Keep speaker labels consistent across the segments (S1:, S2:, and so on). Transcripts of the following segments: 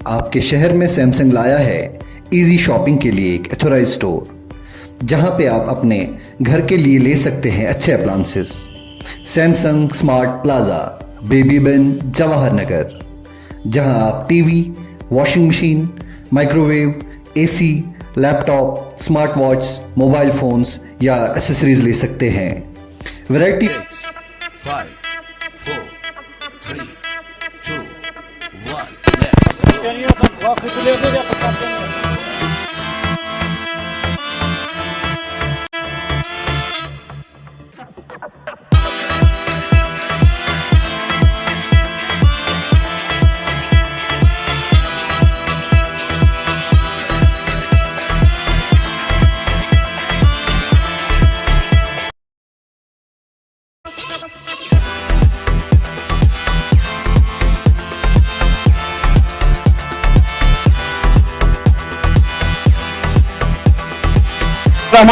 S1: आपके शहर में सैमसंग लाया है इजी शॉपिंग के लिए एक एथोराइज स्टोर, जहां पे आप अपने घर के लिए ले सकते हैं अच्छे अप्लायंसेस। सैमसंग स्मार्ट प्लाजा, बेबी बेन, जवाहर नगर, जहां आप TV, washing machine, microwave, AC, laptop, smart watch, mobile phones या एसेसरीज ले सकते हैं। Variety
S2: 5 4 3 2 1 let's go.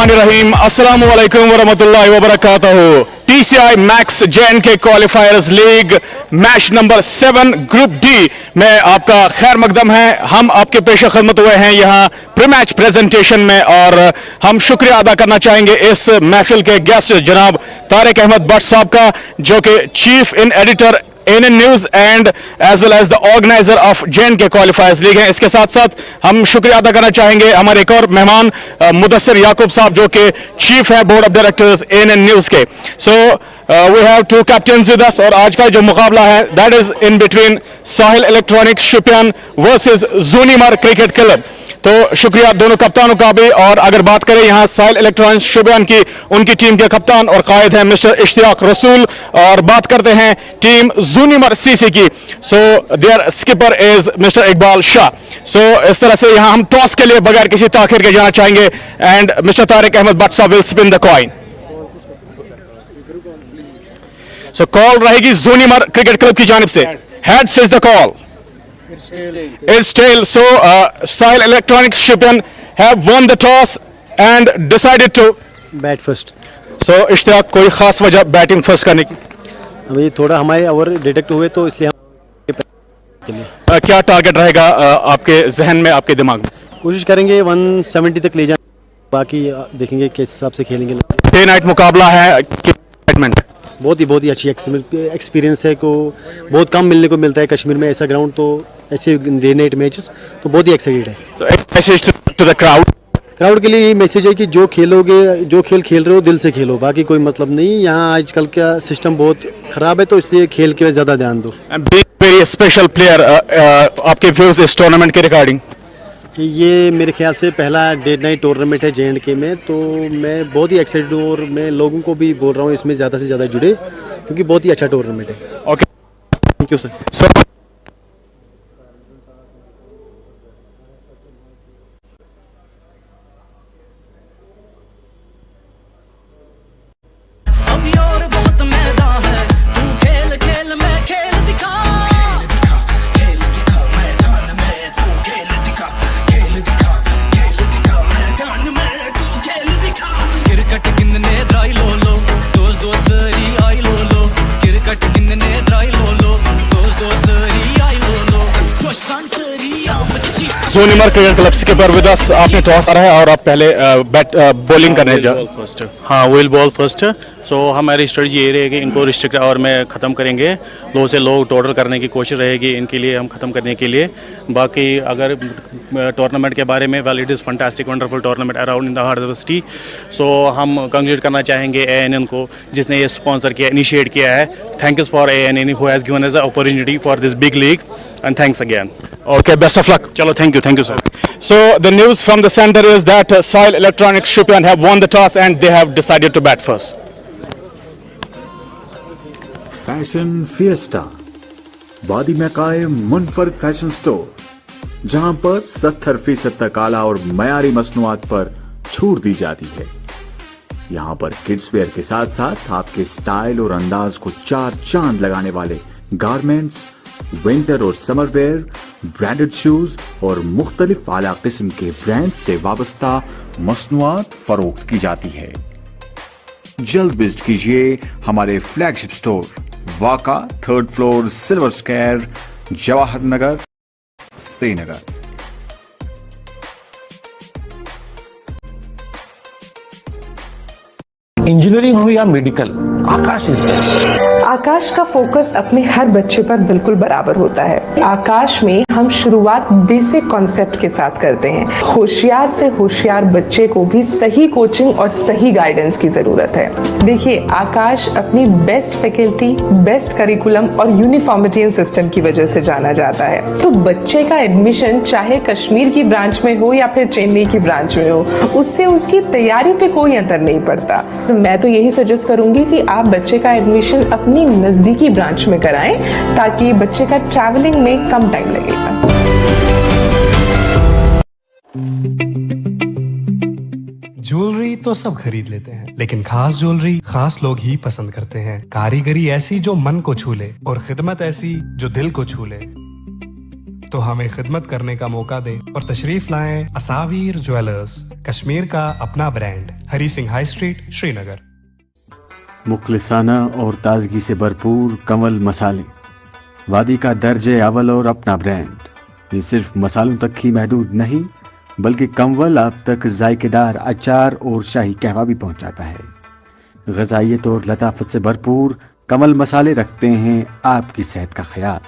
S3: रहीम अस्सलाम वालेकुम वरहमतुल्लाहि वबरकातुहू। TCI max J&K qualifiers league match number 7 group D में आपका खैर मकदम है। हम आपके पेश खिदमत हुए हैं यहाँ प्री मैच प्रेजेंटेशन में, और हम शुक्रिया अदा करना चाहेंगे इस महफिल के गेस्ट जनाब तारिक अहमद भट्ट साहब का, जो कि chief in editor ANN news and as well as the organiser of J&K qualifiers league है। इसके साथ साथ हम शुक्रिया अदा करना चाहेंगे हमारे एक और मेहमान मुदस्सिर याकूब साहब, जो कि चीफ है board of directors ANN news के। So we have 2 captains with us, और आज का जो मुकाबला है that is in between Sahil electronics Shopian versus Zunimar cricket club. तो शुक्रिया दोनों कप्तानों का भी। और अगर बात करें यहाँ साहिल इलेक्ट्रॉनिक्स शोपियान की, उनकी टीम के कप्तान और कायद हैं मिस्टर इश्तियाक रसूल, और बात करते हैं टीम ज़ूनिमर CC की, so their skipper is mister Iqbal Shah. So इस तरह से यहाँ हम टॉस के लिए बगैर किसी ताखिर के जाना चाहेंगे, एंड मिस्टर तारिक अहमद भट्ट साहब wheel spin the coin. So call रहेगी ज़ूनिमर क्रिकेट क्लब की जानिब से। Heads is the call, it's tail. So Sahil Electronics Shopian have won the toss and decided to
S4: bat first.
S3: so Ishtiaq, कोई खास वजह बैटिंग फर्स्ट करने की?
S4: अभी थोड़ा हमारे ओवर डिटेक्ट हुए तो इसलिए हम के लिए
S3: क्या टारगेट रहेगा आपके जहन में, आपके दिमाग में?
S4: कोशिश करेंगे 170 तक ले जाए, बाकी देखेंगे किस हिसाब से खेलेंगे।
S3: डे नाइट मुकाबला है,
S4: बहुत ही अच्छी एक्सपीरियंस है, को बहुत कम मिलने को मिलता है कश्मीर में ऐसा ग्राउंड, तो ऐसे डे नाइट मैचेस तो बहुत ही एक्साइटेड है।
S3: so एक मैसेज टू द
S4: क्राउड के लिए ये मैसेज है कि जो खेलोगे, जो खेल खेल रहे हो दिल से खेलो, बाकी कोई मतलब नहीं। यहाँ आजकल का सिस्टम बहुत ख़राब है, तो इसलिए खेल के ज़्यादा ध्यान दो।
S3: वेरी स्पेशल प्लेयर, आपके व्यूज इस टूर्नामेंट के रिगार्डिंग?
S4: ये मेरे ख्याल से पहला डे नाइट टूर्नामेंट है J&K में, तो मैं बहुत ही एक्साइटेड हूँ, और मैं लोगों को भी बोल रहा हूँ इसमें ज़्यादा से ज़्यादा जुड़े, क्योंकि बहुत ही अच्छा टूर्नामेंट है।
S3: Okay,
S4: thank you sir.
S3: Zunimar cricket club के पर विद अस, आपने टॉस आ रहा है और आप पहले बॉलिंग करने जा।
S5: हाँ, विल बॉल फर्स्ट। सो हमारी स्ट्रेटजी ये रहेगी, इनको रिस्ट्रिक्ट और में ख़त्म करेंगे, लो से लो टोटल करने की कोशिश रहेगी इनके लिए, हम ख़त्म करने के लिए। बाकी अगर टूर्नामेंट के बारे में, well it is fantastic wonderful tournament around in the heart of the city. So हम कंग्रेचुलेट करना चाहेंगे ANN को, जिसने ये स्पॉन्सर किया, इनिशिएट किया है। Thank you for ANN who has given us the opportunity for this big league, and thanks again.
S3: Okay, best of luck.
S5: चलो, thank you sir.
S3: So the news from the center is that Sahil Electronics Shopian have won the toss and they have decided to bat first.
S6: Fashion fiesta, वादी में कायम मुनफरद fashion store, जहां पर 70% तक आला और मयारी मसनूआत पर छूट दी जाती है। यहां पर किड्स वेयर के साथ साथ आपके स्टाइल और अंदाज को 4 चांद लगाने वाले गारमेंट्स, विंटर और समर वेयर, ब्रांडेड शूज और मुख्तलिफ आला किस्म के ब्रांड से वाबस्ता मसनूआत फरोख्त की जाती है। जल्द विजिट कीजिए हमारे फ्लैगशिप स्टोर वाका 3rd floor silver square, Jawahar Nagar, Srinagar.
S7: Engineering हो या medical, Aakash is best.
S8: Aakash का फोकस अपने हर बच्चे पर बिल्कुल बराबर होता है। आकाश में हम शुरुआत बेसिक कॉन्सेप्ट के साथ करते हैं। होशियार से होशियार बच्चे को भी सही कोचिंग और सही गाइडेंस की जरूरत है। देखिए, आकाश अपनी बेस्ट फैकल्टी, बेस्ट करिकुलम और यूनिफॉर्मिटी सिस्टम की वजह से जाना जाता है। तो बच्चे का एडमिशन चाहे कश्मीर की ब्रांच में हो या फिर चेन्नई की ब्रांच में हो, उससे उसकी तैयारी पे कोई अंतर नहीं पड़ता। मैं तो यही सजेस्ट करूंगी कि आप बच्चे का एडमिशन अपनी नजदीकी ब्रांच में कराएं, ताकि बच्चे का ट्रैवलिंग में कम टाइम लगेगा।
S9: ज्वेलरी तो सब खरीद लेते हैं, लेकिन खास ज्वेलरी खास लोग ही पसंद करते हैं। कारीगरी ऐसी जो मन को छू ले और खिदमत ऐसी जो दिल को छू ले। तो हमें खिदमत करने का मौका दे और तशरीफ लाएं असावीर ज्वेलर्स, कश्मीर का अपना brand, Hari Singh high street, Srinagar.
S4: मुखलिसाना और ताजगी से भरपूर कमल मसाले, वादी का दर्जे अव्वल और अपना ब्रांड। ये सिर्फ मसालों तक ही महदूद नहीं, बल्कि कमवल आप तक जायकेदार अचार और शाही कहवा भी पहुंचाता है। ग़िज़ाइयत और लताफत से भरपूर कमल मसाले रखते हैं आपकी सेहत का ख्याल।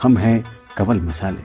S4: हम हैं कमल मसाले।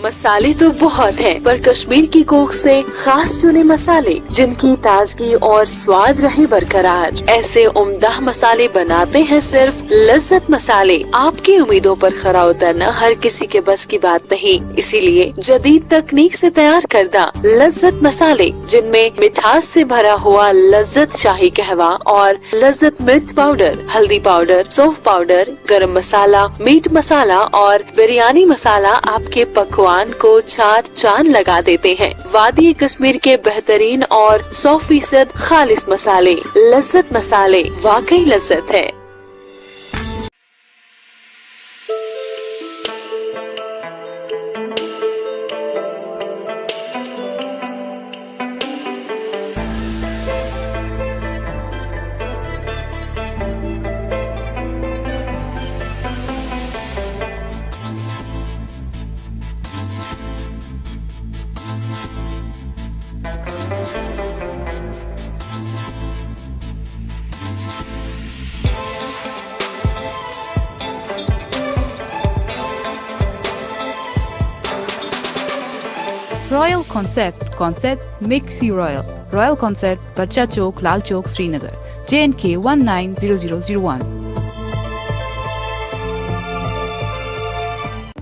S10: मसाले तो बहुत हैं, पर कश्मीर की कोख से खास चुने मसाले जिनकी ताजगी और स्वाद रहे बरकरार। ऐसे उम्दा मसाले बनाते हैं सिर्फ लज्जत मसाले। आपकी उम्मीदों पर खरा उतरना हर किसी के बस की बात नहीं, इसीलिए जदीद तकनीक से तैयार करदा लज्जत मसाले, जिनमें मिठास से भरा हुआ लज्जत शाही कहवा और लज्जत मिर्च पाउडर, हल्दी पाउडर, सौंफ पाउडर, गरम मसाला, मीट मसाला और बिरयानी मसाला आपके पकवान को 4 चांद लगा देते हैं। वादी कश्मीर के बेहतरीन और 100% खालिस मसाले, लज्जत मसाले, वाकई लज्जत है।
S11: Royal concept makes you royal. Royal concept, बच्चा चौक, लाल चौक, श्रीनगर, J&K 190001।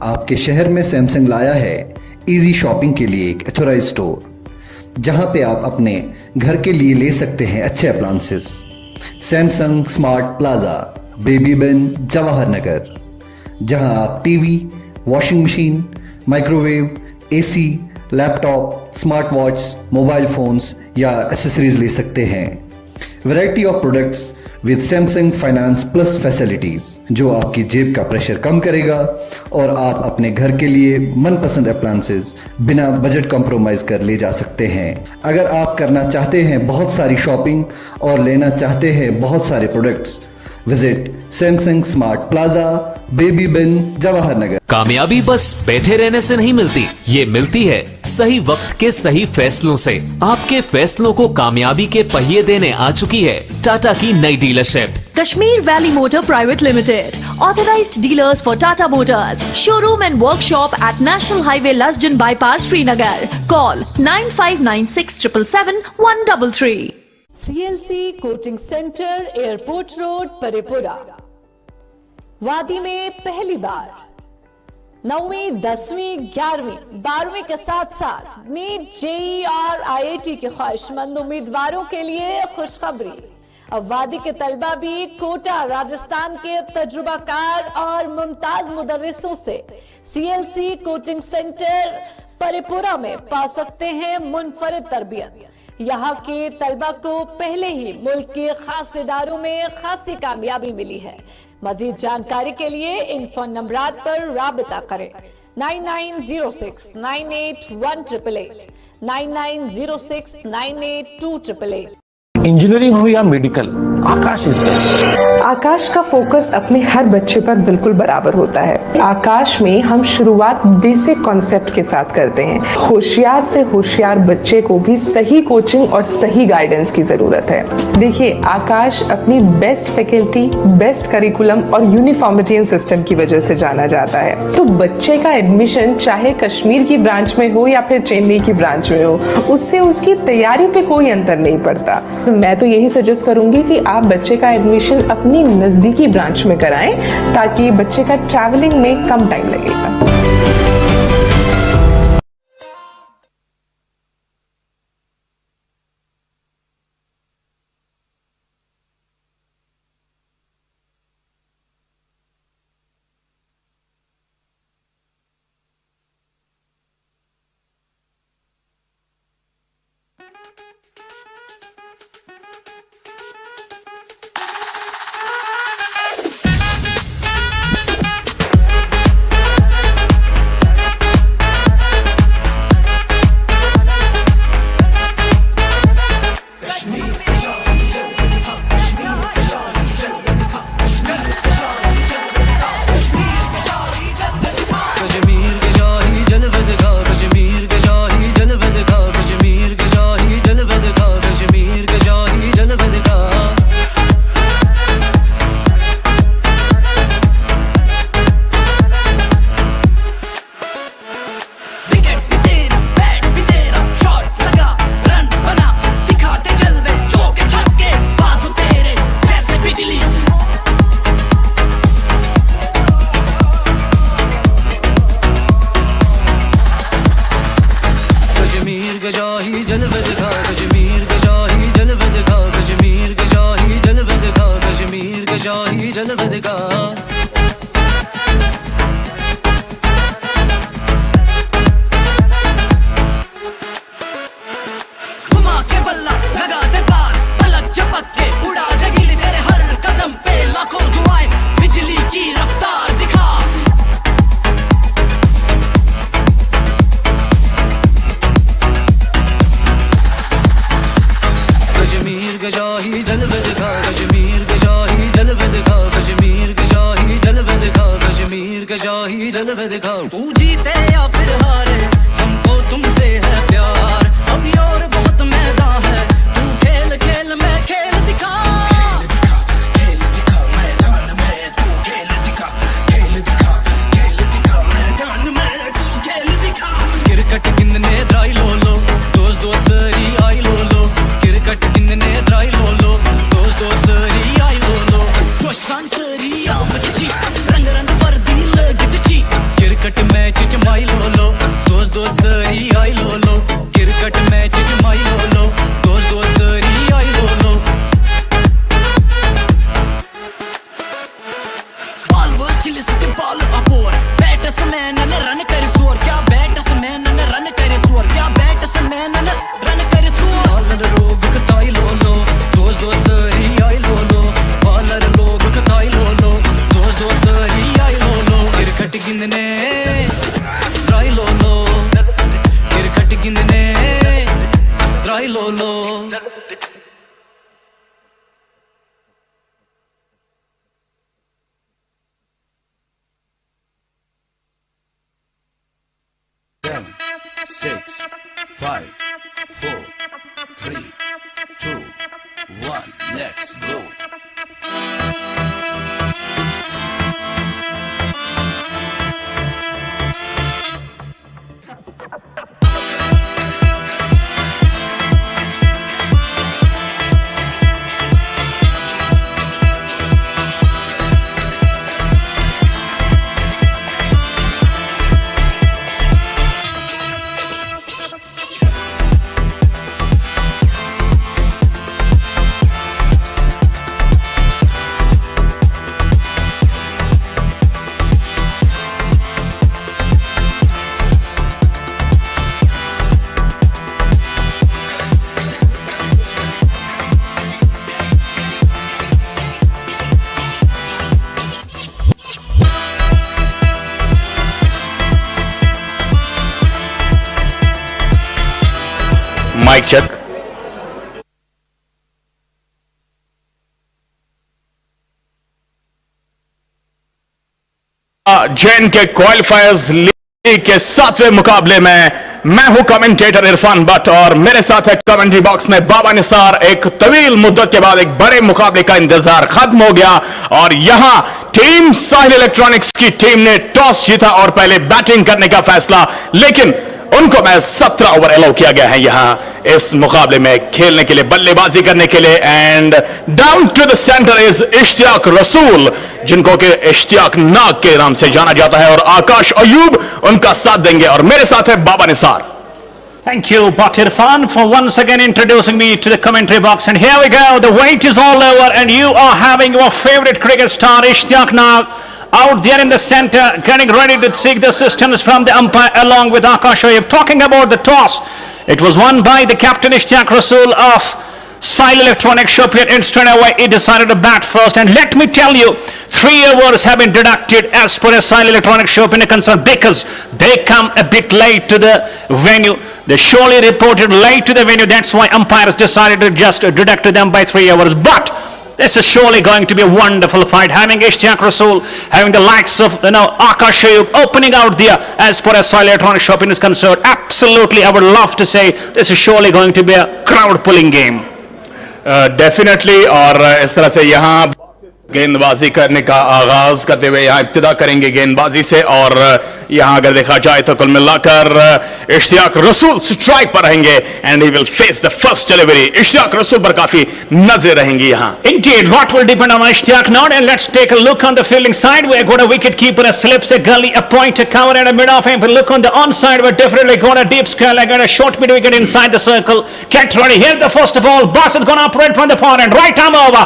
S1: आपके शहर में सैमसंग लाया है इजी शॉपिंग के लिए एक एथोराइज स्टोर, जहां पे आप अपने घर के लिए ले सकते हैं अच्छे अप्लायंसेस। सैमसंग स्मार्ट प्लाजा, बेबी बिन, जवाहर नगर, जहां आप TV, washing machine, microwave, AC, laptop, smart watch, mobile phones या एसेसरीज ले सकते हैं। Variety of products with Samsung finance plus facilities, जो आपकी जेब का प्रेशर कम करेगा और आप अपने घर के लिए मनपसंद अप्लायंसेस बिना बजट कॉम्प्रोमाइज कर ले जा सकते हैं। अगर आप करना चाहते हैं बहुत सारी शॉपिंग और लेना चाहते हैं बहुत सारे products, visit Samsung smart plaza, बेबी बिन, जवाहर नगर।
S12: कामयाबी बस बैठे रहने से नहीं मिलती, ये मिलती है सही वक्त के सही फैसलों से। आपके फैसलों को कामयाबी के पहिए देने आ चुकी है टाटा की नई dealership,
S13: Kashmir Valley Motor Pvt Ltd, authorized dealers for Tata Motors, showroom and workshop at National Highway Lasjan Bypass, Srinagar. Call 9596 777 133.
S14: CLC coaching centre, airport road, Parraypora. वादी में पहली बार 9वीं, 10वीं, 11वीं, 12वीं के साथ साथ नीट, जेई और IIT के ख्वाहिशमंद उम्मीदवारों के लिए खुशखबरी। अब वादी के तलबा भी कोटा, राजस्थान के तजुर्बाकार और मुमताज मुदर्रिसों से CLC कोचिंग सेंटर परेपुरा में पा सकते हैं मुनफरिद तरबियत। यहाँ के तलबा को पहले ही मुल्क के खास इदारों में खासी कामयाबी मिली है। मजीद जानकारी के लिए इन फोन नंबरात पर राबिता करें। 9906 981888, 9906 982888।
S7: इंजीनियरिंग हो या medical, Aakash is best.
S8: Aakash का फोकस अपने हर बच्चे पर बिल्कुल बराबर होता है। आकाश में हम शुरुआत बेसिक कॉन्सेप्ट के साथ करते हैं। होशियार से होशियार बच्चे को भी सही कोचिंग और सही गाइडेंस की जरूरत है। देखिए, आकाश अपनी बेस्ट फैकल्टी, बेस्ट करिकुलम और यूनिफॉर्मिटी सिस्टम की वजह से जाना जाता है। तो बच्चे का एडमिशन चाहे कश्मीर की ब्रांच में हो या फिर चेन्नई की ब्रांच में हो, उससे उसकी तैयारी पे कोई अंतर नहीं पड़ता। मैं तो यही सजेस्ट करूंगी कि आप बच्चे का एडमिशन अपनी नजदीकी ब्रांच में कराएं, ताकि बच्चे का ट्रैवलिंग में कम टाइम लगेगा।
S3: Mic check. J&K qualifiers league के 7वें मुकाबले में मैं हूं कमेंटेटर इरफान भट्ट और मेरे साथ है कमेंट्री बॉक्स में बाबा निसार। एक तवील मुद्दत के बाद एक बड़े मुकाबले का इंतजार खत्म हो गया और यहां टीम साहिल इलेक्ट्रॉनिक्स की टीम ने टॉस जीता और पहले बैटिंग करने का फैसला, लेकिन उनको मैं 17 ओवर अलाउ किया गया है यहां इस मुकाबले में खेलने के लिए, बल्लेबाजी करने के लिए। And down to the centre is Ishtiaq Rasool, जिनको के इश्तियाक नाग के नाम से जाना जाता है, और आकाश अयूब उनका साथ देंगे और मेरे साथ है बाबा Nisar.
S15: Thank you, Bhat Irfan, for once again introducing me to the commentary box. And here we go, the wait is all over and you are having your favorite cricket star Ishtiaq Nag out there in the center, getting ready to seek the assistance from the umpire along with Akash Ayub. Talking about the toss, it was won by the captain Ishtiaq Rasool of SAAHIL Electronics Shopian. And straight away he decided to bat first, and let me tell you, 3 overs have been deducted as per SAAHIL Electronics Shopian is concerned because they come a bit late to the venue. They surely reported late to the venue, that's why umpires decided to just deduct them by 3 overs. But this is surely going to be a wonderful fight, having Ishtiaq Rasool, having the likes of Akash Ayub opening out there as far as SAAHIL Electronics Shopping is concerned. Absolutely, I would love to say this is surely going to be a crowd pulling game.
S3: Definitely और इस तरह से यहाँ गेंदबाजी करने का आगाज करते हुए यहाँ इब्तिदा करेंगे गेंदबाजी से, और यहाँ अगर देखा जाए तो कुल मिलाकर इश्तियाक रसूल स्ट्राइक पर रहेंगे and he will face the first delivery. Ishtiaq Rasool पर काफी नजर रहेंगी यहाँ।
S15: Indeed, what will depend on Ishtiaq now? And let's take a look on the fielding side. We've got a wicket keeper, a slips, a gully, a point, a cover, and a mid off. And if we look on the onside, we're definitely got a deep square leg and a short mid wicket inside the circle. Get ready. Here's the first ball. Boss is going to operate from the point and right arm over.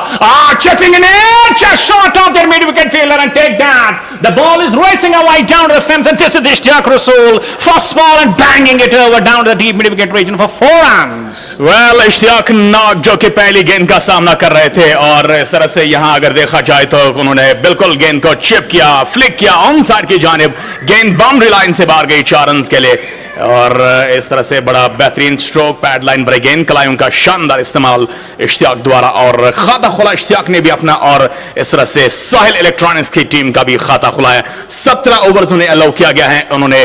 S15: Chipping in it, just short off their mid wicket fielder and take that. The ball is racing away down to the fence, and this is Ishtiaq Rasool. First ball and banging it over down to the deep mid wicket region for 4 runs.
S3: Well, Ishtiyaq नाग जो कि पहली गेंद का सामना कर रहे थे और इस तरह से यहाँ अगर देखा जाए तो उन्होंने बिल्कुल गेंद को चिप किया, फ्लिक किया ऑन साइड की जानिब, गेंद बाउंड्री लाइन से बाहर गई 4 रन के लिए, और इस तरह से बड़ा बेहतरीन स्ट्रोक पैड लाइन पर गेंद कलायों का शानदार इस्तेमाल इश्तियाक द्वारा, और खाता खुला इश्तियाक ने भी अपना, और इस तरह से साहिल इलेक्ट्रॉनिक्स की टीम का भी खाता खुला है। 17 ओवर्स उन्हें अलाउ किया गया है। उन्होंने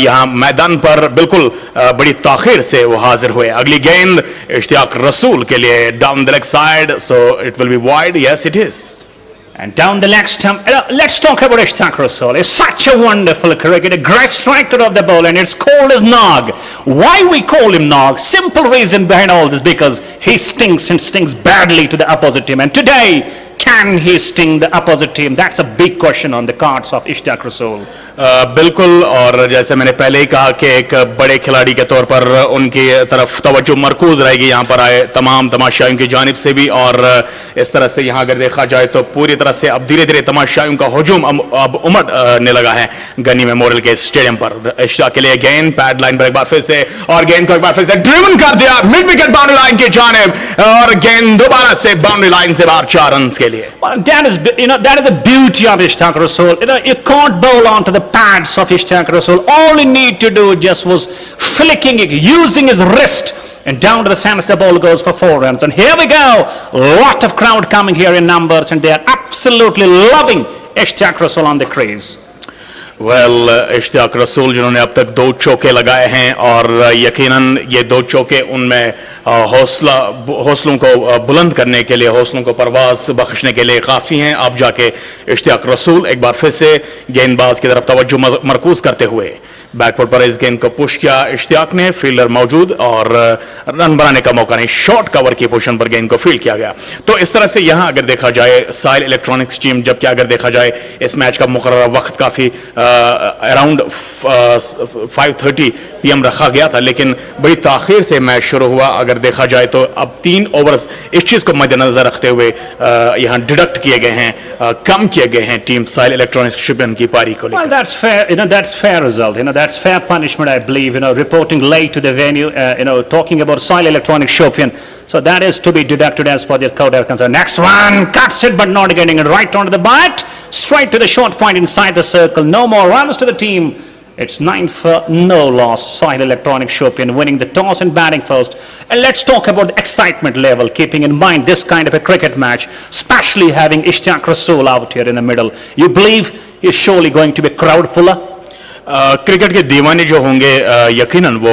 S3: यहाँ मैदान पर बिल्कुल बड़ी ताखिर से वो हाजिर हुए। अगली गेंद इश्तियाक रसूल के लिए down the leg side, so it will be wide, yes it is.
S15: And down the leg stump, let's talk about Ishtiaq Rasool. He's such a wonderful cricketer, a great striker of the ball, and it's called as Nog. Why we call him Nog? Simple reason behind all this, because he stings and stings badly to the opposite team. And today, can he sting the opposite team? That's a big question on the cards of Ishtiaq Rasool.
S3: बिल्कुल, और जैसे मैंने पहले ही कहा कि एक बड़े खिलाड़ी के तौर पर उनकी तरफ तवज्जो मरकूज रहेगी यहाँ पर आए तमाम तमाशाइयों की जानिब से भी, और इस तरह से यहाँ अगर देखा जाए तो पूरी तरह से अब धीरे धीरे तमाशाइयों का हुजूम अब उमड़ने लगा है गनी मेमोरियल के स्टेडियम पर। इश्तियाक के लिए गेंद पैड लाइन पर एक बार फिर से, और गेंद को एक बार फिर से ड्रिवन कर दिया मिड विकेट बाउंड्री लाइन की जानिब, और गेंद दोबारा से बाउंड्री लाइन से बाहर 4 रन के लिए।
S15: That is the beauty of Ishtiaq Rasool. You can't bowl onto the pads of Ishtiaq Rasool. All he need to do just was flicking it, using his wrist, and down to the fence the ball goes for 4 runs. And here we go, lot of crowd coming here in numbers, and they are absolutely loving Ishtiaq Rasool on the crease.
S3: Well, Ishtiaq Rasool जिन्होंने अब तक 2 चौके लगाए हैं, और यकीनन ये 2 चौके उनमें हौसलों को बुलंद करने के लिए, हौसलों को परवाज बख्शने के लिए काफ़ी हैं। अब जाके इश्तियाक रसूल एक बार फिर से गेंदबाज की तरफ तवज्जो मरकूज करते हुए बैकफुट पर इस गेंद को पुश किया इश्तियाक ने, फील्डर मौजूद और रन बनाने का मौका नहीं, शॉर्ट कवर की पोजीशन पर गेंद को फील्ड किया गया। तो इस तरह से यहाँ अगर देखा जाए साहिल इलेक्ट्रॉनिक्स टीम, जबकि अगर देखा जाए इस मैच का मुकर्रर वक्त काफ़ी अराउंड 5:30 PM रखा गया था, लेकिन बड़ी ताखिर से मैच शुरू हुआ। अगर देखा जाए तो अब 3 ओवर्स इस चीज़ को मद्देनजर रखते हुए यहाँ डिडक्ट किए गए हैं, कम किए गए हैं टीम साहिल इलेक्ट्रॉनिक्स शिपियन की पारी को लेकर।
S15: That's fair, that's fair result, that's fair punishment, I believe, reporting late to the venue, talking about SAAHIL Electronics Shopian. So that is to be deducted as per the code of concern. Next one, cuts it but not getting it right onto the bat, straight to the short point inside the circle. No more runs to the team. It's 9 for no loss. SAAHIL Electronics Shopian winning the toss and batting first. And let's talk about the excitement level, keeping in mind this kind of a cricket match, especially having Ishtiaq Rasool out here in the middle. You believe is surely going to be a crowd puller.
S3: Cricket के दीवाने जो होंगे यकीनन वो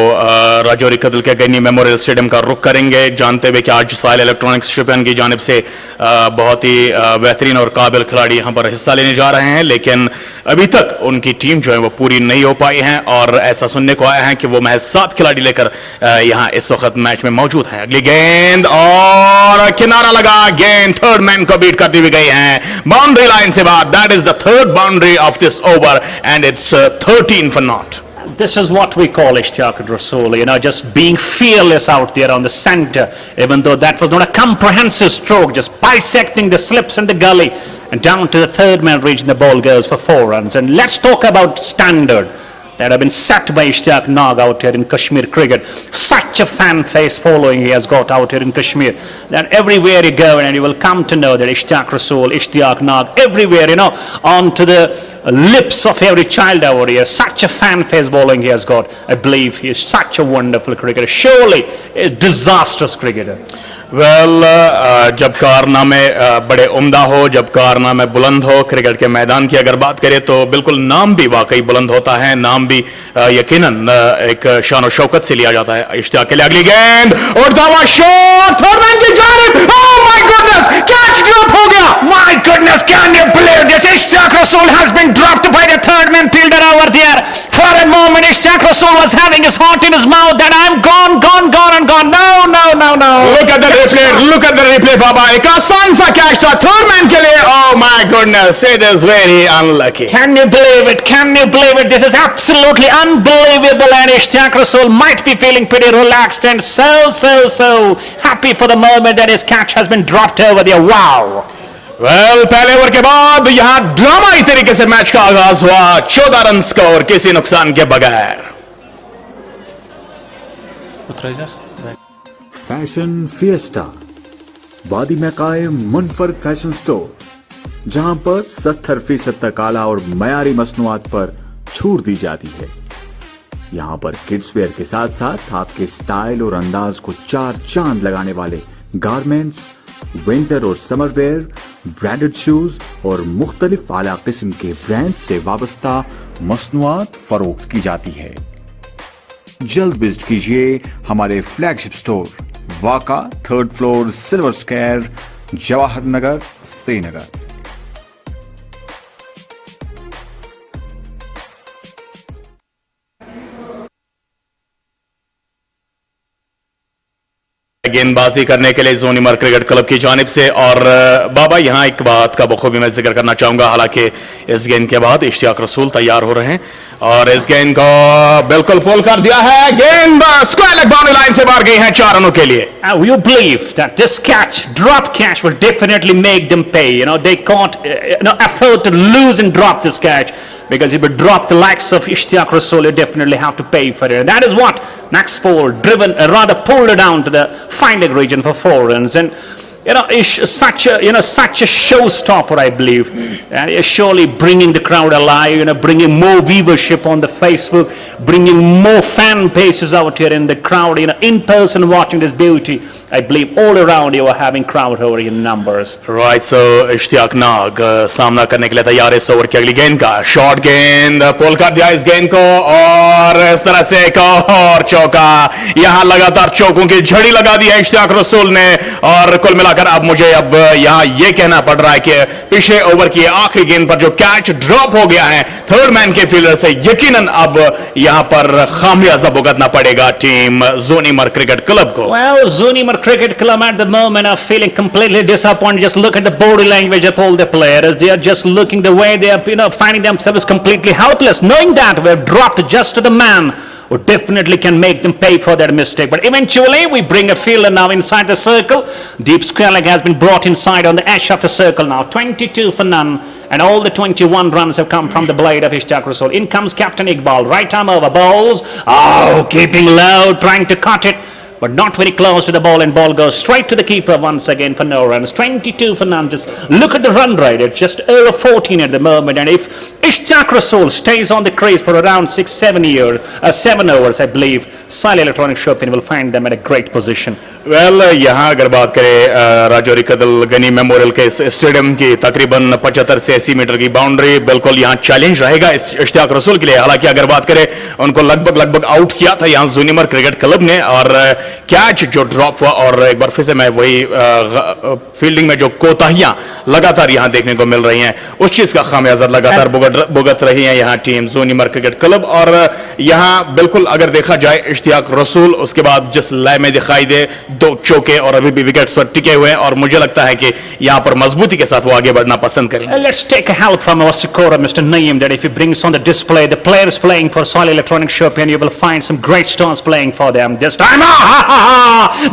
S3: राजौरी कदल के Ghani memorial stadium का रुख करेंगे, जानते हुए कि आज साहिल इलेक्ट्रॉनिक्स शोपियान की जानिब से बहुत ही बेहतरीन और काबिल खिलाड़ी यहां पर हिस्सा लेने जा रहे हैं, लेकिन अभी तक उनकी टीम जो है वो पूरी नहीं हो पाई है और ऐसा सुनने को आया है कि वो महज 7 खिलाड़ी लेकर यहां इस वक्त मैच में मौजूद हैं। अगली गेंद और किनारा लगा, गेंद थर्ड मैन को बीट करती हुई गई है बाउंड्री लाइन से बाहर। That is the third boundary of this over and it's 13 for naught.
S15: This is what we call Ishtiyaq Rasool, just being fearless out there on the center, even though that was not a comprehensive stroke, just bisecting the slips and the gully and down to the third man region, the ball goes for 4 runs. And let's talk about standard that have been set by Ishtiyaq Nag out here in Kashmir cricket. Such a fan face following he has got out here in Kashmir that everywhere you go and you will come to know that Ishtiyaq Rasool, Ishtiyaq Nag, everywhere, onto the lips of every child over here. Such a fan face bowling he has got. I believe he is such a wonderful cricketer. Surely a disastrous cricketer.
S3: Well जब कारनामे बड़े उम्दा हो, जब कारनामे बुलंद हो, cricket के मैदान की अगर बात करें तो बिल्कुल नाम भी वाकई बुलंद होता है, नाम भी यकीनन एक शान और शौकत से लिया जाता है। इश्तियाक के लिए अगली गेंद और दावा शॉट थर्ड मैन की जानिब। Oh my goodness, catch drop हो गया।
S15: My goodness, can you believe this? Ishtiyaq Rasool has been dropped by the third man fielder over there. For a moment, Ishtiyaq Rasool was having his heart in his mouth and I'm gone and gone. No.
S3: Look at the replay, बाबा। एक आसान सा catch था third man के लिए। Oh my goodness, it is very unlucky.
S15: Can you believe it? This is absolutely unbelievable and Ishtiyaq Rasool might be feeling pretty relaxed and so happy for the moment that his catch has been dropped over there. Wow.
S3: Well पहले over के बाद यहां ड्रामाई तरीके से match का आगाज हुआ, 14 run score किसी नुकसान के बगैर।
S6: फैशन फिएस्टा, वादी में कायम मुनफरद फैशन स्टोर, जहां पर 70% तक आला और मयारी मसनूआत पर छूट दी जाती है। यहां पर किड्स वेयर के साथ साथ आपके स्टाइल और अंदाज को 4 चांद लगाने वाले गारमेंट्स, विंटर और समर वेयर, ब्रांडेड शूज और मुख्तलिफ आला किस्म के ब्रांड से वाबस्ता मसनूआत फरोख्त की जाती है। जल्द विजिट कीजिए हमारे फ्लैगशिप स्टोर वाका 3rd floor, silver square, Jawahar Nagar, Srinagar.
S3: गेंदबाजी करने के लिए जोनीमर क्रिकेट क्लब की जानिब से। और बाबा यहां एक बात का बखूबी मैं जिक्र करना चाहूंगा, हालांकि इस गेंद के बाद इश्तियाक रसूल तैयार हो रहे हैं और इस गेंद को बिल्कुल पुल कर दिया है। गेंद स्क्वायर लेग बाउंड्री लाइन से बाहर गई है 4 रनों के लिए।
S15: You believe that this catch, drop catch, will definitely make them pay. They can't afford to lose and drop this catch, because if you drop the likes of Ishtiyaq Rasool, you definitely have to pay for it. And that is what Max Paul pulled it down to the fine leg region for 4 runs. And it's such a showstopper, I believe, and it's surely bringing the crowd alive. Bringing more viewership on the Facebook, bringing more fan bases out here in the crowd. In person watching this beauty. I believe all around you are having crowd over in numbers.
S3: Right, so Ishtiyaq नाग सामना करने के लिए तैयार है इस over की अगली गेंद का। शॉर्ट गेंद पुल कर दिया इस गेंद को और इस तरह से एक और चौका। यहां लगातार चौकों की झड़ी लगा दी है इश्तियाक रसूल ने। और कुल मिलाकर अब मुझे यहां ये कहना पड़ रहा है कि पिछले ओवर की आखिरी गेंद पर जो कैच ड्रॉप हो गया है थर्ड मैन के फील्डर से, यकीनन अब यहां पर खामियाजा भुगतना पड़ेगा टीम जोनीमर क्रिकेट क्लब को।
S15: Well, Zoonimar Cricket Club at the moment are feeling completely disappointed. Just look at the body language of all the players. They are just looking the way they are, finding themselves completely helpless, knowing that we have dropped just to the man who definitely can make them pay for that mistake. But eventually, we bring a fielder now inside the circle. Deep square leg has been brought inside on the edge of the circle now. 22 for none. And all the 21 runs have come from the blade of Ishtiyaq Rasool. In comes Captain Iqbal. Right arm over. Bowls. Oh, keeping low, trying to cut it. but not very close to the ball, and ball goes straight to the keeper once again for no runs. 22 Fernandez. Look at the run rate, it's just over 14 at the moment, and if Ishtaq Rasool stays on the crease for around 7 overs, I believe SAAHIL Electronic Shopian will find them at a great position.
S3: Well यहाँ अगर बात करें राजौरी कदल Ghani memorial के इस stadium की तकरीबन 75 से 80 metre की बाउंड्री, बिल्कुल यहाँ चैलेंज रहेगा इस इश्तियाक रसूल के लिए। हालांकि अगर बात करें, उनको लगभग आउट किया था यहाँ ज़ूनिमर क्रिकेट क्लब ने, और कैच जो ड्रॉप हुआ, और एक बार फिर से मैं वही फील्डिंग में जो कोताहियां लगातार यहाँ देखने को मिल रही हैं, उस चीज का खामियाजा लगातार भुगत रही है यहाँ टीम ज़ूनिमर क्रिकेट क्लब। और यहाँ बिल्कुल अगर देखा जाए, इश्तियाक रसूल उसके बाद जिस लय में दिखाई दे, 2 चौके और अभी भी विकेट्स पर टिके हुए हैं, और मुझे लगता है कि यहाँ पर मजबूती के साथ वो आगे बढ़ना पसंद करेंगे।
S15: Let's take a help from our scorer, Mr. Naeem, that if he brings on the display the players playing for SAAHIL Electronic Shopian, you will find some great stars playing for them this time.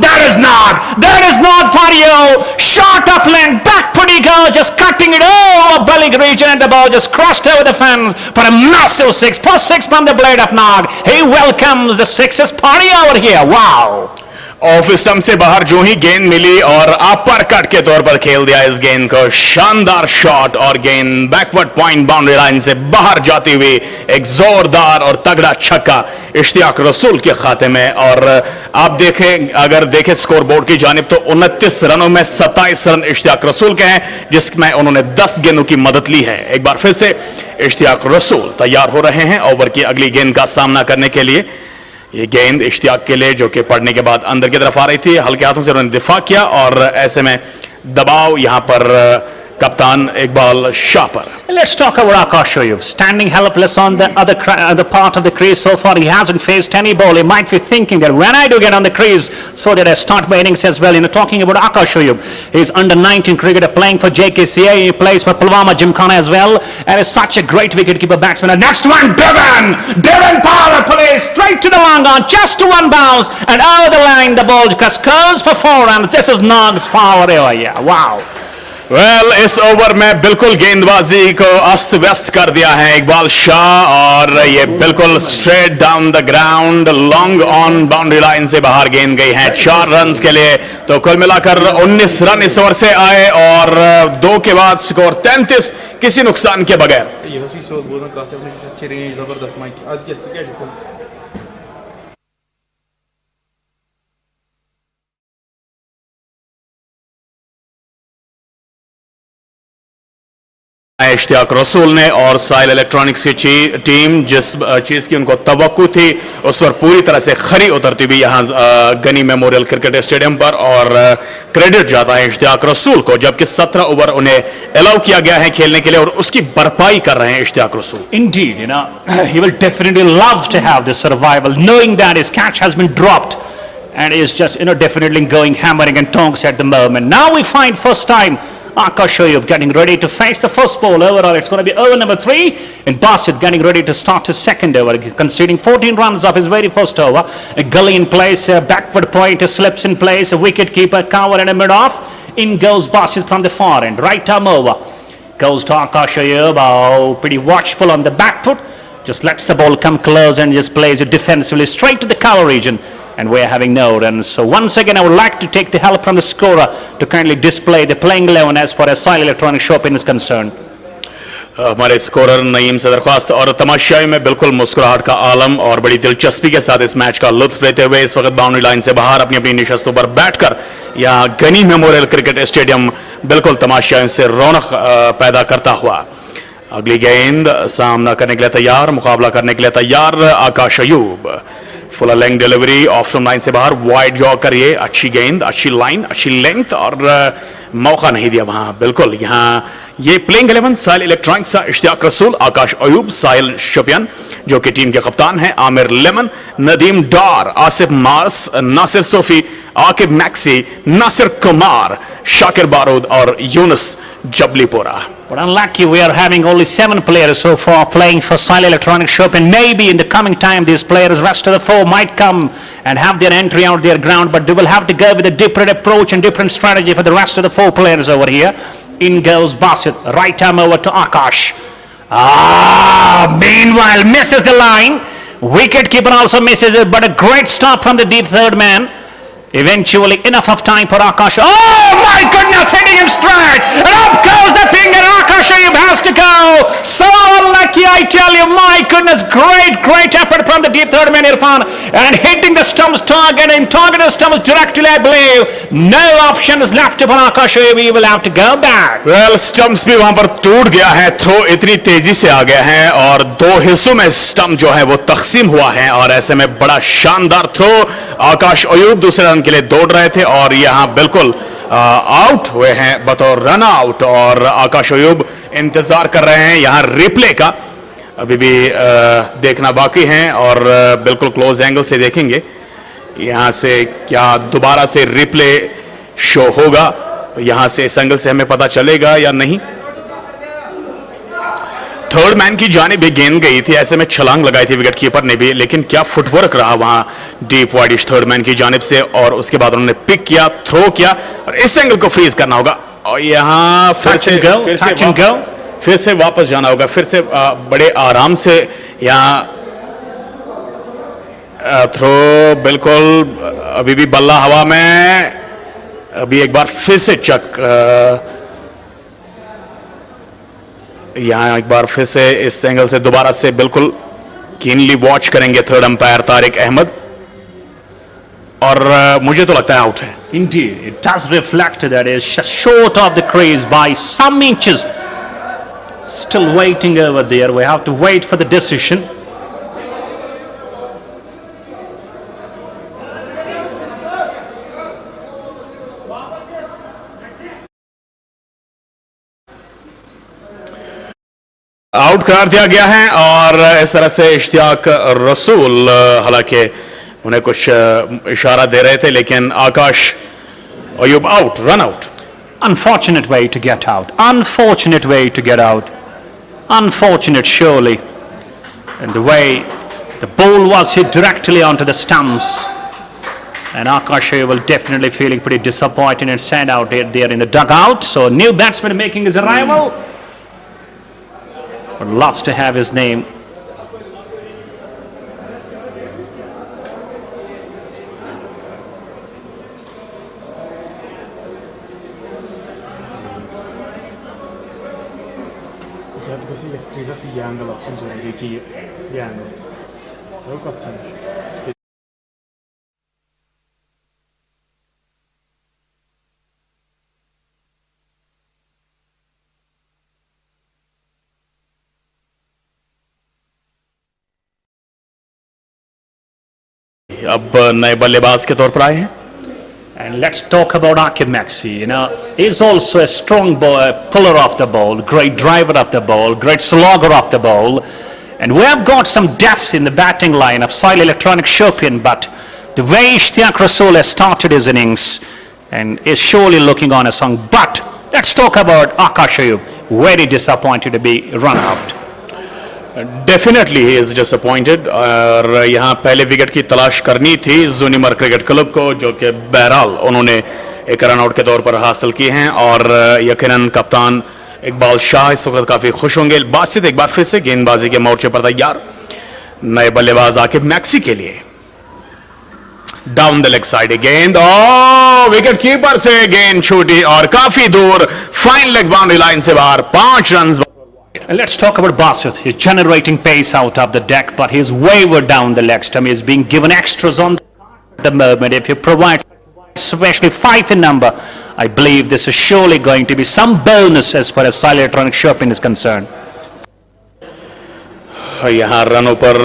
S15: That is not for you. Short upland, back pretty good, just cutting it over belly region, and the ball just crossed over the fence for a massive 6. Plus 6 from the blade of Nag. He welcomes the sixes party over here. Wow.
S3: Off stump से बाहर जो ही गेंद मिली और upper cut के तौर पर खेल दिया इस गेंद को। शानदार शॉट, और गेंद बैकवर्ड पॉइंट बाउंड्री लाइन से बाहर जाती हुई एक जोरदार और तगड़ा छक्का इश्तियाक रसूल के खाते में। और आप देखें, अगर देखें स्कोर बोर्ड की जानिब, तो 29 रनों में 27 रन इश्तियाक रसूल के हैं, जिसमें उन्होंने 10 गेंदों की मदद ली है। एक बार फिर से इश्तियाक रसूल तैयार हो रहे हैं ओवर की अगली गेंद का सामना करने के लिए। ये गेंद इश्तियाक के लिए, जो कि पड़ने के बाद अंदर की तरफ आ रही थी, हल्के हाथों से उन्होंने दिफा किया, और ऐसे में दबाव यहां पर कप्तान इकबाल शाह पर।
S15: Let's talk about Akash Ayub, standing helpless on the other part of the crease. So far, he hasn't faced any ball. He might be thinking that when I do get on the crease, so that I start my innings as well. Talking about Akash Ayub, he's under 19 cricketer playing for JKCA. He plays for Pulwama Gymkhana as well, and is such a great wicketkeeper batsman. And next one, Devon Power plays straight to the long on, just to one bounce, and over the line, the ball just curls for 4 runs. This is Nag's power over here. Wow.
S3: Well इस over में बिल्कुल गेंदबाजी को अस्त व्यस्त कर दिया है इकबाल शाह, और ये बिल्कुल straight down the ground, long on boundary line से बाहर गेंद गई है 4 रन के लिए। तो कुल मिलाकर 19 रन इस ओवर से आए, और 2 के बाद स्कोर 33 किसी नुकसान के बगैर। इश्तियाक रसूल ने और साहिल इलेक्ट्रॉनिक्स की टीम जिस चीज की उनको तवक्कु थी, उस पर पूरी तरह से खरी उतरती हुई यहाँ गनी मेमोरियल क्रिकेट स्टेडियम पर। और क्रेडिट जाता है इश्तियाक रसूल को, जबकि 17 ओवर उन्हें अलाउ किया गया है खेलने के लिए, और उसकी भरपाई कर रहे हैं इश्तियाक रसूल।
S15: Indeed, he will definitely love to have this survival, knowing that his catch has been dropped, and is just definitely going hammering and tongs at the moment. Now we find first time Akash Ayub getting ready to face the first ball. Overall, it's going to be over number 3, and Basit getting ready to start his second over, conceding 14 runs off his very first over. A gully in place, a backward point, a slips in place, a wicket keeper cover and a mid-off. In goes Basit from the far end, right arm over. Goes to Akash Ayub, pretty watchful on the back foot. Just lets the ball come close and just plays it defensively straight to the cover region. And we're having no runs. So once again, I would like to take the help from the scorer to kindly display the playing 11 as far as SAAHIL Electronic Shopian is concerned.
S3: हमारे scorer Naeem से दरख्वास्त, और तमाशाई में बिल्कुल मुस्कुराहट का आलम और बड़ी दिलचस्पी के साथ इस मैच का लुत्फ लेते हुए इस वक्त बाउंड्री लाइन से बाहर अपनी अपनी निशस्तों पर बैठकर यहाँ गनी मेमोरियल क्रिकेट स्टेडियम बिल्कुल तमाशाई से रौनक पैदा करता हुआ। अगली गेंद सामना करने के लिए तैयार, मुकाबला करने के लिए तैयार Aakash Ayub. Full length delivery off stump line से बाहर, वाइड यॉर्कर, ये अच्छी गेंद, अच्छी लाइन, अच्छी लेंथ, और मौका नहीं दिया वहां। बिल्कुल यहाँ ये प्लेइंग 11 साहिल इलेक्ट्रॉनिक्स, इश्तियाक रसूल, आकाश अयूब, साहिल शोपियन जो कि टीम के कप्तान हैं, Aamir Lemon, Nadeem Dar, Asif Mars, Nasir Sofi, Aqib Maxi, Nasir Kumar, Shakir Barood और Yunus Jablipora.
S15: But unlucky, we are having only 7 players so far playing for SAAHIL Electronic Shopian. Maybe in the coming time, these players, rest of the 4, might come and have their entry out their ground, but they will have to go with a different approach and different strategy for the rest of the 4 players over here. In goes Basit, right arm over to Akash. Meanwhile, misses the line. Wicket keeper also misses it, but a great stop from the deep third man. Eventually, enough of time for Akash. Oh my goodness, hitting him straight. And up goes the thing, and Akash Ayub has to go. So unlucky, I tell you. My goodness, great effort from the deep third man Irfan. And hitting the stumps target and targeting the stumps directly, I believe. No options left for Akash Ayub. He will have to go back.
S3: Well, stumps भी वहां पर टूट गया है. Throw इतनी तेजी से आ गया है और दो हिस्सों में स्टंप जो है वो तकसीम हुआ है और ऐसे में बड़ा शानदार थ्रो. आकाश अयूब दूसरे रन के लिए दौड़ रहे थे और यहां बिल्कुल आउट हुए हैं बतौर रन आउट. और आकाश अयूब इंतजार कर रहे हैं यहां रिप्ले का. अभी भी देखना बाकी है और बिल्कुल क्लोज एंगल से देखेंगे यहां से क्या दोबारा से रिप्ले शो होगा. यहां से इस एंगल से हमें पता चलेगा या नहीं. थर्ड मैन की जानिब भी गेंद गई थी. ऐसे में छलांग लगाई थी विकेट कीपर ने भी, लेकिन क्या फुटवर्क रहा वहां डीप वाइडिश थर्ड मैन की जानिब से. और उसके बाद उन्होंने पिक किया, थ्रो किया और इस एंगल को फ्रीज करना होगा. और यहां फिर से वापस जाना होगा. फिर से बड़े आराम से यहां थ्रो. बिल्कुल अभी भी बल्ला हवा में. अभी एक बार फिर से चक. यहां एक बार फिर से इस एंगल से दोबारा से बिल्कुल कीनली वॉच करेंगे थर्ड अंपायर तारिक अहमद. और मुझे तो लगता है आउट है.
S15: Indeed, it does reflect that is short of the crease by some inches. Still waiting over there. We have to wait for the decision.
S3: Out करार दिया गया है और इस तरह से इश्तियाक रसूल हालांकि उन्हें कुछ इशारा दे रहे थे, लेकिन Aakash Ayub out, run out.
S15: Unfortunate way to get out. Unfortunate way to get out. Unfortunate, surely. And the way the ball was hit directly onto the stumps. And Akash Ayub definitely feeling pretty disappointed and sad out there in the dugout. So new batsman making his arrival. Would love to have his name.
S3: अब नए बल्लेबाज के तौर पर आए हैं.
S15: And let's talk about Akib Maxi. You know, he's also a strong puller of the ball, great driver of the ball, great slogger of the ball. And we have got some depth in the batting line of SAAHIL Electronic Shopian, but the way Ishtiaq Rasool has started his innings and is surely looking on a song. But let's talk about Akash Ayub. Very disappointed to be run out.
S3: Definitely he is disappointed. और यहाँ पहले wicket की तलाश करनी थी जूनिमर cricket club को, जो कि बहरहाल उन्होंने एक रन आउट के तौर पर हासिल की हैं. और यकीनन कप्तान इकबाल शाह इस वक्त काफी खुश होंगे. बासित एक बार फिर से गेंदबाजी के मोर्चे पर तैयार. नए बल्लेबाज आकिब मैक्सी के लिए डाउन द लेग साइड गेंद. ओ विकेट कीपर से गेंद छूटी और काफी दूर फाइन लेग बाउंड्री लाइन से बाहर. 5 run.
S15: And let's talk about Basit. He's generating pace out of the deck, but he's wavered down the leg stump. He's being given extras on the moment. If you provide especially 5 in number, I believe this is surely going to be some bonus as far as SAAHIL Electronic Shopping is concerned.
S3: यहाँ रनों पर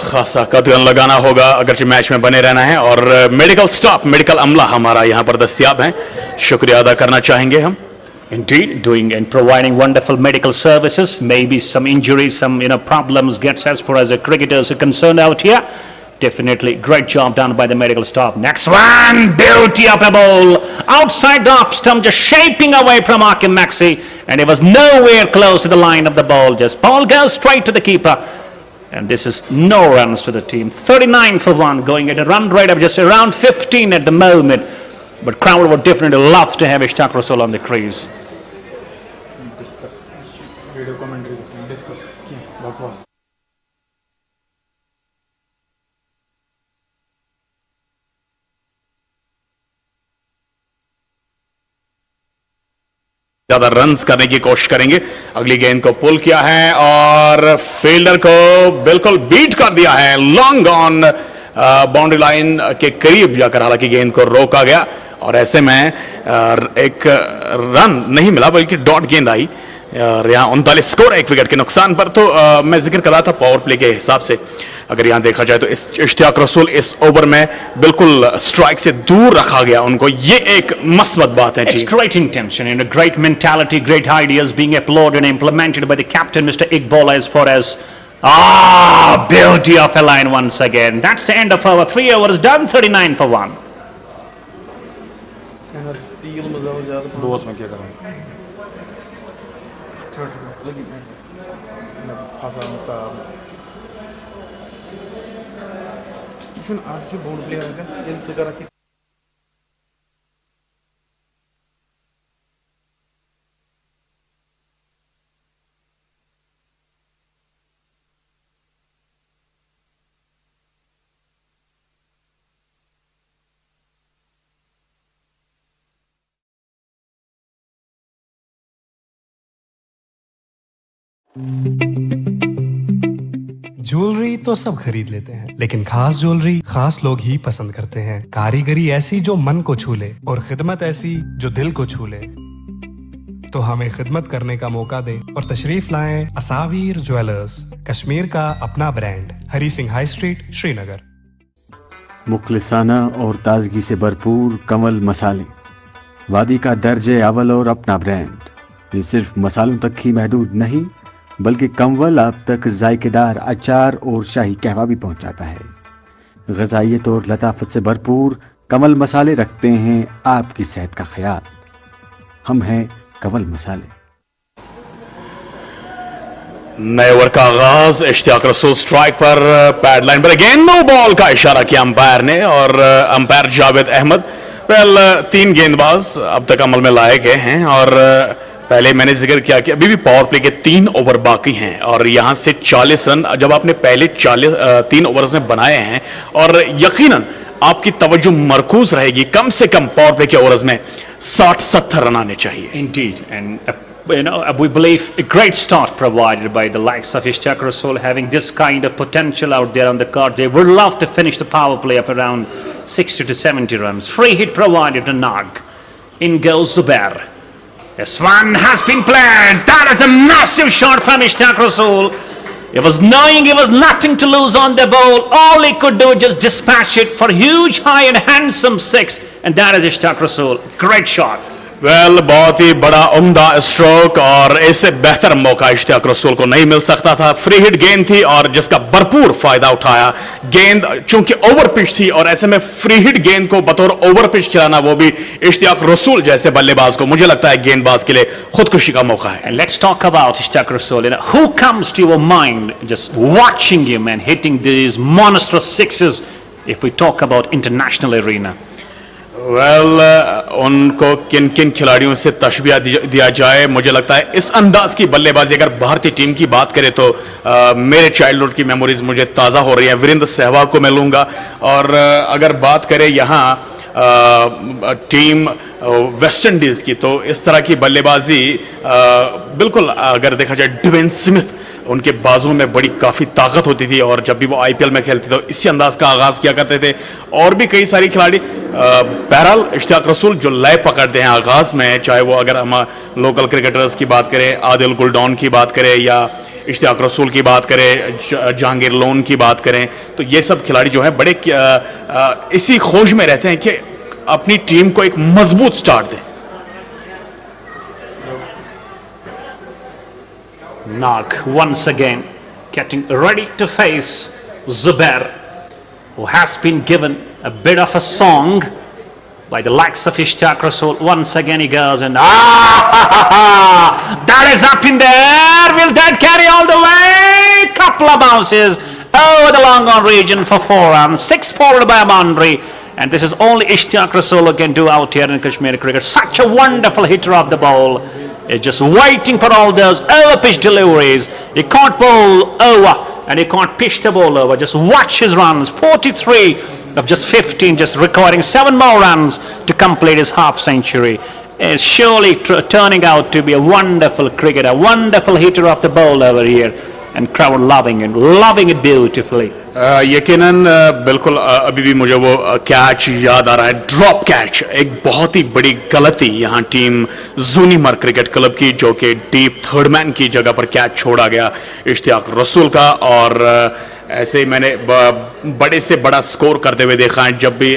S3: खासा कदगन लगाना होगा अगरचे match में बने रहना है. और मेडिकल स्टाफ, मेडिकल अमला हमारा यहाँ पर दस्तयाब है. शुक्रिया अदा करना चाहेंगे हम.
S15: Indeed, doing and providing wonderful medical services. Maybe some injuries, some problems gets as far as the cricketers are concerned out here. Definitely great job done by the medical staff. Next one, beauty of a ball outside the up stump, just shaping away from Akib Maxi, and it was nowhere close to the line of the ball. Just ball goes straight to the keeper, and this is no runs to the team. 39 for 1, going at a run rate of just around 15 at the moment. But crowd would definitely love to have Ishtiaq Rasool on the crease.
S3: ज्यादा runs करने की कोशिश करेंगे। अगली गेंद को पुल किया है और फील्डर को बिल्कुल बीट कर दिया है, लॉन्ग ऑन बाउंड्री लाइन के करीब जाकर हालांकि गेंद को रोका गया और ऐसे में एक रन नहीं मिला बल्कि डॉट गेंद आई और यहाँ 39 स्कोर 1 विकेट के नुकसान पर। तो मैं जिक्र कर रहा था पावर प्ले के हिसाब से अगर यहाँ देखा जाए तो इस इश्तियाक रसूल इस ओवर में बिल्कुल स्ट्राइक से दूर रखा गया उनको, ये एक मस्बत बात है।
S15: It's great intention and a great mentality, great ideas being applauded and implemented by the captain, Mr. Iqbal, as far as beauty of a line once again. That's the end of our 3 overs done, 39 for 1.
S5: Bose में क्या करूँ आज जो board player है इनसे करा कि
S9: jewellery तो सब खरीद लेते हैं, लेकिन खास ज्वेलरी खास लोग ही पसंद करते हैं। कारीगरी ऐसी जो मन को छू ले और खिदमत ऐसी जो दिल को छू ले। तो हमें खिदमत करने का मौका दें और तशरीफ लाएं असावीर ज्वेलर्स, कश्मीर का अपना brand, Hari Singh high street, Srinagar.
S4: मुखलिसाना और ताजगी से भरपूर कमल मसाले, वादी का दर्जे अव्वल और अपना ब्रांड। ये सिर्फ मसालों तक ही महदूद नहीं बल्कि कमवल आप तक जायकेदार अचार और शाही कहवा भी पहुंचाता है। ग़ज़ाइयत और लताफत से भरपूर कमल मसाले रखते हैं आपकी सेहत का ख्याल। हम हैं कमल मसाले।
S3: नए ओवर का आगाज, इश्तियाक रसूल स्ट्राइक पर, पैड लाइन पर गेंद, नो बॉल का इशारा किया अंपायर ने और अंपायर जावेद अहमद। वेल 3 गेंदबाज अब तक अमल में लाए गए हैं और पहले मैंने जिक्र किया कि अभी भी पावर प्ले के 3 ओवर बाकी हैं और यहां से 40 रन जब आपने पहले 3 ओवर्स में बनाए हैं और यकीनन आपकी तवज्जो मरकूज रहेगी, कम से कम पावर प्ले के ओवर्स में 60-70 रन आने चाहिए।
S15: Indeed, and we believe a great start provided by the likes of Ishtiaq Rasool, having this kind of potential out there on the card. They would love to finish the power play of around 60 to 70 runs. Free hit provided to Nag. In goes Zubair. This one has been played. That is a massive shot from Ishtiaq Rasool. It was knowing he was nothing to lose on the ball. All he could do was just dispatch it for huge, high and handsome 6. And that is Ishtiaq Rasool. Great shot.
S3: Well बहुत ही बड़ा उम्दा stroke और इससे बेहतर मौका इश्तियाक रसूल को नहीं मिल सकता था। फ्री हिट गेंद थी और जिसका भरपूर फायदा उठाया। गेंद चूंकि ओवर पिच थी और ऐसे में फ्री हिट गेंद को बतौर ओवर पिच खिलाना वो भी इश्तियाक रसूल जैसे बल्लेबाज को, मुझे लगता है गेंदबाज के लिए खुदकुशी का मौका है।
S15: And let's talk about Ishtiaq Rasool. Who comes to your mind just watching him and hitting these monstrous 6s if we talk about international arena?
S3: उनको किन किन खिलाड़ियों से तशबीह दिया जाए, मुझे लगता है इस अंदाज की बल्लेबाजी अगर भारतीय टीम की बात करें तो मेरे चाइल्डहुड की मेमोरीज मुझे ताज़ा हो रही है। वीरेंद्र सहवाग को मैं लूँगा और अगर बात करें यहाँ टीम वेस्ट इंडीज़ की तो इस तरह की बल्लेबाजी बिल्कुल अगर देखा जाए ड्वेन स्मिथ, उनके बाजुओं में बड़ी काफ़ी ताकत होती थी और जब भी वो आईपीएल में खेलते तो इसी अंदाज का आगाज़ किया करते थे। और भी कई सारी खिलाड़ी, बहरहाल इश्तियाक रसूल जो लय पकड़ते हैं आगाज़ में, चाहे वो अगर हम लोकल क्रिकेटर्स की बात करें, आदिल गुलडॉन की बात करें या इश्तियाक रसूल की बात करें, जहांगीर लोन की बात करें, तो ये सब खिलाड़ी जो है बड़े इसी खोज में रहते हैं कि अपनी टीम को एक मजबूत स्टार्ट दें।
S15: Nag once again getting ready to face Zubair, who has been given a bit of a song by the likes of Ishtiaq Rasool. Once again he goes and that is up in the air. Will that carry all the way? Couple of bounces over the long on region for 4 runs, 6 forward by a boundary. And this is only Ishtiaq Rasool who can do out here in Kashmir cricket. Such a wonderful hitter of the ball. Is just waiting for all those over pitch deliveries. He can't bowl over and he can't pitch the ball over. Just watch his runs. 43 of just 15, just requiring 7 more runs to complete his half century. is surely turning out to be a wonderful cricketer, a wonderful hitter of the ball over here, and crowd loving it beautifully.
S3: यकीनन बिल्कुल अभी भी मुझे वो catch याद आ रहा है, drop catch, एक बहुत ही बड़ी गलती यहाँ टीम जूनीमर क्रिकेट क्लब की, जो कि डीप थर्ड मैन की जगह पर कैच छोड़ा गया इश्तियाक रसूल का। और ऐसे ही मैंने बड़े से बड़ा स्कोर करते हुए देखा है जब भी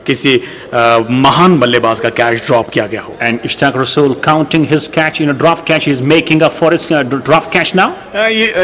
S3: किसी महान बल्लेबाज का कैच ड्रॉप किया गया हो।
S15: And Ishtaq Rasool counting his catch, drop catch, he is making up for his drop catch now.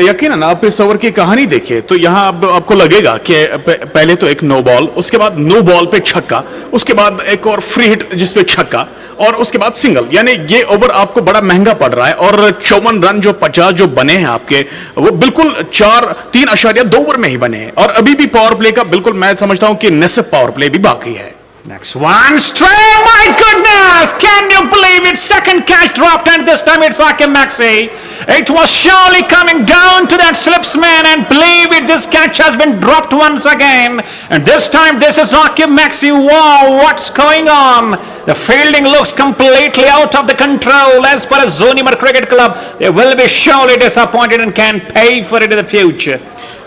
S3: यकीनन आप इस ओवर की कहानी देखिए तो यहाँ आपको लगेगा कि पहले तो एक नो बॉल, उसके बाद नो बॉल पे छक्का, उसके बाद एक और फ्री हिट जिसपे छक्का, और उसके बाद सिंगल। यानी ये ओवर आपको बड़ा महंगा पड़ रहा है। और 54 रन जो 50 जो बने हैं आपके, वो बिल्कुल 3.2 ओवर में ही बने हैं। और अभी भी पावर प्ले का बिल्कुल मैं समझता हूं कि निस्फ पावर प्ले भी बाकी है।
S15: Next one, straight, my goodness! Can you believe it? Second catch dropped, and this time it's Akim Maxi. It was surely coming down to that slipsman, and believe it, this catch has been dropped once again. And this time, this is Akim Maxi. Wow, what's going on? The fielding looks completely out of the control. As far as Zoonimar Cricket Club, they will be surely disappointed and can pay for it in the future.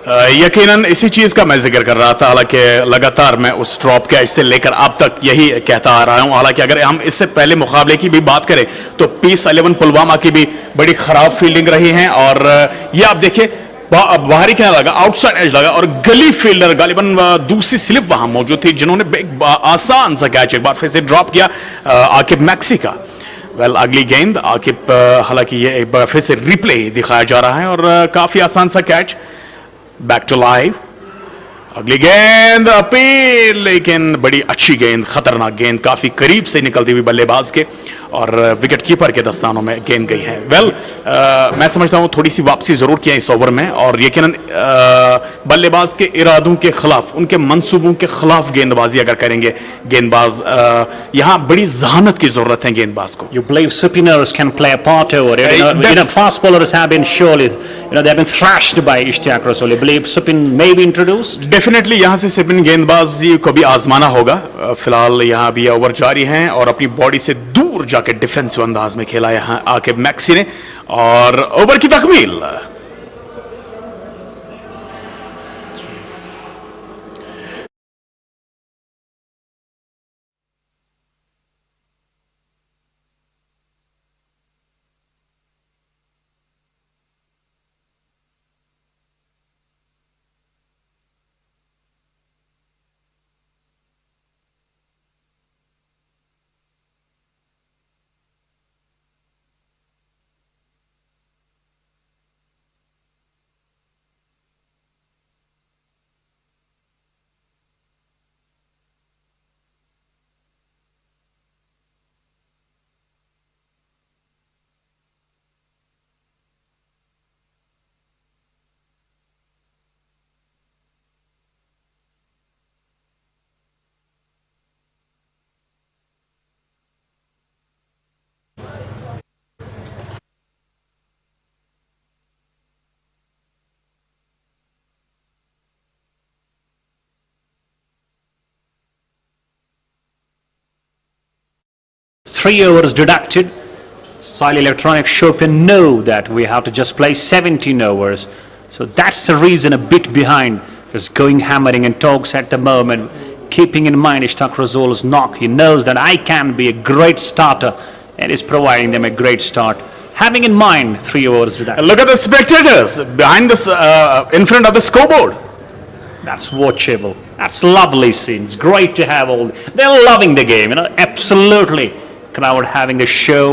S3: यकीनन इसी चीज का मैं जिक्र कर रहा था। हालांकि लगातार मैं उस ड्रॉप कैच से लेकर अब तक यही कहता आ रहा हूं। हालांकि अगर हम इससे पहले मुकाबले की भी बात करें तो पीस 11 पुलवामा की भी बड़ी खराब फील्डिंग रही है। और ये आप देखिए बाहरी किनारा लगा, आउटसाइड एज लगा, और गली फील्डर गालिबन दूसरी स्लिप वहां मौजूद थी जिन्होंने एक आसान सा कैच एक बार फिर से ड्रॉप किया आकिब मैक्सी का। वेल, अगली गेंद आकिब, हालांकि ये एक बार फिर से रिप्ले दिखाया जा रहा है और काफी आसान सा कैच। बैक टू लाइव, अगली गेंद अपील, लेकिन बड़ी अच्छी गेंद, खतरनाक गेंद, काफी करीब से निकलती हुई बल्लेबाज के और विकेट कीपर के दस्तानों में गेंद गई है। वेल, मैं समझता हूं थोड़ी सी वापसी जरूर किया इस ओवर में, और यकीनन बल्लेबाज के इरादों के खिलाफ, उनके मंसूबों के खिलाफ गेंदबाजी अगर करेंगे गेंदबाज, यहां बड़ी जहानत की जरूरत है गेंदबाज को।
S15: You believe spinners can play a part over it? Fast bowlers have been surely, they have been thrashed by Ishtaq Rasool. You believe spin may be introduced?
S3: Definitely यहां से स्पिन गेंदबाजी को भी आजमाना होगा। फिलहाल यहां भी ओवर जारी हैं और अपनी बॉडी से दूर जाकर डिफेंसिव अंदाज में खेला यहां आकिब मैक्सी ने, और ओवर की तकमील।
S15: Three overs deducted. SAAHIL Electronics Shopian know that we have to just play 17 overs. So that's the reason a bit behind. Just going hammering and talks at the moment. Keeping in mind Ishtaq Rasool's knock. He knows that I can be a great starter and is providing them a great start. Having in mind 3 overs deducted.
S3: Look at the spectators behind this, in front of the scoreboard.
S15: That's watchable. That's lovely scenes. Great to have all. They're loving the game, absolutely. Crowd having the show,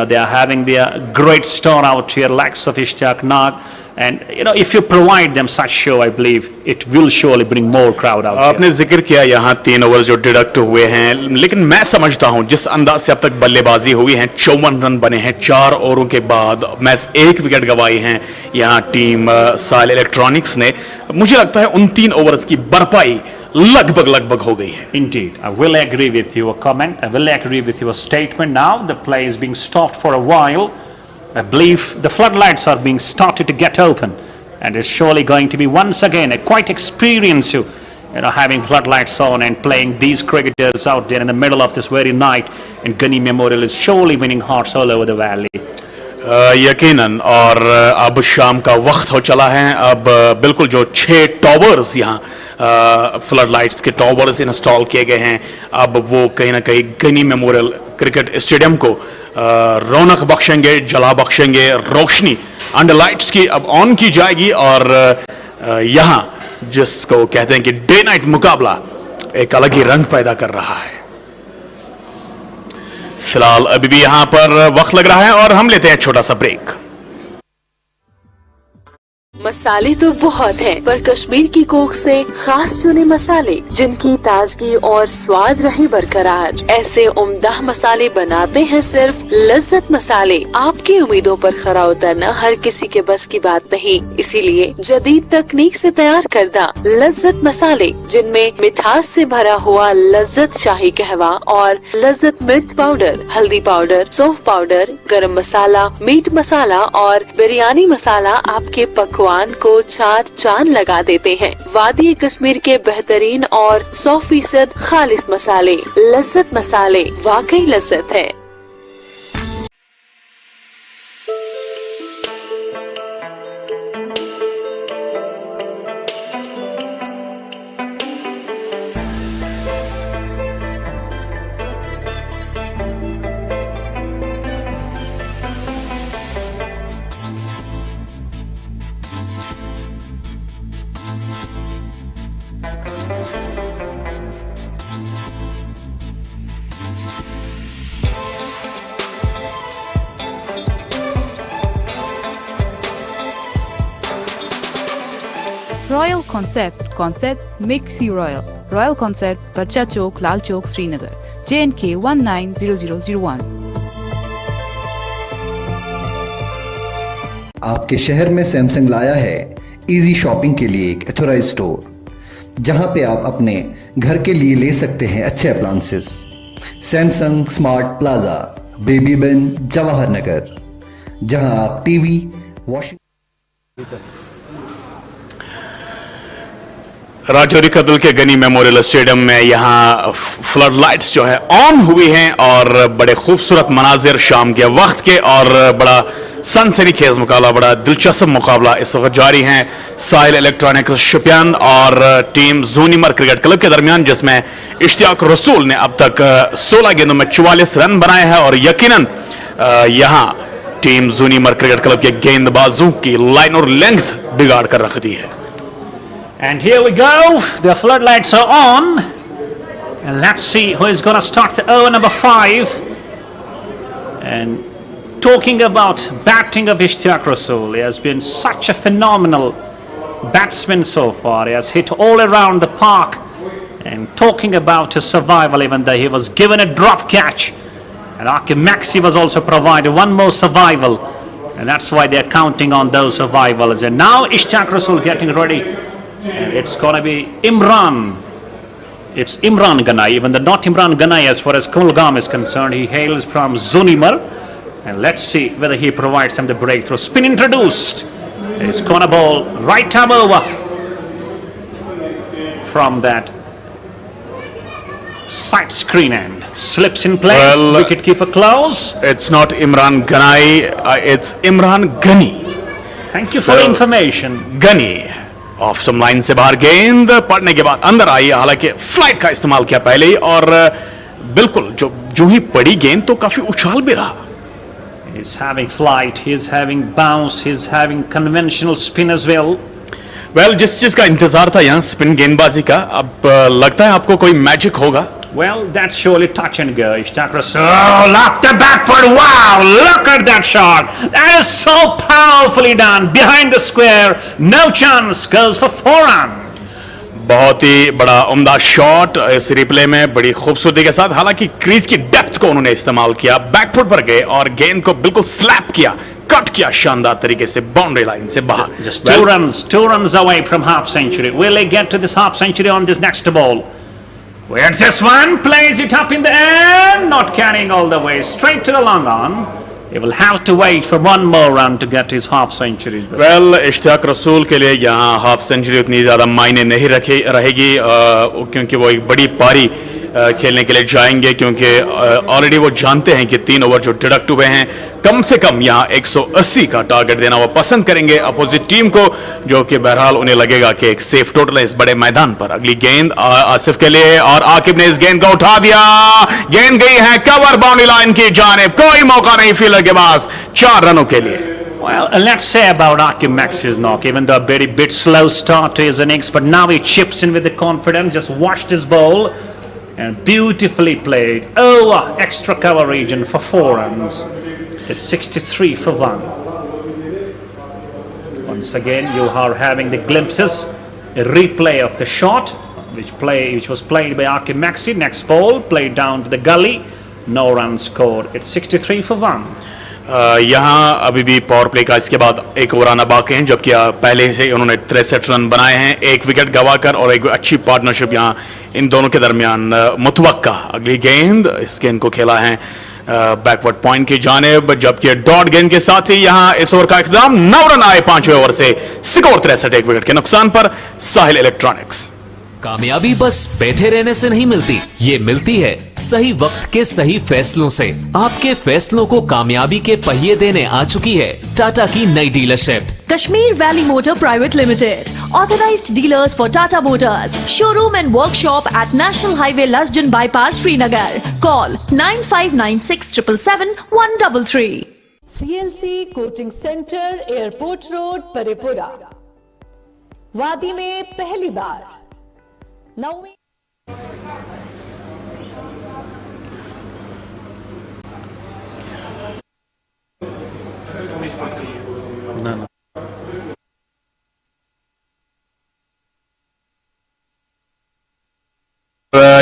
S15: they are having their great star out here, likes of Ishtaq Nag, and if you provide them such show, I believe it will surely bring more crowd out.
S3: आपने जिक्र किया यहाँ 3 over जो deduct हुए हैं, लेकिन मैं समझता हूँ जिस अंदाज से अब तक बल्लेबाजी हुई है, 54 रन बने हैं 4 ओवरों के बाद, मैच 1 विकेट गंवाई हैं यहाँ टीम SAAHIL इलेक्ट्रॉनिक्स ने। मुझे लगता है उन 3 ओवर्स की भरपाई लगभग हो गई है।
S15: Indeed, I will agree with your comment. I will agree with your statement. Now the play is being stopped for a while. I believe the floodlights are being started to get open, and it's surely going to be once again a quite experienced having floodlights on and playing these cricketers out there in the middle of this very night. And Gunny Memorial is surely winning hearts all over the valley.
S3: यकीनन और अब शाम का वक्त हो चला है. अब बिल्कुल जो 6 टॉवर्स यहाँ फ्लड लाइट्स के टॉवर्स इंस्टॉल किए गए हैं, अब वो कहीं ना कहीं गनी मेमोरियल क्रिकेट स्टेडियम को रौनक बख्शेंगे, जला बख्शेंगे. रोशनी अंडर लाइट्स की अब ऑन की जाएगी और यहाँ जिसको कहते हैं कि डे नाइट मुकाबला एक अलग ही रंग पैदा कर रहा है. फिलहाल अभी भी यहां पर वक्त लग रहा है और हम लेते हैं छोटा सा ब्रेक.
S10: मसाले तो बहुत हैं, पर कश्मीर की कोख से खास चुने मसाले जिनकी ताजगी और स्वाद रहे बरकरार. ऐसे उम्दा मसाले बनाते हैं सिर्फ लज्जत मसाले. आपकी उम्मीदों पर खरा उतरना हर किसी के बस की बात नहीं, इसीलिए जदीद तकनीक से तैयार करदा लज्जत मसाले जिनमें मिठास से भरा हुआ लज्जत शाही कहवा और लज्जत मिर्च पाउडर, हल्दी पाउडर, सौंफ पाउडर, गरम मसाला, मीट मसाला और बिरयानी मसाला आपके पकवान को 4 चांद लगा देते हैं. वादी कश्मीर के बेहतरीन और 100% खालिस मसाले. लज्जत मसाले वाकई लज्जत है.
S11: Royal concept makes you royal. Royal concept, बच्चा चौक, लाल चौक, श्रीनगर. J&K 190001.
S1: आपके शहर में सैमसंग लाया है इजी शॉपिंग के लिए एक एथोराइज स्टोर, जहां पे आप अपने घर के लिए ले सकते हैं अच्छे अप्लायंसेस. सैमसंग स्मार्ट प्लाजा, बेबी बेन, जवाहर नगर, जहां आप टीवी, वॉशिंग.
S3: राजौरी कदल के गनी मेमोरियल स्टेडियम में यहाँ फ्लड लाइट्स जो है ऑन हुई हैं और बड़े खूबसूरत मनाजिर शाम के वक्त के और बड़ा सनसनीखेज मुकाबला, बड़ा दिलचस्प मुकाबला इस वक्त जारी हैं साहिल इलेक्ट्रॉनिक्स शोपियान और टीम जोनीमर क्रिकेट क्लब के दरमियान, जिसमें इश्तियाक रसूल ने अब तक 16 गेंदों में 44 रन बनाए हैं और यकीनन यहाँ टीम जोनीमर क्रिकेट क्लब के गेंदबाजों की लाइन और लेंथ बिगाड़ कर रख दी है.
S15: And here we go, the floodlights are on, and let's see who is going to start the over number 5. And talking about batting of Ishtiaq Rasool, he has been such a phenomenal batsman so far. He has hit all around the park. And talking about his survival, even though he was given a drop catch, and Akim Maxi was also provided one more survival, and that's why they're counting on those survivals. And now Ishtiaq Rasool getting ready. And it's going to be Imran. It's Imran Ganai, even though not Imran Ganai as far as Kulgam is concerned. He hails from Zoonimar. And let's see whether he provides them the breakthrough. Spin introduced. It's corner ball right arm over from that side screen end. Slips in place.
S3: Well,
S15: wicket keeper close.
S3: It's not Imran Ganai. It's Imran Gani.
S15: Thank you for the information.
S3: Gani. Off सम line से बाहर गेंद पड़ने के बाद अंदर आई, हालांकि flight का इस्तेमाल किया पहले ही और बिल्कुल जो ही पड़ी गेंद तो काफी उछाल भी रहा.
S15: He's having flight, he's having bounce, he's having conventional spin as well.
S3: Well, जिस चीज का इंतजार था यहाँ स्पिन गेंदबाजी का, अब लगता है आपको कोई मैजिक होगा.
S15: Well, that's surely touch and go. Ishtiaq Rasool up the back foot. Wow, look at that shot. That is so powerfully done. Behind the square, no chance, goes for 4 runs.
S3: बहुत ही बड़ा उम्दा shot इस replay में बड़ी खूबसूरती के साथ. हालांकि क्रीज की डेप्थ को उन्होंने इस्तेमाल किया, बैकफुट पर गए और गेंद को बिल्कुल स्लैप किया, कट किया शानदार तरीके से बाउंड्री लाइन से बाहर.
S15: Just 2 runs away from half century. Will they get to this half century on this next ball? Where's this one? Plays it up in the air, not carrying all the way straight to the long on. He will have to wait for one more run to get his half century.
S3: Well Ishtiaq Rasool के लिए यहाँ half century उतनी ज़्यादा मायने नहीं रहेगी क्योंकि वो एक बड़ी पारी खेलने के लिए जाएंगे, क्योंकि ऑलरेडी वो जानते हैं कि 3 ओवर जो डिडक्ट हुए हैं, कम से कम यहाँ 180 का टारगेट देना वो पसंद करेंगे अपोजिट टीम को, जो कि बहरहाल उन्हें लगेगा कि एक सेफ टोटल है इस बड़े मैदान पर। अगली गेंद आसिफ के लिए और आकिब ने इस गेंद को उठा दिया, गेंद गई है कवर बाउंड्री लाइन की जानिब, कोई मौका नहीं फील्डर के पास 4 रनों के लिए।
S15: Well, let's say about Akib Max's knock, even though a very bit slow start to his innings, but now he chips in with the confidence, just watched his ball and beautifully played over extra cover region for 4 runs. It's 63 for 1. Once again, you are having the glimpses, a replay of the shot, which was played by Akib Maxi. Next ball, played down to the gully, no runs scored. It's 63 for 1.
S3: यहाँ अभी भी power play का इसके बाद एक over आना बाकी है, जबकि पहले से उन्होंने 63 रन बनाए हैं, 1 विकेट गवाकर, और एक अच्छी पार्टनरशिप यहाँ इन दोनों के दरमियान मुतवक्का। अगली गेंद, इस गेंद को खेला है बैकवर्ड पॉइंट की जानिब, जबकि डॉट गेंद के साथ ही यहाँ इस ओवर का इख्तिताम। 9 रन आए 5वें ओवर से, स्कोर 63 1 विकेट के नुकसान पर साहिल इलेक्ट्रॉनिक्स।
S12: कामयाबी बस बैठे रहने से नहीं मिलती, ये मिलती है सही वक्त के सही फैसलों से। आपके फैसलों को कामयाबी के पहिए देने आ चुकी है टाटा की नई dealership
S13: Kashmir Valley Motor Private Limited, authorized dealers for Tata Motors, showroom and workshop at National Highway Lasjan Bypass, Srinagar. Call 9596 133.
S14: CLC coaching centre, airport road, Parraypora. वादी में पहली बार 9वीं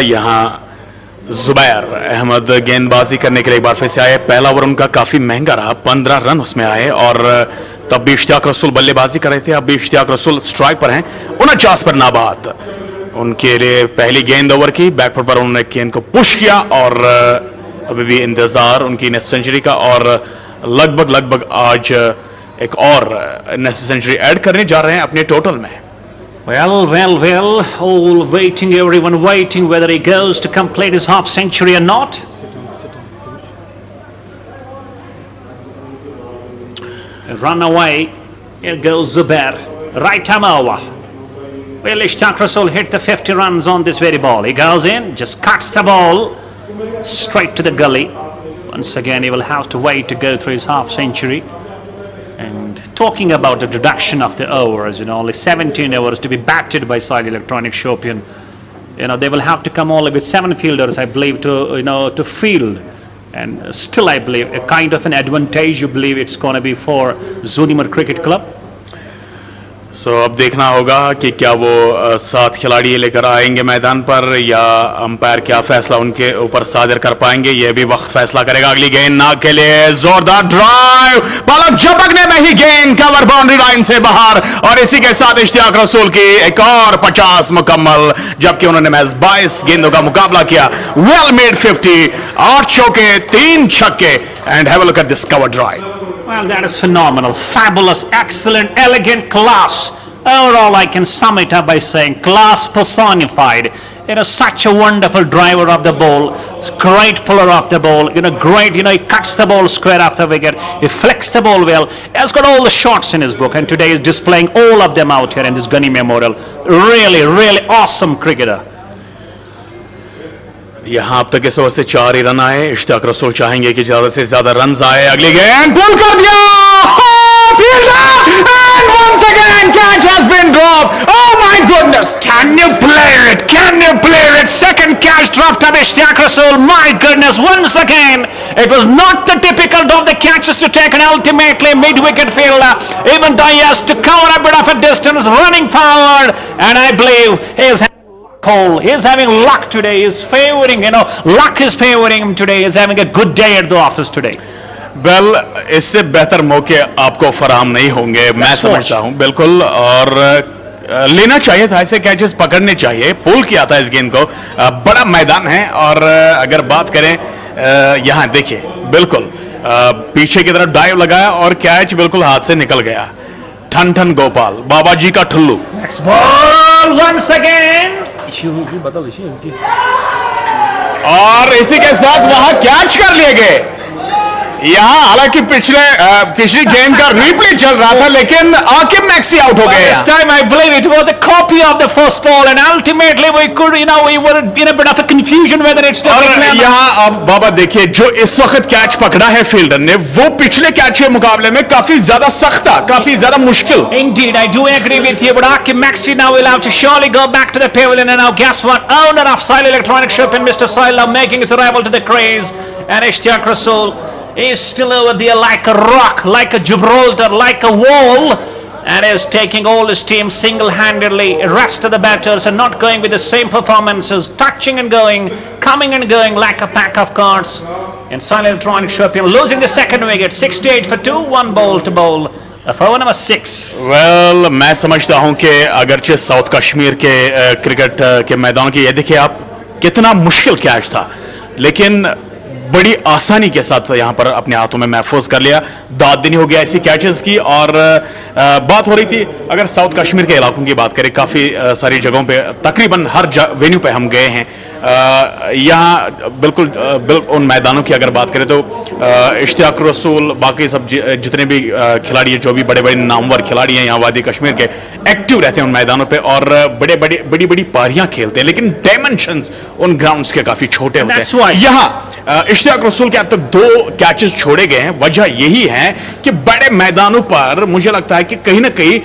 S3: यहाँ जुबैर अहमद गेंदबाजी करने के लिए एक बार फिर से आए। पहला ओवर उनका काफी महंगा रहा, 15 रन उसमें आए, और तब भी इश्तियाक रसूल बल्लेबाजी कर रहे थे। अब भी इश्तियाक रसूल स्ट्राइक पर हैं, 49 पर नाबाद। उनके लिए पहली गेंद ओवर की, बैकफुट पर उन्होंने गेंद को पुश किया, और अभी भी इंतजार उनकी नेक्स्ट सेंचुरी का, और लगभग आज एक और नेक्स्ट सेंचुरी ऐड करने जा रहे हैं अपने टोटल में।
S15: Well, all waiting, everyone waiting whether he goes to complete his half century or not. Run away, here goes Zubair, right arm over. Well, Ishtiaq Rasul hit the 50 runs on this very ball. He goes in, just cuts the ball straight to the gully. Once again, he will have to wait to go through his half century. And talking about the reduction of the overs, only 17 overs to be batted by SAAHIL Electronic Shopian. They will have to come only with 7 fielders, I believe, to field. And still, I believe, a kind of an advantage, you believe it's going to be for Zoonimar Cricket Club.
S3: सो अब देखना होगा कि क्या वो 7 खिलाड़ी लेकर आएंगे मैदान पर, या अंपायर क्या फैसला उनके ऊपर सादिर कर पाएंगे, ये भी वक्त फैसला करेगा। अगली गेंद नाग के लिए, जोरदार ड्राइव, पलक झपकने में ही गेंद कवर बाउंड्री लाइन से बाहर, और इसी के साथ इश्तियाक रसूल की एक और 50 मुकम्मल, जबकि उन्होंने महज 22 गेंदों का मुकाबला किया। वेल मेड 50, 8 चौके 3 छक्के, and have a look at this cover drive.
S15: Well, that is phenomenal, fabulous, excellent, elegant, class. Overall, I can sum it up by saying class personified. Such a wonderful driver of the ball, great puller of the ball, great, he cuts the ball square after wicket, he flicks the ball well, he has got all the shots in his book, and today is displaying all of them out here in this Gunny Memorial. Really, really awesome cricketer.
S3: यहां अब तक इस over से 4 ही run आए। इश्तियाक रसूल चाहेंगे कि ज्यादा से ज्यादा रन आए। अगली गेंद पुल कर दिया, and once again catch has been dropped. Oh my goodness,
S15: can you play it, second catch dropped by Ishtiaq Rasul. My goodness, once again it was not the typical of the catches to take, and ultimately mid-wicket fielder, even though he has to cover a bit of a distance, running forward, and I believe he is having luck today. He is favoring, luck is favoring him today. He is having a good day at the office today.
S3: Well इससे बेहतर मौके आपको फराहम नहीं होंगे, मैं समझता हूं, बिल्कुल, और लेना चाहिए था, ऐसे कैचेस पकड़ने चाहिए। पुल किया था इस गेंद को, बड़ा मैदान है, और अगर बात करें यहाँ देखिए, बिल्कुल पीछे की तरफ डाइव लगाया और कैच बिल्कुल हाथ से निकल गया। ठन ठन गोपाल, बाबा जी का ठुल्लू।
S15: Next ball once again.
S3: और इसी के साथ वहां कैच कर लिए गए। यहां हालांकि पिछली गेम का रिप्ले चल रहा था, लेकिन आकिब मैक्सी आउट हो गए।
S15: This time I believe it was a copy of the first ball, and ultimately we could, we were in a bit of a confusion whether it's.
S3: और यहाँ अब बाबा देखिए, जो इस वक्त कैच पकड़ा है फील्डर ने, वो पिछले कैच के मुकाबले में काफी ज्यादा सख्त था, काफी ज्यादा मुश्किल।
S15: Indeed, I do agree with you, but Akim Maxi now will have to surely go back to the pavilion, and now guess what? Owner of SAAHIL Electronic Shopian, Mr. SAAHIL, making his arrival to the crease, and Ishtiaq Rasool is still over there like a rock, like a Gibraltar, like a wall, and is taking all his team single-handedly. The rest of the batters are not going with the same performances, touching and going, coming and going like a pack of cards. And SAAHIL Electronic Shopian losing the second wicket, 68 for 2, 1 ball to bowl. Over number 6.
S3: Well, मैं समझता हूं कि अगरचे south Kashmir के cricket के मैदान की ये देखिए आप, कितना मुश्किल कैच था, लेकिन बड़ी आसानी के साथ यहां पर अपने हाथों में महफूज कर लिया। दाद देनी हो गया ऐसी कैचेस की। और बात हो रही थी, अगर साउथ कश्मीर के इलाकों की बात करें, काफ़ी सारी जगहों पे, तकरीबन हर वेन्यू पे हम गए हैं। यहाँ बिल्कुल उन मैदानों की अगर बात करें तो इश्तियाक रसूल, बाकी सब जितने भी खिलाड़ी हैं, जो भी बड़े बड़े नामवर खिलाड़ी हैं यहाँ वादी कश्मीर के, एक्टिव रहते हैं उन मैदानों पे और बड़ी बड़ी पारियां खेलते हैं, लेकिन डायमेंशंस उन ग्राउंड्स के काफ़ी छोटे होते हैं। यहाँ इश्तियाक रसूल के अब तक 2 कैचेस छोड़े गए हैं। वजह यही है कि बड़े मैदानों पर मुझे लगता है कि कहीं ना कहीं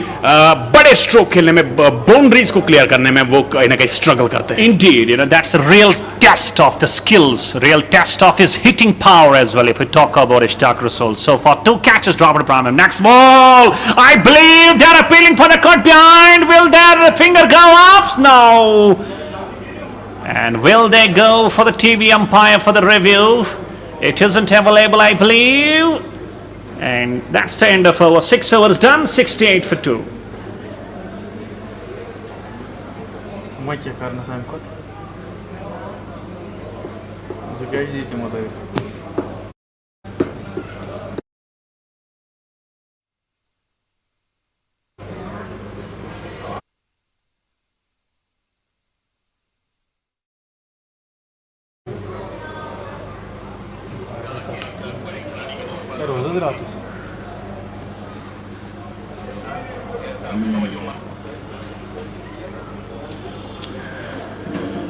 S3: बड़े स्ट्रोक खेलने में, बाउंड्रीज को क्लियर करने में वो कहीं ना कहीं स्ट्रगल करते हैं।
S15: Indeed, that's a real test of the skills, real test of his hitting power as well, if we talk about Ishtiaq Rasool. So far, 2 catches dropped from him. Next ball, I believe they're appealing for the cut behind. Will their finger go up? No. And will they go for the TV umpire for the review? It isn't available, I believe. And that's the end of our 6 overs done, 68 for 2.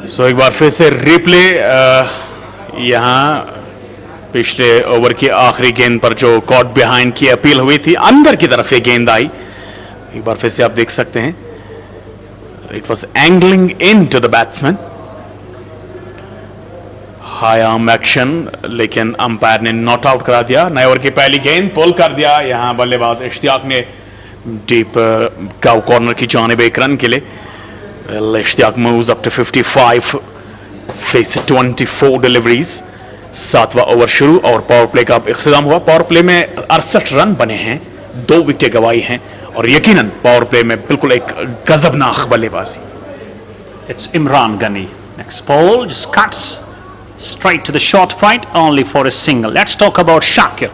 S3: सो एक बार फिर से replay, यहाँ पिछले over की आखिरी गेंद पर जो कॉट बिहाइंड की अपील हुई थी, अंदर की तरफ ये गेंद आई। एक बार फिर से आप देख सकते हैं, it was angling into the batsman. High arm action, लेकिन अंपायर ने नॉट आउट करा दिया। नए ओवर की पहली गेंद पुल कर दिया यहाँ बल्लेबाज इश्तियाक ने डीप कॉर्नर की जानिब 1 रन के लिए। Ishtiyaq moves up to 55, face 24 deliveries. 7वां ओवर शुरू और पावर प्ले का अब इख्तिताम हुआ। पावर प्ले में 68 रन बने हैं, 2 विकेटें गंवाई हैं और यकीनन पावर प्ले में बिल्कुल एक गजबनाक बल्लेबाजी।
S15: It's Imran Ghani. Next ball just cuts straight to the short point, only for a single. Let's talk about Shakir.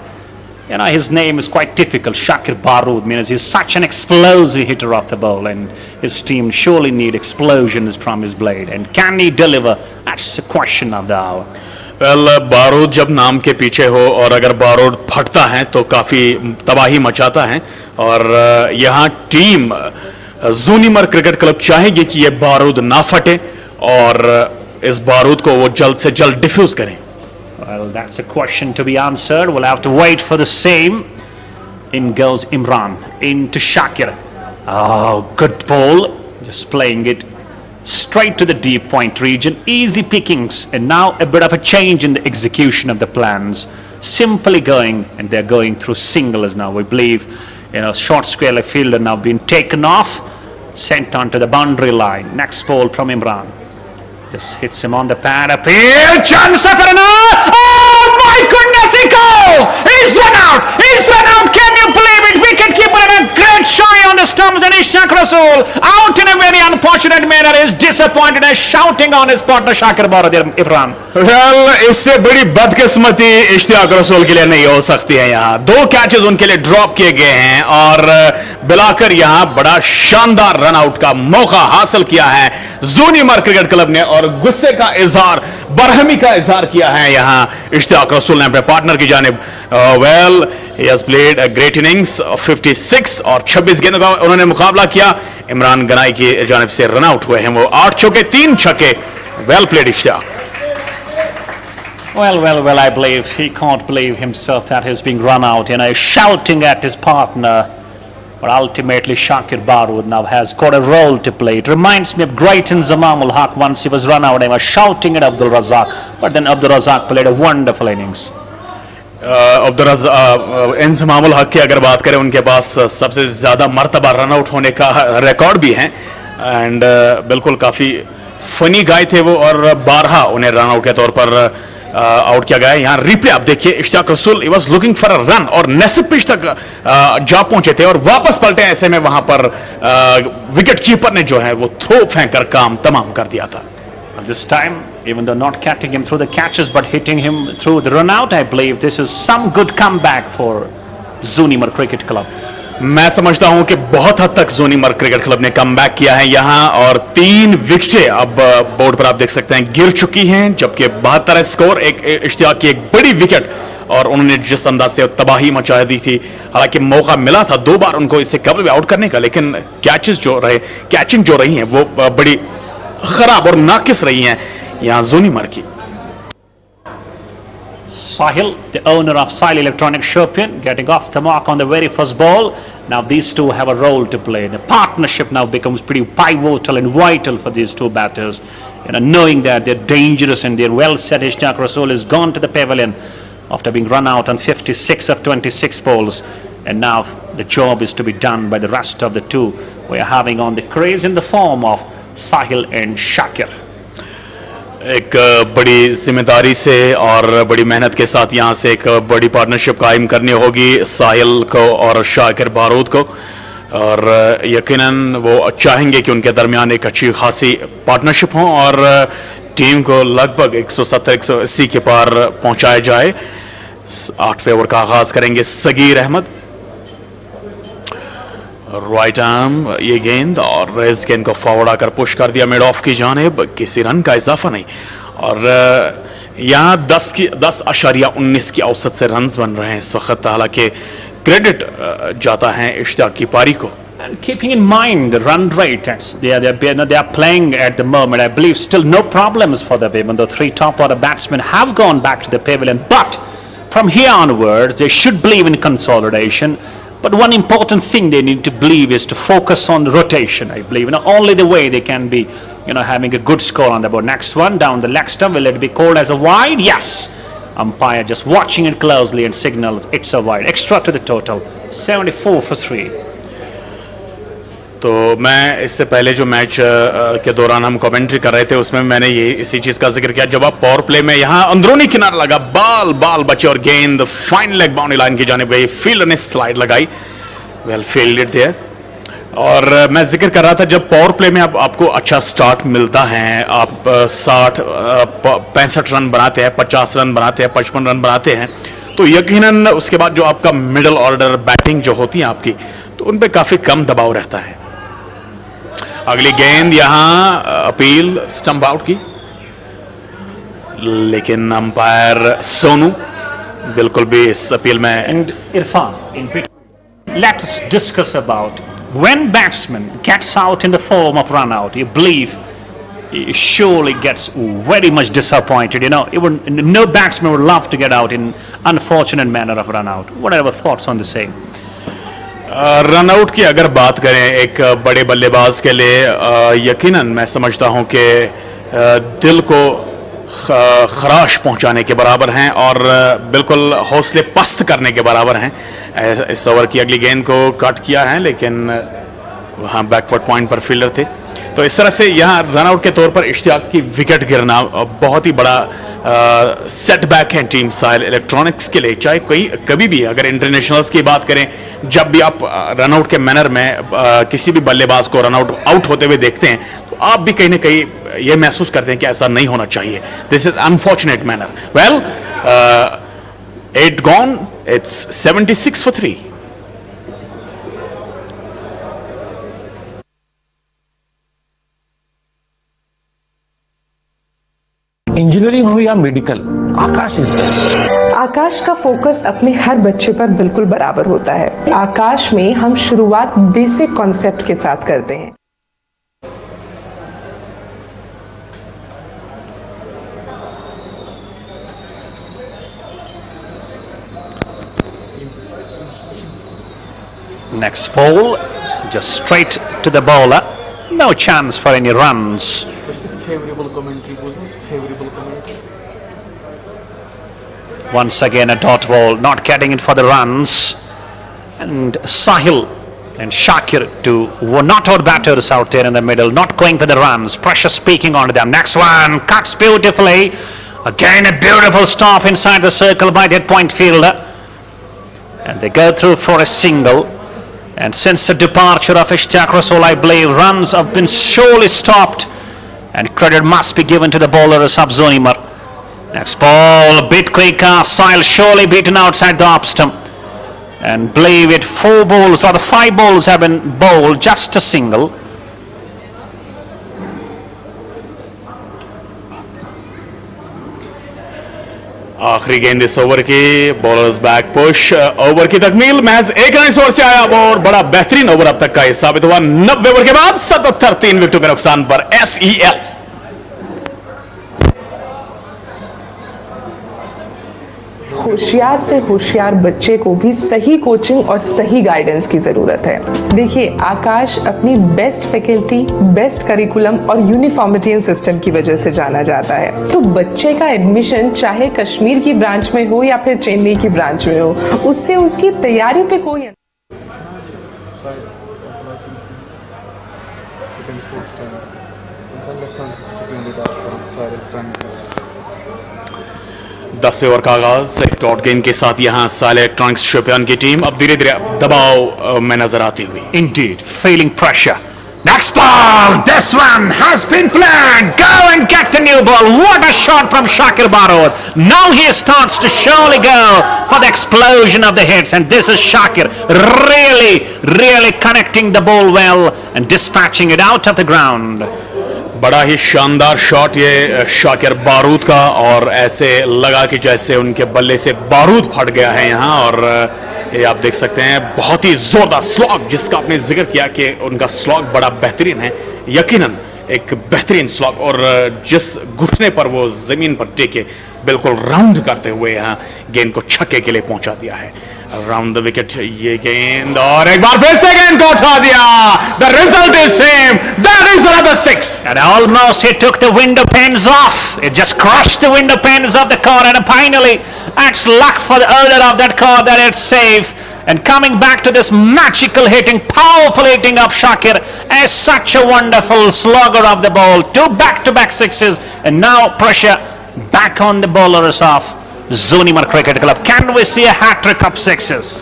S15: His name is quite typical, Shakir Barood, means he's such an explosive hitter off the ball, and his team surely need explosions from his blade. And can he deliver? That's the question of the hour.
S3: Well, बारूद जब नाम के पीछे हो और अगर बारूद फटता है तो काफ़ी तबाही मचाता है। और यहाँ टीम जूनिमर क्रिकेट क्लब चाहेगी कि ये बारूद ना फटे और इस बारूद को वो जल्द से जल्द डिफ्यूज करें।
S15: Well, that's a question to be answered. We'll have to wait for the same. In goes Imran into Shakir. Oh, good ball. Just playing it straight to the deep point region. Easy pickings, and now a bit of a change in the execution of the plans. Simply going, and they're going through singles now. We believe, short square left fielder now being taken off, sent onto the boundary line. Next ball from Imran. Just hits him on the pad. Appeal, chance for another. Oh my goodness, he goes! He's run out! He's run out! Can you believe it? Wicket keeper and a great bit shy on the stumps, and Ishaq Rasool out in a very unfortunate manner is disappointed and shouting on his partner Shakir Barad Irfan.
S3: Well, इससे बड़ी बदकिस्मती इश्तियाक रसूल के लिए नहीं हो सकती है। यहाँ 2 कैचेस उनके लिए ड्रॉप किए गए हैं और बिलाकर यहाँ बड़ा शानदार रन आउट का मौका हासिल किया है ज़ूनिमर क्रिकेट क्लब ने और गुस्से का इजहार, बरहमी का इजहार किया है यहाँ इश्तियाक रसूल ने अपने पार्टनर की जानिब। Well, he has played a great innings, 56 और 26 गेंदों का उन्होंने मुकाबला किया। इमरान गनाई की जानिब से रन आउट हुए हैं वो 8 चौके 3 छक्के। Well played Ishtiaq.
S15: Well, I believe he can't believe himself that he's being run out, shouting at his partner. But ultimately, Shakir Barood now has got a role to play. It reminds me of great Inzamam ul Haq once he was run out and was shouting at Abdul Razak. But then Abdul Razak played a wonderful innings.
S3: Inzamam ul Haq की अगर बात करें, उनके पास सबसे ज़्यादा मरतबा run out होने का रिकॉर्ड भी है एंड बिल्कुल काफ़ी फनी गाय थे वो और 12 उन्हें रन आउट के तौर पर आउट किया गया है। यहाँ रिप्ले आप देखिए, इश्तियाक रसूल was looking for a run और नसीब पिच तक जा पहुंचे थे और वापस पलटे। ऐसे में वहां पर विकेट कीपर ने जो है वो थ्रो फेंक कर काम तमाम कर दिया था।
S15: This time, even though not catching him through the catches but hitting him through the run out, I believe this is some good comeback for Zoonimar Cricket Club.
S3: मैं समझता हूं कि बहुत हद तक ज़ूनिमर क्रिकेट क्लब ने कमबैक किया है यहाँ और 3 विकेटें अब बोर्ड पर आप देख सकते हैं गिर चुकी हैं, जबकि 72 स्कोर। एक इश्तियाक की एक बड़ी विकेट और उन्होंने जिस अंदाज से तबाही मचा दी थी, हालांकि मौका मिला था 2 बार उनको इससे कबल भी आउट करने का, लेकिन कैचिंग जो रही है वो बड़ी खराब और नाकिस रही हैं यहाँ ज़ूनिमर की।
S15: SAAHIL, the owner of SAAHIL Electronic Shopian, getting off the mark on the very first ball. Now these two have a role to play. The partnership now becomes pretty pivotal and vital for these two batters. Knowing that they're dangerous and they're well set. Ishaq Rasool has gone to the pavilion after being run out on 56 of 26 balls. And now the job is to be done by the rest of the two. We are having on the craze in the form of SAAHIL and Shakir.
S3: एक बड़ी जिम्मेदारी से और बड़ी मेहनत के साथ यहाँ से एक बड़ी पार्टनरशिप कायम करनी होगी साहिल को और शाकिर बारूद को और यकीनन वो चाहेंगे कि उनके दरमियान एक अच्छी खासी पार्टनरशिप हो और टीम को लगभग 170-180 के पार पहुँचाया जाए। 8वें ओवर का आगाज करेंगे सगीर अहमद। राइट आर्म ये गेंद और इस गेंद को फॉरवर्ड आकर पुश कर दिया मिड ऑफ की जानिब, किसी रन का इजाफा नहीं और यहाँ 10.19 की औसत से रन्स बन रहे हैं इस वक्त। हालांकि क्रेडिट जाता है इश्तियाक की पारी को।
S15: And keeping in mind the run rate, they are playing at the moment, I believe still no problems for them, even though 3 top order batsmen have gone back to the pavilion. But from here onwards, they should believe in consolidation. But one important thing they need to believe is to focus on rotation. I believe only the way they can be having a good score on the board. Next one down the leg stump, will it be called as a wide? Yes. Umpire just watching it closely and signals it's a wide. Extra to the total, 74 for 3.
S3: तो मैं इससे पहले जो match के दौरान हम commentary कर रहे थे उसमें मैंने ये इसी चीज़ का जिक्र किया, जब आप पावर प्ले में यहाँ अंदरूनी किनारा लगा, बाल बचे और गेंद फाइन लेग बाउंड्री लाइन की जानिब गई, फील्डर ने स्लाइड लगाई, वेल फील्डेड देयर। और मैं जिक्र कर रहा था जब पावर प्ले में आपको अच्छा स्टार्ट मिलता है, आप 65 रन बनाते हैं, 50 रन बनाते हैं, 55 रन बनाते हैं, तो यकीनन उसके बाद जो आपका मिडिल ऑर्डर बैटिंग जो होती है आपकी, तो उन पर काफ़ी कम दबाव रहता है। अगली गेंद यहां अपील स्टंप आउट की, लेकिन अंपायर सोनू बिल्कुल भी इस अपील में।
S15: And Irfan, let's discuss about when batsman gets out in the form of run out, you believe he surely gets very much disappointed. No batsman would love to get out in unfortunate manner of run out. What are your thoughts on the same?
S3: Run out की अगर बात करें एक बड़े बल्लेबाज के लिए, यकीनन मैं समझता हूं कि दिल को खराश पहुंचाने के बराबर हैं और बिल्कुल हौसले पस्त करने के बराबर हैं। इस ओवर की अगली गेंद को कट किया है, लेकिन वहाँ बैकवर्ड पॉइंट पर फील्डर थे। तो इस तरह से यहाँ रनआउट के तौर पर इश्तियाक की विकेट गिरना बहुत ही बड़ा सेटबैक है टीम साहिल इलेक्ट्रॉनिक्स के लिए। चाहे कभी भी अगर इंटरनेशनल्स की बात करें, जब भी आप रनआउट के मैनर में किसी भी बल्लेबाज को आउट होते हुए देखते हैं तो आप भी कहीं ना कहीं ये महसूस करते हैं कि ऐसा नहीं होना चाहिए। This is unfortunate manner. Well, 8 gone, it's 76 for 3।
S7: Engineering हो या medical, Aakash is best.
S8: Aakash का फोकस अपने हर बच्चे पर बिल्कुल बराबर होता है। आकाश में हम शुरुआत बेसिक कॉन्सेप्ट के साथ करते हैं।
S15: Next ball, just straight to the bowler. No chance for any runs.
S16: Favorable commentary, favorable commentary.
S15: Once again a dot ball, not getting it for the runs. And SAAHIL and Shakir, two not out batters out there in the middle, not going for the runs. Pressure speaking onto them. Next one, cuts beautifully. Again a beautiful stop inside the circle by that point fielder. And they go through for a single. And since the departure of Ishtiaq Rasool, I believe runs have been surely stopped. And credit must be given to the bowlers of Zoonimar. Next ball, a bit quicker. SAAHIL surely beaten outside the off stump. And believe it, 4 balls or the 5 balls have been bowled, just a single.
S3: आखिरी गेंद इस over की, bowlers back push, over की तकमील महज 1 run इस over से आया और बड़ा बेहतरीन ओवर अब तक का ये साबित हुआ। 90 ओवर के बाद 77 3 विकेटों के नुकसान पर SEL।
S8: होशियार से होशियार बच्चे को भी सही कोचिंग और सही गाइडेंस की जरूरत है। देखिए, आकाश अपनी बेस्ट फैकल्टी, बेस्ट करिकुलम और यूनिफॉर्मिटी सिस्टम की वजह से जाना जाता है। तो बच्चे का एडमिशन चाहे कश्मीर की ब्रांच में हो या फिर चेन्नई की ब्रांच में हो, उससे उसकी तैयारी पे कोई
S3: 10वें ओवर का आगाज एक डॉट गेंद के साथ यहां SAAHIL इलेक्ट्रॉनिक्स शोपियान की टीम अब धीरे धीरे दबाव में नजर आती हुई।
S15: Indeed, feeling pressure. Next ball, this one has been played. Go and get the new ball. What a shot from Shakir Baroud. Now he starts to surely go for the explosion of the hits, and this is Shakir really connecting the ball well and dispatching it out of the ground.
S3: बड़ा ही शानदार shot ये शाकिर बारूद का, और ऐसे लगा कि जैसे उनके बल्ले से बारूद फट गया है यहाँ। और ये आप देख सकते हैं बहुत ही जोरदार स्लॉग, जिसका आपने जिक्र किया कि उनका स्लॉग बड़ा बेहतरीन है, यकीनन एक बेहतरीन स्लॉग। और जिस घुटने पर वो जमीन पर टेके बिल्कुल राउंड करते हुए यहाँ गेंद को छक्के के लिए पहुंचा दिया है। अराउंड द विकेट ये गेंद, और एक बार फिर से गेंद को उठा दिया। The result is same, that is another 6।
S15: And almost he took the window panes off. It just crushed the window panes of the car, and finally that's luck for the owner of that car that it's safe. And coming back to this magical hitting, powerful hitting of Shakir as such a wonderful slugger of the ball. 2 back-to-back sixes, and now pressure back on the bowlers of Zoonimar Cricket Club. Can we see a hat-trick of sixes?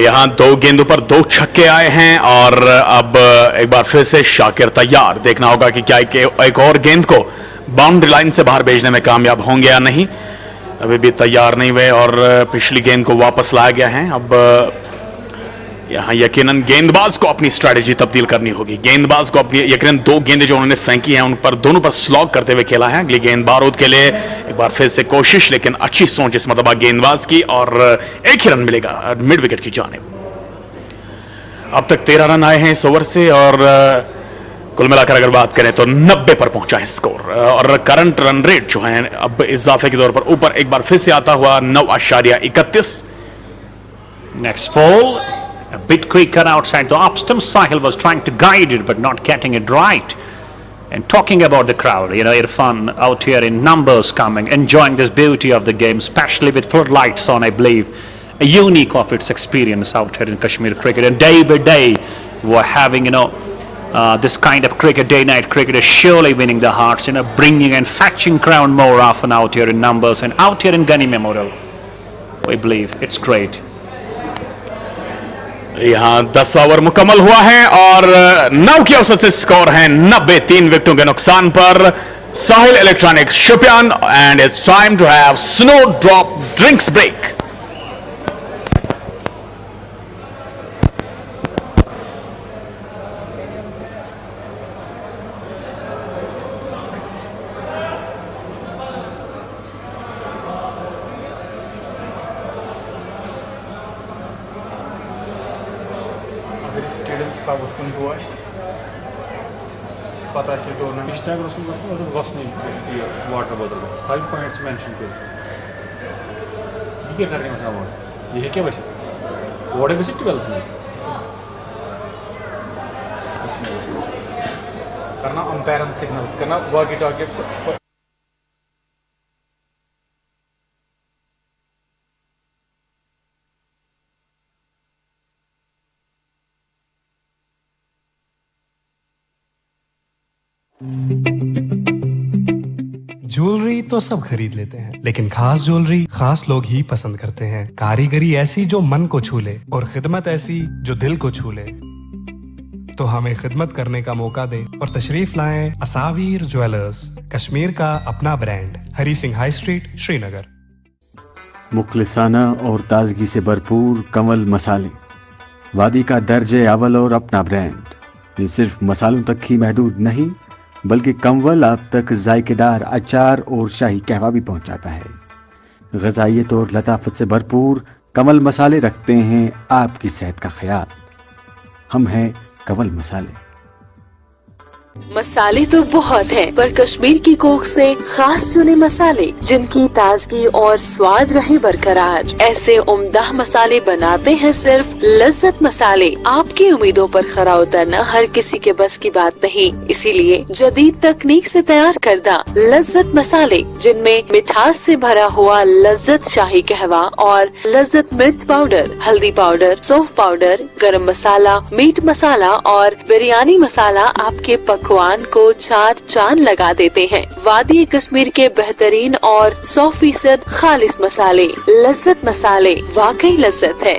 S3: यहाँ 2 गेंदों पर 2 छक्के आए हैं, और अब एक बार फिर से शाकिर तैयार। देखना होगा कि क्या एक और गेंद को बाउंड्री लाइन से बाहर भेजने में कामयाब होंगे या नहीं। अभी भी तैयार नहीं हुए, और पिछली गेंद को वापस लाया गया है। अब यहाँ यकीनन गेंदबाज को अपनी स्ट्रैटेजी तब्दील करनी होगी। गेंदबाज को अपनी यकीनन 2 गेंदें जो उन्होंने फेंकी हैं उन पर दोनों पर स्लॉग करते हुए खेला है। अगली गेंद बारूद के लिए एक बार फिर से कोशिश, लेकिन अच्छी सोच इस मतलब गेंदबाज की, और 1 ही रन मिलेगा मिड विकेट की जानिब। अब तक 13 रन आए हैं इस ओवर से, और कुल मिलाकर अगर बात करें तो 90 पर पहुंचा है स्कोर। और करंट रन रेट जो है अब इजाफे के तौर पर ऊपर एक बार फिर से आता हुआ 9.31।
S15: Next ball, a bit quicker outside the off stump. SAAHIL was trying to guide it, but not getting it right. And talking about the crowd, you know, Irfan out here in numbers coming, enjoying this beauty of the game, especially with floodlights on, I believe. A unique of its experience out here in Kashmir cricket. And day by day, we're having, you know, this kind of cricket, day-night cricket, is surely winning the hearts, bringing and fetching crown more often out here in numbers and out here in Gunny Memorial. We believe it's great.
S3: यहाँ 10वां over मुकम्मल हुआ है और 9 की औसत से score है 90, 3 विकेटों के नुकसान पर Sahil electronics Shopian, and it's time to have snow drop drinks break.
S16: Stadium साबुत कुन गोस पता से टूर्नामेंट इस जगह रसूल और गसनी ये वाटर बोतल 5 पॉइंट्स मेंशन कर ये करने का वो ये क्या वैसे वोड़े में से 12th में करना अंपायर सिग्नल्स करना वॉकी टॉकी.
S9: ज्वेलरी तो सब खरीद लेते हैं, लेकिन खास ज्वेलरी खास लोग ही पसंद करते हैं. कारीगरी ऐसी जो मन को छू ले और खिदमत ऐसी जो दिल को छू ले. तो हमें खिदमत करने का मौका दे और तशरीफ लाएं असावीर ज्वेलर्स, कश्मीर का अपना brand, Hari Singh high street, Srinagar.
S4: मुखलिसाना और ताजगी से भरपूर कमल मसाले, वादी का दर्जे अव्वल और अपना ब्रांड. ये सिर्फ मसालों तक ही महदूद नहीं, बल्कि कंवल आप तक जायकेदार अचार और शाही कहवा भी पहुंचाता है. ग़िज़ाइयत और लताफत से भरपूर कमल मसाले रखते हैं आपकी सेहत का ख्याल. हम हैं कमल मसाले.
S10: मसाले तो बहुत हैं, पर कश्मीर की कोख से खास चुने मसाले जिनकी ताजगी और स्वाद रहे बरकरार. ऐसे उम्दा मसाले बनाते हैं सिर्फ लज्जत मसाले. आपकी उम्मीदों पर खरा उतरना हर किसी के बस की बात नहीं, इसीलिए जदीद तकनीक से तैयार करदा लज्जत मसाले, जिनमें मिठास से भरा हुआ लज्जत शाही कहवा और लज्जत मिर्च पाउडर, हल्दी पाउडर, सौंफ पाउडर, गरम मसाला, मीट मसाला और बिरयानी मसाला आपके पकवान को 4 चांद लगा देते हैं. वादी कश्मीर के बेहतरीन और 100% खालिस मसाले, लज्जत मसाले, वाकई लज्जत है.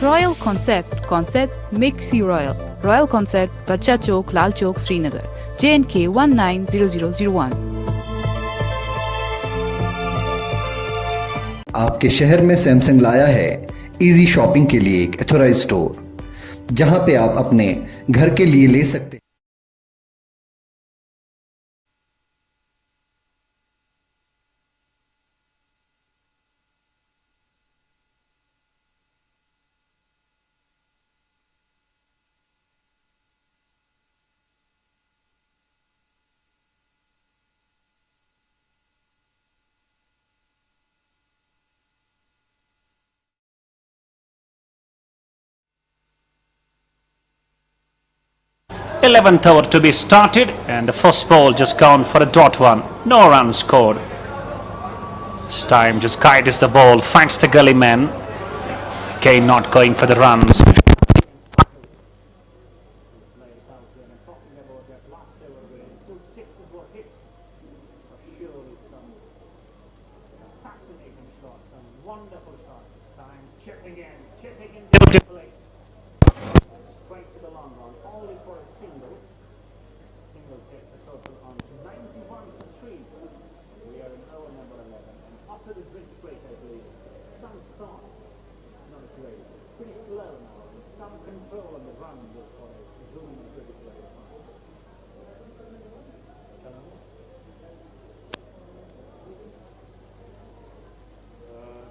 S11: Royal concept makes you royal. Royal concept, बच्चा चौक, लाल चौक, श्रीनगर. J&K 190001.
S1: आपके शहर में सैमसंग लाया है इजी शॉपिंग के लिए एक एथोराइज स्टोर, जहां पे आप अपने घर के लिए ले सकते हैं.
S15: Eleventh over to be started, and the first ball just gone for a .1. No runs scored. This time just guides the ball, finds the gully man. Again not going for the runs.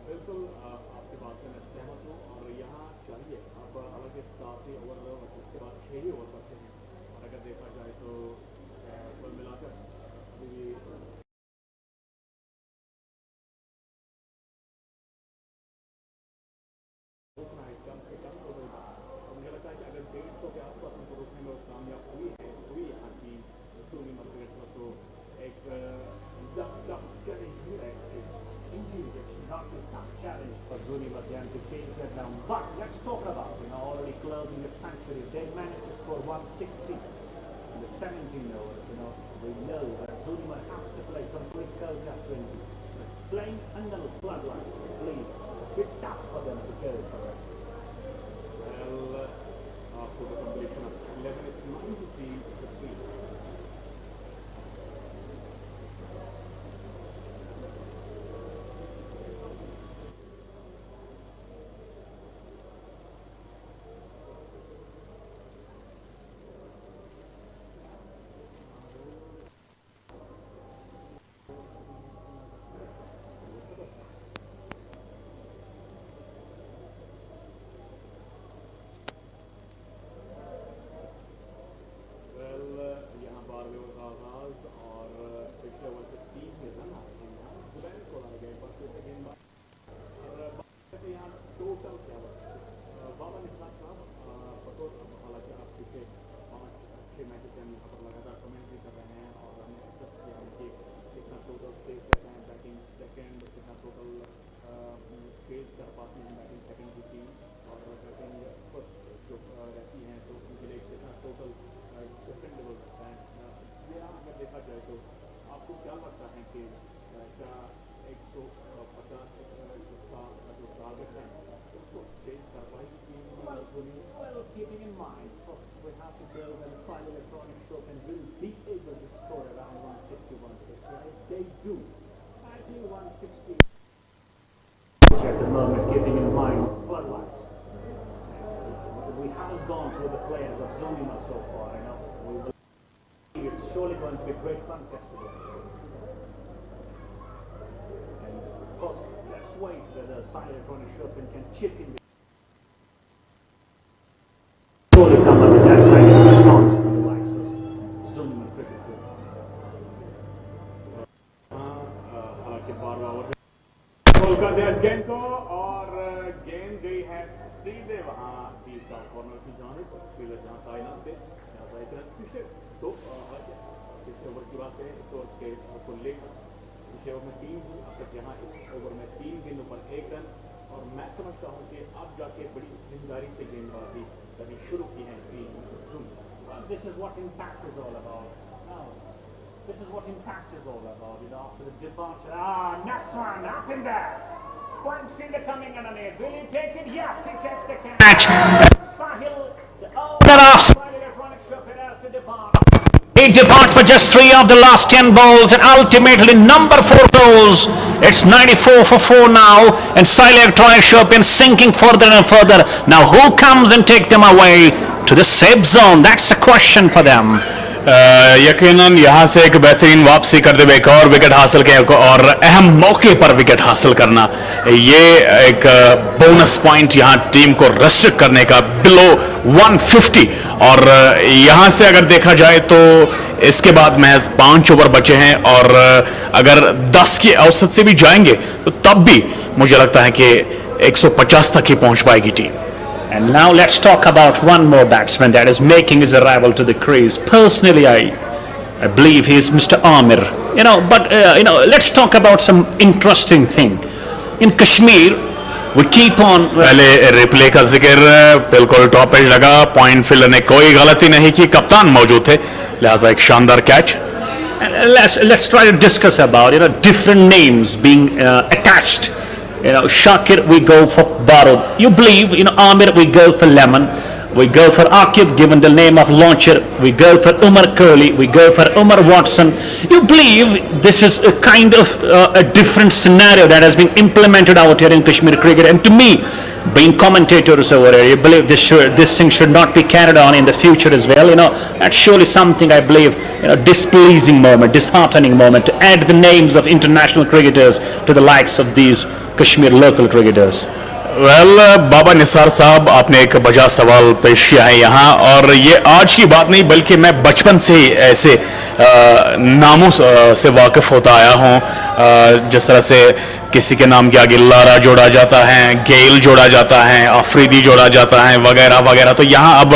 S3: बिल्कुल
S16: 80 over उसके बाद 6 ही over बचे हैं और अगर देखा जाए तो कुल मिलाकर अभी रोकना है कम से कम तो मुझे लगता है कि अगर 150 के आसपास उनको रोकने में वो कामयाब हुई यहाँ की ज़ूनिमर क्रिकेटर तो एक challenge है indeed it's not a tough challenge for Zoonimar to change that down, but let's talk about already closing the century. They managed to score 160 in the 17 overs. We know that Zoonimar has to play complete coach at 20. But playing under the floodlight, please, it's a bit tough for them to go for it. Well, after the completion of 11, it's 93-15. यहाँ 12वें over का आगाज और पिछले over से 3 के run आए हैं यहाँ जुबैन को आ गए बस से गेंदबाज और यहाँ टोटल क्या हुआ बाबा निसार साहब बतौर हालांकि आप पिछले 5-6 मैचेस हम यहाँ पर लगातार कमेंट्री कर रहे हैं और हमने असेस किया है कि कितना टोटल सेव करते हैं बैटिंग सेकेंड कितना टोटल फेस कर पाते हैं बैटिंग सेकेंड की टीम और बैटिंग फर्स्ट जो रहती हैं तो उनके लिए कितना टोटल डिफरेंट लेवल रहता है। यहाँ अगर देखा जाए तो आपको क्या लगता है कि क्या 150 जो टारगेट है उसको चेंज कर पाएगी team? Well, keeping in mind, first we have to build a SAAHIL electronic shop and will be able to score around 150-160. If they do, I think 160 at the moment, keeping in mind floodlights. We haven't gone through the players of Zoonimar so far. We believe it's surely going to be a great contest today. And first, let's wait whether SAAHIL electronic Shopian can chip in. Surely come up with that kind of response from the likes of Zoonimar cricket group. हालांकि 12वां over ball कर दिया इस गेंद को और गेंद गई है सीधे वहां टीम का कॉर्नर की जाने पर फील्डर जहां तैनात थे जहां एक रन पीछे तो पिछले ओवर की बात है इस ओवर के को लेकर पिछले ओवर में 3 हुई अब तक यहाँ इस ओवर में 3 गेंदों पर 1 रन और मैं समझता हूँ कि अब जाके बड़ी जिम्मेदारी से गेंदबाजी करनी शुरू की है team ज़ूनिमर। This is what impact is all about. This is what impact is all about. After the departure, next one up in there. Point fielder coming underneath. Will he take it? Yes, he takes the catch. SAAHIL, the owner of SAAHIL electronic Shopian has to depart. He departs for just 3 of the last 10 balls and ultimately number 4 goes. It's 94 for 4 now and SAAHIL electronic Shopian sinking further and further. Now who comes and take them away to the safe zone? That's the question for them.
S3: यकीनन यहाँ से एक बेहतरीन वापसी कर दे, एक और wicket हासिल किया और अहम मौके पर विकेट हासिल करना, ये एक बोनस पॉइंट यहाँ टीम को रेस्ट्रिक्ट करने का बिलो 150। और यहाँ से अगर देखा जाए तो इसके बाद महज 5 ओवर बचे हैं और अगर 10 की औसत से भी जाएंगे तो तब भी मुझे लगता है कि 150 तक ही पहुंच पाएगी team.
S15: And now let's talk about one more batsman that is making his arrival to the crease. Personally, I believe he is Mr. Amir. But let's talk about some interesting thing. In Kashmir, we keep on.
S3: पहले replay का जिक्र बिल्कुल top edge लगा, point fielder ने कोई गलती नहीं की, कप्तान मौजूद थे, लिहाजा एक शानदार catch.
S15: Let's try to discuss about different names being attached. Shakir, we go for Barud. You believe, Amir, we go for Lemon. We go for Akib, given the name of launcher. We go for Umar Curley. We go for Umar Watson. You believe this is a kind of a different scenario that has been implemented out here in Kashmir cricket. And to me, being commentators over here, you believe this thing should not be carried on in the future as well. That's surely something I believe, displeasing moment, disheartening moment to add the names of international cricketers to the likes of these Kashmir local cricketers.
S3: Well Baba Nisar Sahab, आपने एक बजा सवाल पेश किया है यहाँ, और ये आज की बात नहीं बल्कि मैं बचपन से ही ऐसे नामों से वाकिफ होता आया हूँ। जिस तरह से किसी के नाम के आगे लारा जोड़ा जाता है, गेल जोड़ा जाता है, अफरीदी जोड़ा जाता है, वगैरह वगैरह। तो यहाँ अब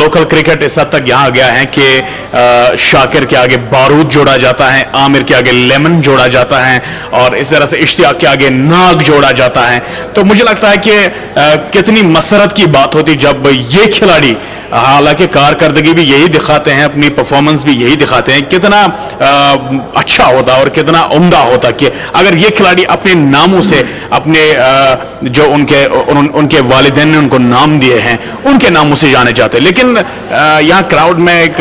S3: लोकल क्रिकेट इस हद तक यहाँ गया है कि शाकिर के आगे बारूद जोड़ा जाता है, आमिर के आगे लेमन जोड़ा जाता है, और इस तरह से इश्तियाक के आगे नाग जोड़ा जाता है। तो मुझे लगता है कि कितनी मसरत की बात होती जब ये खिलाड़ी, हालांकि कारकर्दगी भी यही दिखाते हैं, अपनी परफॉर्मेंस भी यही दिखाते हैं, कितना अच्छा होता और कितना उम्दा होता कि अगर ये खिलाड़ी अपने नामों से, अपने जो उनके वालिदैन ने उनको नाम दिए हैं, उनके नामों से जाने जाते। लेकिन यहाँ क्राउड में एक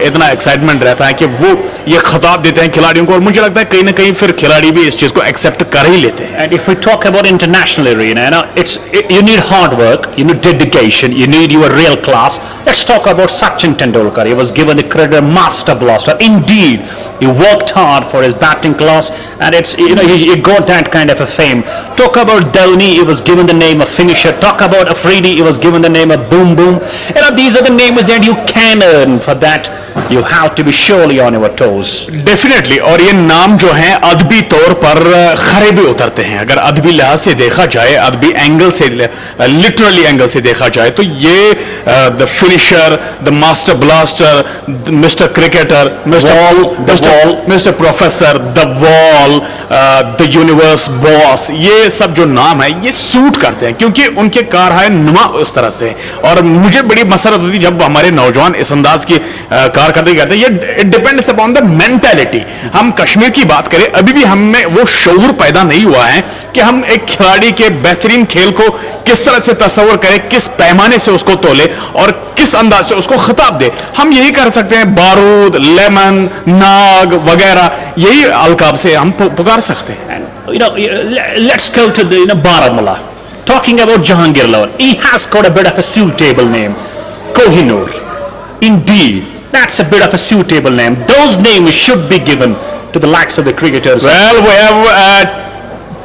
S3: इतना एक्साइटमेंट रहता है कि वो ये खिताब देते हैं खिलाड़ियों को, और मुझे लगता है कहीं ना कहीं फिर खिलाड़ी भी इस चीज को एक्सेप्ट कर ही लेते हैं।
S15: And if we talk about international arena, you need hard work, you need dedication, you need your real class. Let's talk about Sachin Tendulkar. He was given the credit Master Blaster. Indeed, he worked hard for his batting class, and he got that kind of a fame. Talk about Dhoni, he was given the name of finisher. Talk about Afridi, he was given the name of boom boom. These are the names that you can earn. For that, you have to be surely on your toes.
S3: Definitely, और ये नाम जो हैं अदबी तौर पर खरे भी उतरते हैं। अगर अदबी लिहाज से देखा जाए, अदबी एंगल से, लिटरली एंगल से देखा जाए, तो ये the finisher, the master blaster, mister cricketer, mister professor, the wall, the universe boss, ये सब जो नाम है ये सूट करते हैं क्योंकि उनके कारहाय नुमा उस तरह से। और मुझे बड़ी मसरत होती जब हमारे नौजवान इस अंदाज की कारकर्दगी करते हैं। ये it depends upon the mentality. हम कश्मीर की बात करें, अभी भी हमें वो शऊर पैदा नहीं हुआ है कि हम एक खिलाड़ी के बेहतरीन खेल को किस तरह से तस्वर करें, किस पैमाने से उसको तोले और किस अंदाज से उसको खिताब दे। हम यही कर सकते हैं, बारूद, लेमन, नाग वगैरह, यही अलकाब से हम पुकार सकते हैं।
S15: Let's go to Baramulla. Talking about Jahangir Lawan, he has got a bit of a suitable name, Kohinoor. Indeed, that's a bit of a suitable name. Those names should be given to the likes of the cricketers.
S3: Well, we have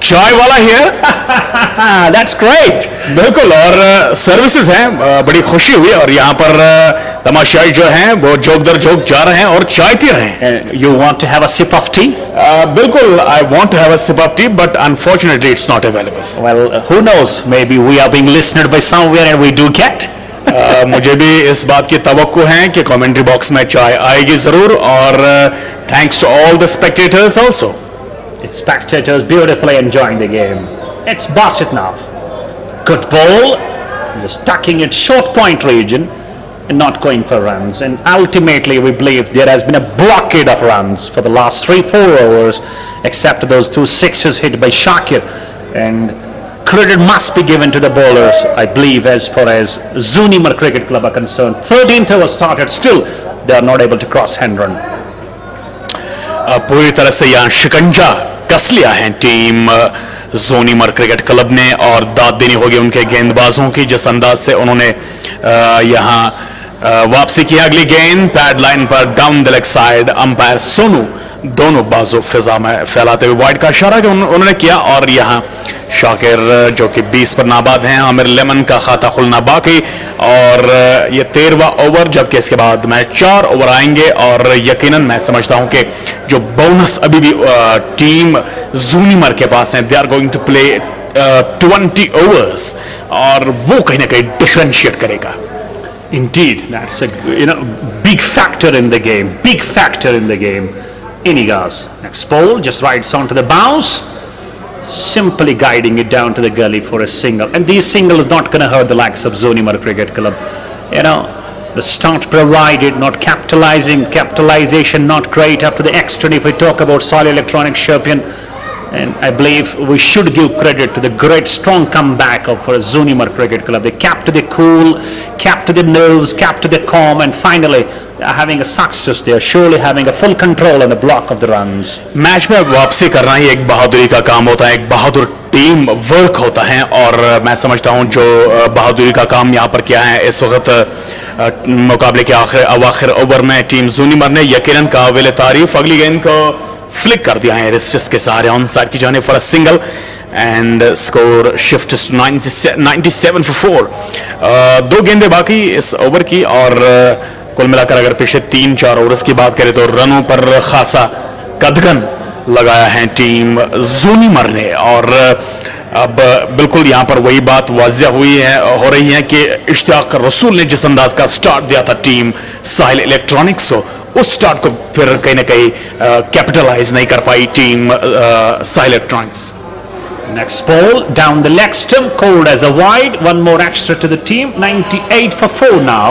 S3: चाय वाला here.
S15: That's great.
S3: बिल्कुल, और services हैं, बड़ी खुशी हुई। और यहाँ पर तमाशाई जो हैं वो जोक दर जोक जा रहे हैं और चाय पी रहे हैं।
S15: You want to have a sip of tea?
S3: बिल्कुल, I want to have a sip of tea, but unfortunately it's not available.
S15: Well, who knows? Maybe we are being listened by somewhere and we do get.
S3: मुझे भी इस बात की तवक्को है कि commentary box में चाय आएगी जरूर। और thanks to all the spectators also.
S15: Its spectators beautifully enjoying the game. It's Basit now. Good ball, just tucking it short point region and not going for runs. And ultimately, we believe there has been a blockade of runs for the last 3-4 overs, except those 2 sixes hit by Shakir. And credit must be given to the bowlers, I believe, as far as Zoonimar Cricket Club are concerned. 13th over started, still they are not able to cross hand run.
S3: पूरी तरह से यहाँ शिकंजा कस लिया है team जोनीमर cricket club ने, और दाद देनी होगी उनके गेंदबाजों की जिस अंदाज से उन्होंने यहाँ वापसी की। अगली गेंद पैड लाइन पर down the leg side, umpire Sonu दोनों बाजू फिजा में फैलाते हुए वाइड का इशारा उन्होंने किया। और यहाँ शाकिर जो कि 20 पर नाबाद हैं, आमिर लेमन का खाता खुलना बाकी। और ये 13वां ओवर, जबकि इसके बाद मैच 4 ओवर आएंगे। और यकीनन मैं समझता हूं कि जो बोनस अभी भी टीम जूनिमर के पास है, they are going to play 20 overs, और वो कहीं ना कहीं डिफरेंशिएट करेगा।
S15: Indeed, that's a big factor in the game. Big factor in the game. Inigas. Next ball just rides onto the bounce, simply guiding it down to the gully for a single. And these singles not going to hurt the likes of Zoonimar Cricket Club. The start provided, not capitalization not great up to the extent if we talk about SAAHIL Electronics Shopian. And I believe we should give credit to the great strong comeback of Zoonimar Cricket Club. They kept the cool, kept the nerves, kept the calm, and finally they are having a success. They are surely having a full control on the block of the runs.
S3: Match में वापसी करना ही एक बहादुरी का काम होता है, एक बहादुर टीम वर्क होता है। और मैं समझता हूं जो बहादुरी का काम यहाँ पर किया है इस वक्त मुकाबले के आखिर ओवर में टीम जोनीमर ने यकीनन काबिल तारीफ। अगली गेंद को फ्लिक कर दिया है रिस्ट्स के सहारे ऑन साइड की जाने for a single. and score shifts to 97 for 4. दो गेंदें बाकी इस ओवर की और कुल मिलाकर अगर पिछले 3-4 ओवर्स की बात करें तो रनों पर खासा कदगन लगाया है टीम ज़ूनिमर ने। और अब बिल्कुल यहाँ पर वही बात वाज़िया हो रही है कि इश्तियाक रसूल ने जिस अंदाज का स्टार्ट दिया था टीम साहिल इलेक्ट्रॉनिक्स को, उस स्टार्ट को फिर कहीं ना कहीं कैपिटलाइज नहीं कर पाई team Sahil electronics.
S15: Next ball down the leg stump, called as a wide. One more extra to the team. 98 for 4 now.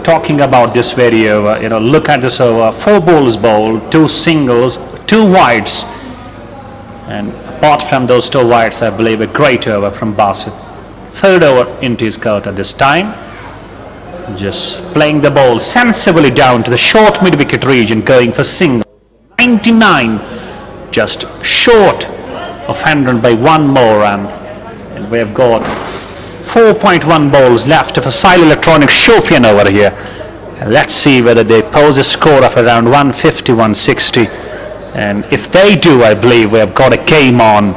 S15: Talking about this very over, look at this over. 4 balls bowled, 2 singles, 2 wides, and apart from those 2 wides, I believe a great over from Basit. 3rd over into his court at this time, just playing the ball sensibly down to the short mid-wicket region, going for single. 99, just short of 100 by 1 more run, and we have got 4.1 balls left for SAAHIL Electronics Shopian over here. And let's see whether they pose a score of around 150, 160. And if they do, I believe we have got a game on.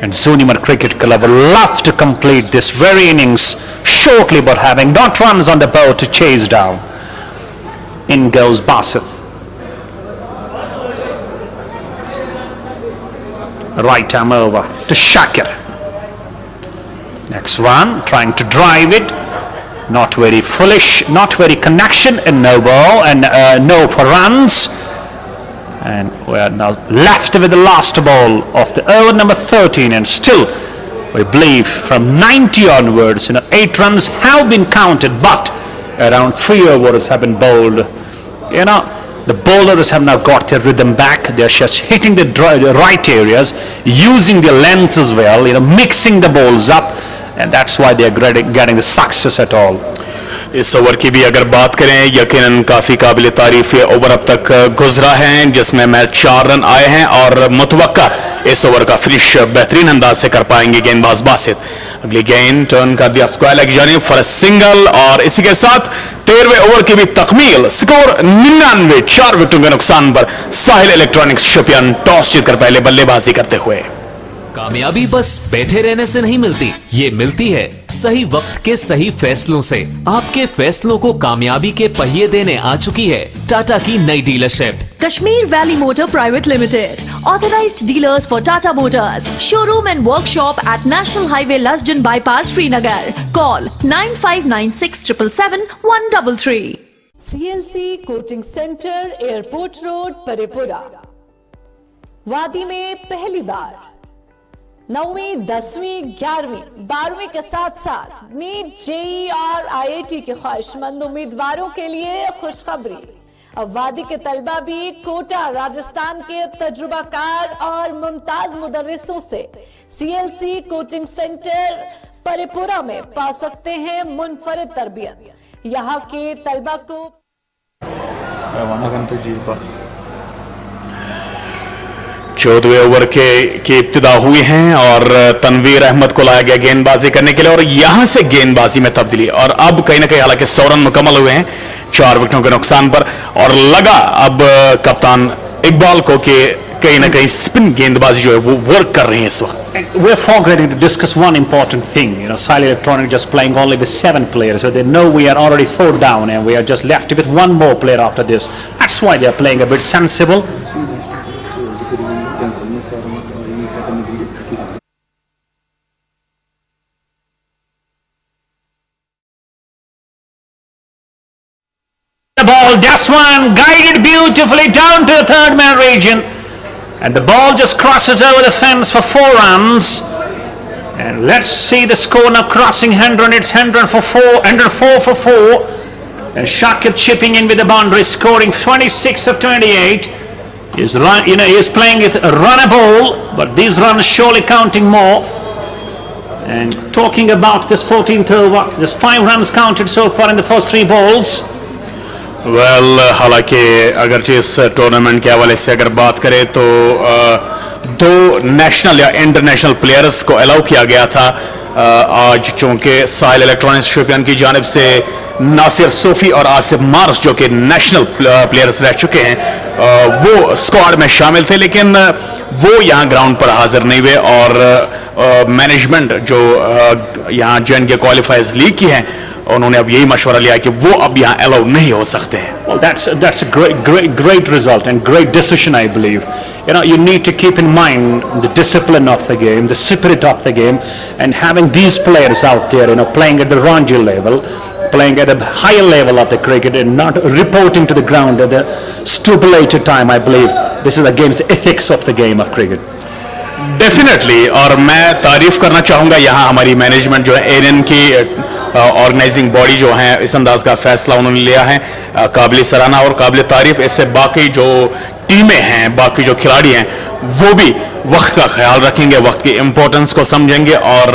S15: And Zoonimar Cricket Club will love to complete this very innings shortly, but having not runs on the board to chase down. In goes Basit. Right arm over to Shakir. Next run, trying to drive it, not very foolish, not very connection, and no ball, and no for runs. And we are now left with the last ball of the over number 13, and still we believe from 90 onwards, 8 runs have been counted, but around 3 overs have been bowled. The bowlers have now got their rhythm back. They're just hitting the right areas, using their lengths as well, mixing the balls up, and that's why they are getting the success at all.
S3: इस over की भी अगर बात करें, यकीनन काफ़ी काबिल तारीफ ये ओवर अब तक गुजरा है, जिसमें मैच 4 रन आए हैं और मुतवक्का इस ओवर का फिनिश बेहतरीन अंदाज से कर पाएंगे गेंदबाज बासित। अगली गेंद टर्न कर दिया स्क्वायर लेग जानिब फॉर अ सिंगल, और इसी के साथ 13वें ओवर की भी तकमील। स्कोर 99, 4 विकेटों के नुकसान पर साहिल इलेक्ट्रॉनिक्स शोपियान टॉस जीतकर पहले बल्लेबाजी करते हुए।
S12: कामयाबी बस बैठे रहने से नहीं मिलती, ये मिलती है सही वक्त के सही फैसलों से। आपके फैसलों को कामयाबी के पहिए देने आ चुकी है टाटा की नई dealership
S13: Kashmir Valley Motor Private Limited, authorized dealers for Tata Motors, showroom and workshop at National Highway Lasjan Bypass, Srinagar. Call 9596 133.
S14: CLC Coaching Center, Airport Road, Parepura. वादी में पहली बार 9वीं, 10वीं, 11वीं, 12वीं के साथ साथ नीट, जेई और आईआईटी के ख्वाहिशमंद उम्मीदवारों के लिए खुशखबरी। अब वादी के तलबा भी कोटा, राजस्थान के तजुर्बाकार और मुमताज मुदर्रिसों से सीएलसी कोचिंग सेंटर परेपुरा में पा सकते हैं मुनफरिद तरबियत। यहाँ के तलबा को
S3: 14वें ओवर की इब्तिदा हुई हैं और तनवीर अहमद को लाया गया गेंदबाजी करने के लिए, और यहां से गेंदबाजी में तब्दीली, और अब कहीं ना कहीं हालांकि 100 रन मुकम्मल हुए हैं 4 विकेटों के नुकसान पर, और लगा अब कप्तान इकबाल को कि कहीं ना कहीं स्पिन गेंदबाजी जो है वो वर्क कर रही है इस वक्त।
S15: We're forgetting to discuss one important thing. SAAHIL Electronics just playing only with 7 players, so they know we are already 4 down and we are just left with 1 more player after this. That's why they are playing a bit sensible. The ball, just one, guided beautifully down to the third man region, and the ball just crosses over the fence for 4 runs. And let's see the score now crossing 100. It's 104 for 4. And Shakir chipping in with the boundary, scoring 26 of 28. He's playing it a runner ball, but these runs surely counting more. And talking about this 14th over, just 5 runs counted so far in the first 3 balls.
S3: Well हालांकि अगरचे इस tournament के हवाले से अगर बात करें तो दो नेशनल या इंटरनेशनल प्लेयर्स को अलाउ किया गया था आज, चूंकि साहिल इलेक्ट्रॉनिक्स शोपियान की जानिब से नासिर सोफी और आसिफ मार्स जो कि नेशनल प्लेयर्स रह चुके हैं वो स्क्वाड में शामिल थे, लेकिन वो यहाँ ग्राउंड पर हाजिर नहीं हुए और मैनेजमेंट जो यहाँ J&K क्वालिफायर्स लीग की हैं उन्होंने अब यही मशवरा लिया कि वो अब यहाँ अलाउ नहीं हो सकते हैं.
S15: Well, that's a great result and great decision, I believe. You know, you need to keep in mind the discipline of the game, the spirit of the game, and having these players out there, you know, playing at the Ranji level, playing at a higher level of the cricket, and not reporting to the ground at the stipulated time. I believe this is against the ethics of the game of cricket.
S3: Definitely, और मैं तारीफ करना चाहूँगा यहाँ हमारी management जो है ANN की ऑर्गेनाइजिंग बॉडी जो है इस अंदाज का फैसला उन्होंने लिया है, काबिल सराहना और काबिल तारीफ. इससे बाकी जो टीमें हैं, बाकी जो खिलाड़ी हैं वो भी वक्त का ख्याल रखेंगे, वक्त की इम्पोर्टेंस को समझेंगे और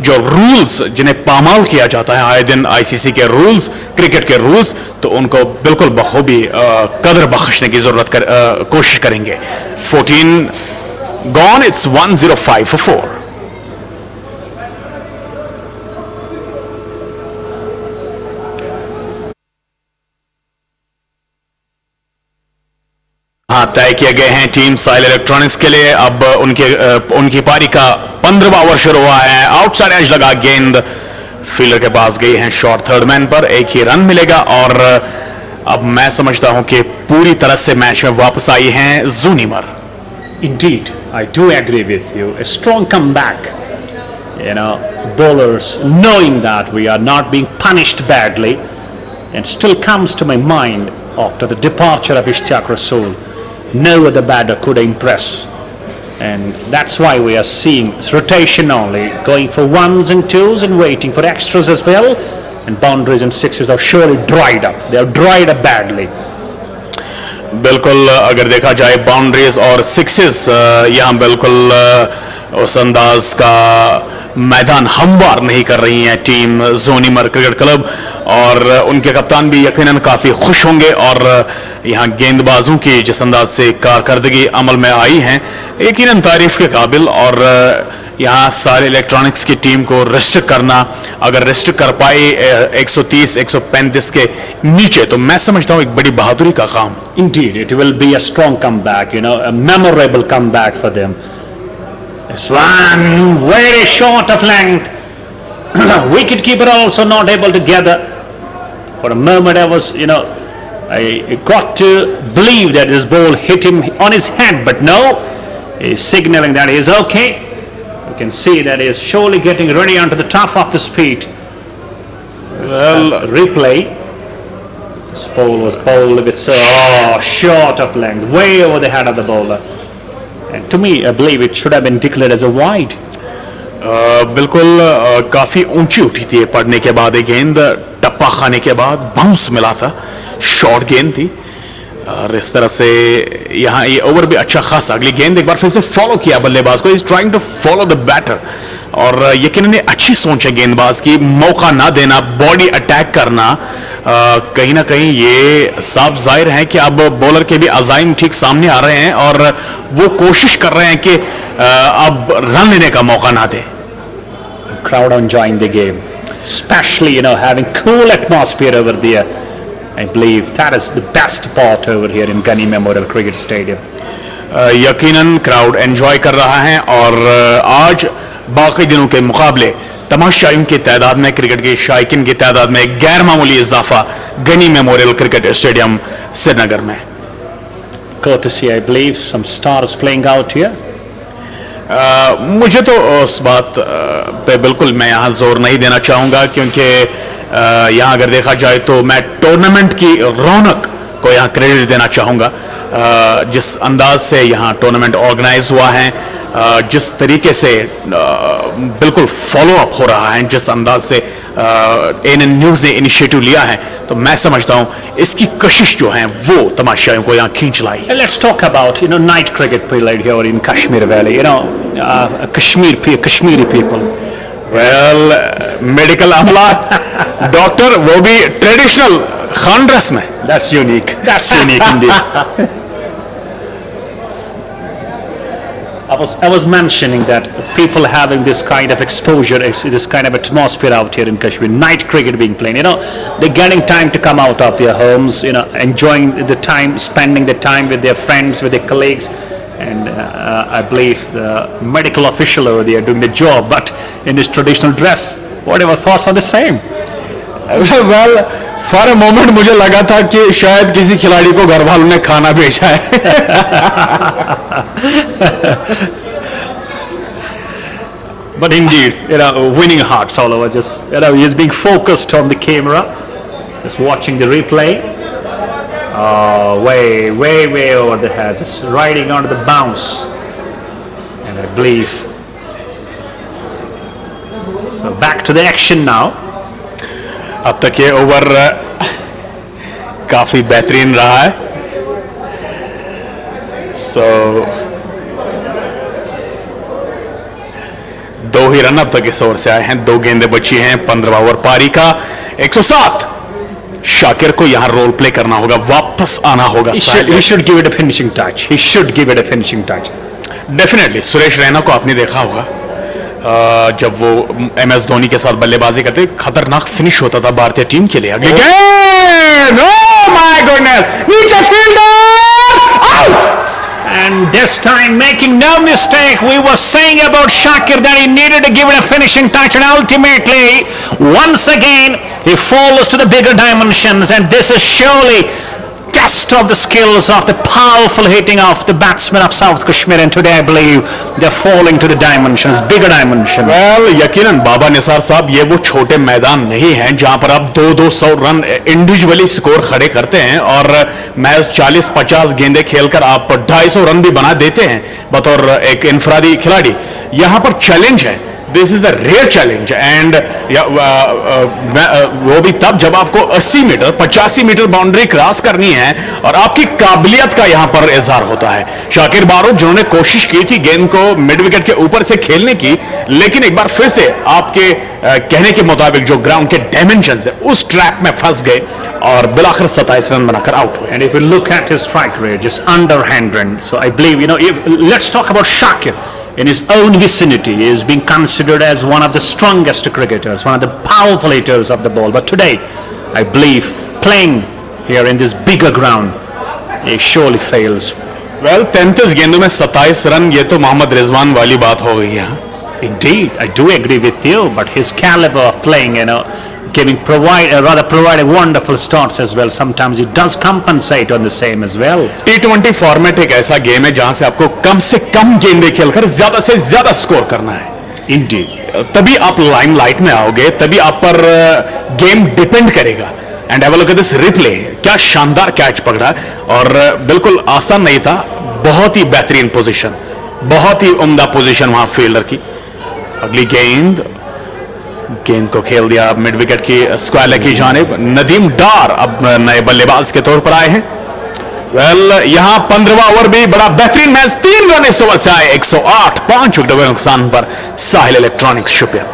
S3: जो रूल्स जिन्हें पामाल किया जाता है आए दिन आईसीसी के रूल्स, क्रिकेट के रूल्स, तो उनको बिल्कुल बखूबी कदर बख्शने की जरूरत कोशिश करेंगे. 14 gone, it's 105 for 4. हाँ, तय किए गए हैं टीम साहिल इलेक्ट्रॉनिक्स के लिए. अब उनकी पारी का 15वां ओवर शुरू हुआ है. आउटसाइड एज लगा गेंद, फील्डर के पास गई है शॉर्ट थर्ड मैन पर, एक ही रन मिलेगा और अब मैं समझता हूं कि पूरी तरह से मैच में वापस आई हैं जूनिमर.
S15: Indeed, I do agree with you. A strong comeback. You know, bowlers knowing that we are not being punished badly, and still comes to my mind after the departure of Ishtiaq Rasool. No other batter could impress, and that's why we are seeing rotation only, going for ones and twos and waiting for extras as well. And boundaries and sixes are surely dried up. They are dried up badly.
S3: बिल्कुल, अगर देखा जाए boundaries और sixes यहाँ बिल्कुल उस अंदाज का मैदान हमवार नहीं कर रही हैं टीम जोनीमर क्रिकेट क्लब, और उनके कप्तान भी यकीनन काफ़ी खुश होंगे और यहाँ गेंदबाजों की जिस अंदाज से कारकर्दगी अमल में आई हैं यकीनन तारीफ के काबिल. और यहाँ सारे इलेक्ट्रॉनिक्स की टीम को रेस्ट्रिक्ट करना, अगर रेस्ट्रिक्ट कर पाए 130 135 के नीचे, तो मैं समझता हूँ एक बड़ी बहादुरी का काम.
S15: Indeed, it will be a strong comeback, you know, a memorable comeback for them. This one very short of length. Wicketkeeper also not able to gather. For a moment I was, you know, I got to believe that this ball hit him on his head, but no, he's signaling that he is okay. You can see that he is surely getting ready onto the top of his feet. Well, replay. This ball was bowled with short of length, way over the head of the bowler. And to me, I believe it should have been declared as a wide.
S3: बिल्कुल काफ़ी ऊंची उठी थी पड़ने के बाद, एक गेंद टप्पा खाने के बाद बाउंस मिला था, शॉर्ट गेंद थी और इस तरह से यहाँ ये ओवर भी अच्छा खासा. अगली गेंद एक बार फिर से फॉलो किया बल्लेबाज को, is trying to follow the batter, और यकीनन अच्छी सोच है गेंदबाज की, मौका ना देना, बॉडी अटैक करना. कहीं ना कहीं ये साफ जाहिर है कि अब बॉलर के भी अजाइम ठीक सामने आ रहे हैं और वो कोशिश कर रहे हैं कि अब रन लेने का मौका ना दें.
S15: Crowd enjoying the game, especially, you know, having cool atmosphere over there. I believe that is the best part over here in Gunny Memorial Cricket Stadium.
S3: यकीनन क्राउड एंजॉय कर रहा है और आज बाकी दिनों के मुकाबले तमाशाइयों की तादाद में, क्रिकेट के शायकीन की तादाद में गैर मामूली इजाफा Gani memorial cricket stadium Srinagar में.
S15: Courtesy, I believe, some stars playing out here.
S3: मुझे तो उस बात पे बिल्कुल मैं यहाँ जोर नहीं देना चाहूँगा, क्योंकि यहाँ अगर देखा जाए तो मैं टूर्नामेंट की रौनक को यहाँ क्रेडिट देना चाहूँगा. जिस अंदाज से यहाँ टूर्नामेंट ऑर्गेनाइज हुआ है, जिस तरीके से बिल्कुल फॉलो अप हो रहा है, जिस अंदाज से एएनएन न्यूज़ ने इनिशिएटिव लिया है, तो मैं समझता हूँ इसकी कशिश जो है वो तमाशाइयों को यहाँ खींच लाई.
S15: Let's talk about, you know, night cricket played here in Kashmir Valley. You know, Kashmiri people.
S3: Well medical अमला डॉक्टर वो भी ट्रेडिशनल खान ड्रेस में.
S15: That's unique. That's unique indeed. I was mentioning that people having this kind of exposure, this kind of atmosphere out here in Kashmir, night cricket being played, they're getting time to come out of their homes, enjoying the time, spending the time with their friends, with their colleagues. And I believe the medical official over there doing the job, but in this traditional dress. Whatever thoughts are the same?
S3: Well, for a moment मुझे लगा था कि शायद किसी खिलाड़ी को घर वालों ने खाना भेजा है.
S15: But indeed, winning hearts all over. Just he's being focused on the camera, just watching the replay. Way over the head, just riding on the bounce. And I believe. So back to the action now.
S3: अब तक ये over काफी बेहतरीन रहा है. So दो ही run अब तक इस ओवर से आए हैं. 2 गेंदें बची हैं. 15वां ओवर पारी का. 107. शाकिर को यहां रोल प्ले करना होगा, वापस आना होगा.
S15: He should give it a finishing touch. He should give it a finishing touch.
S3: Definitely Suresh Raina को आपने देखा होगा जब वो MS धोनी के साथ बल्लेबाजी करते, खतरनाक फिनिश होता था भारतीय टीम के लिए. अगली गेंद, ओह माय गॉडनेस, नीचे fielder out.
S15: And this time, making no mistake, we were saying about Shakir that he needed to give it a finishing touch, and ultimately, once again, he falls to the bigger dimensions, and this is surely test of the skills of the powerful hitting of the batsmen of South Kashmir, and today I believe they're falling to the dimensions, bigger dimensions.
S3: Well, यकीनन बाबा निसार साहब, ये वो छोटे मैदान नहीं हैं जहां पर आप 200 रन इंडिविजुअली स्कोर खड़े करते हैं और मैच 40-50 गेंदें खेलकर आप 250 रन भी बना देते हैं बतौर एक इनफरादी खिलाड़ी. यहां पर चैलेंज है. This is a real challenge. And वो भी तब जब आपको 80 मीटर 85 मीटर बाउंड्री क्रॉस करनी है और आपकी काबिलियत का यहां पर इजहार होता है. शाकिर बारूद जिन्होंने कोशिश की थी गेंद को मिड विकेट के ऊपर से खेलने की, लेकिन एक बार फिर से आपके कहने के मुताबिक जो ग्राउंड के डायमेंशंस है उस ट्रैप में फंस गए और बिलाखिर 27 रन बनाकर आउट हुए.
S15: And if you look at his strike rate, just under 100. So I believe, let's talk about Shakir. In his own vicinity, he is being considered as one of the strongest cricketers, one of the powerful hitters of the ball. But today, I believe, playing here in this bigger ground, he surely fails.
S3: Well, 33 गेंदों में 27 run, ये तो मोहम्मद रिजवान वाली बात हो गई है.
S15: Indeed, I do agree with you, but his caliber of playing, providing wonderful starts as well. Sometimes he does compensate on the same as well.
S3: T20 format एक ऐसा गेम है जहां से आपको कम से कम गेंदें खेलकर ज्यादा से ज्यादा स्कोर करना है.
S15: Indeed.
S3: तभी आप लाइमलाइट में आओगे, तभी आप पर गेम डिपेंड करेगा. And have a look at this replay. क्या शानदार कैच पकड़ा और बिल्कुल आसान नहीं था. बहुत ही बेहतरीन पोजीशन, बहुत ही उम्दा पोजीशन वहां फील्डर की. अगली गेंद को खेल दिया मिड विकेट की स्क्वायर की जानिब. नदीम डार अब नए बल्लेबाज के तौर पर आए हैं. वेल, यहां 15वां ओवर भी बड़ा बेहतरीन मैच. 3 रन इस ओवर से आए. 108, 5 विकेट के नुकसान पर Sahil electronics Shopian.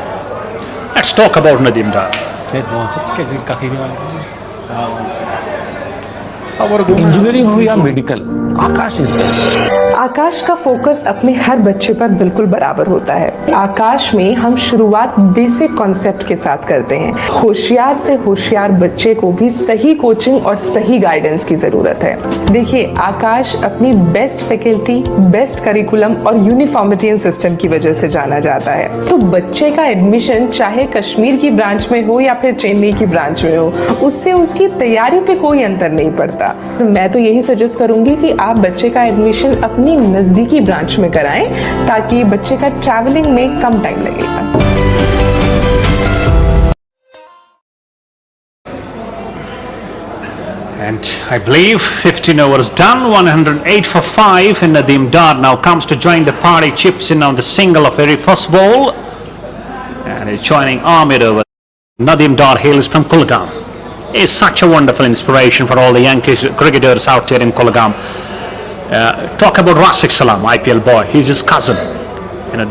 S15: Let's talk about Nadeem Dar.
S7: Engineering हो या medical, Aakash is best.
S8: Aakash का फोकस अपने हर बच्चे पर बिल्कुल बराबर होता है. आकाश में हम शुरुआत बेसिक कॉन्सेप्ट के साथ करते हैं. होशियार से होशियार बच्चे को भी सही कोचिंग और सही गाइडेंस की जरूरत है. देखिए, आकाश अपनी बेस्ट फैकल्टी, बेस्ट करिकुलम और यूनिफॉर्मिटी सिस्टम की वजह से जाना जाता है. तो बच्चे का एडमिशन चाहे कश्मीर की ब्रांच में हो या फिर चेन्नई की ब्रांच में हो, उससे उसकी तैयारी पे कोई अंतर नहीं पड़ता. मैं तो यही सजेस्ट करूंगी कि आप बच्चे का एडमिशन अपनी नजदीकी ब्रांच में कराएं ताकि बच्चे का ट्रैवलिंग में कम टाइम लगेगा.
S15: And I believe 15 overs done, 108 for 5, and Nadeem Dar now comes to join the party, chips in on the single of very first ball, and he's joining Ahmed over. Nadeem Dar hails from Kulgam. He's such a wonderful inspiration for all the Yankee cricketers out here in Kulgam. Talk about Rasik Salam, IPL boy. He's his cousin.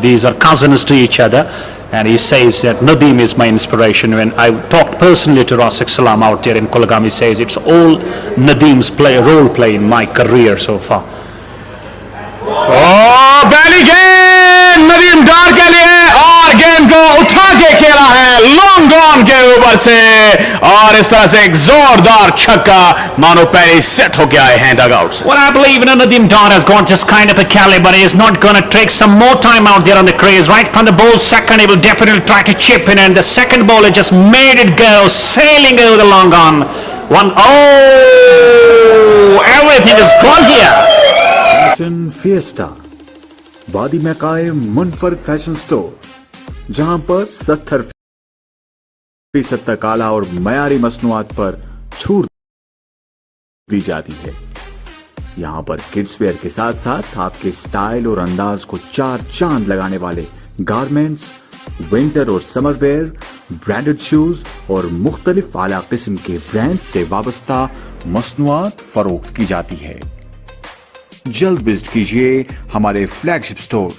S15: These are cousins to each other, and he says that Nadeem is my inspiration. When I talked personally to Rasik Salam out there in Kolgam. He says it's all Nadeem's role play in my career so far.
S3: पहली गेंद नदीम डार के लिए और गेंद को उठा के खेला है लॉन्ग ऑन के ऊपर से और इस तरह से एक जोरदार छक्का मानो पहले सेट हो गया है डगआउट्स.
S15: Well, I believe Nadeem Dar has got just kind of a caliber. He is not going to take some more time out there on the crease. Right from the ball second, he will definitely try to chip in, and the second ball he just made it go, sailing over the long on. Everything is gone here.
S6: Fashion fiesta वादी में कायम मुनफरद fashion store, जहां पर 70% तक आला और मयारी मसनूआत पर छूट दी जाती है. यहां पर किड्स वेयर के साथ साथ आपके स्टाइल और अंदाज को चार चांद लगाने वाले गारमेंट्स, विंटर और समर वेयर, ब्रांडेड शूज और मुख्तलिफ आला किस्म के ब्रांड से वाबस्ता मसनूआत फरोख्त की जाती है. जल्द विजिट कीजिए हमारे फ्लैगशिप स्टोर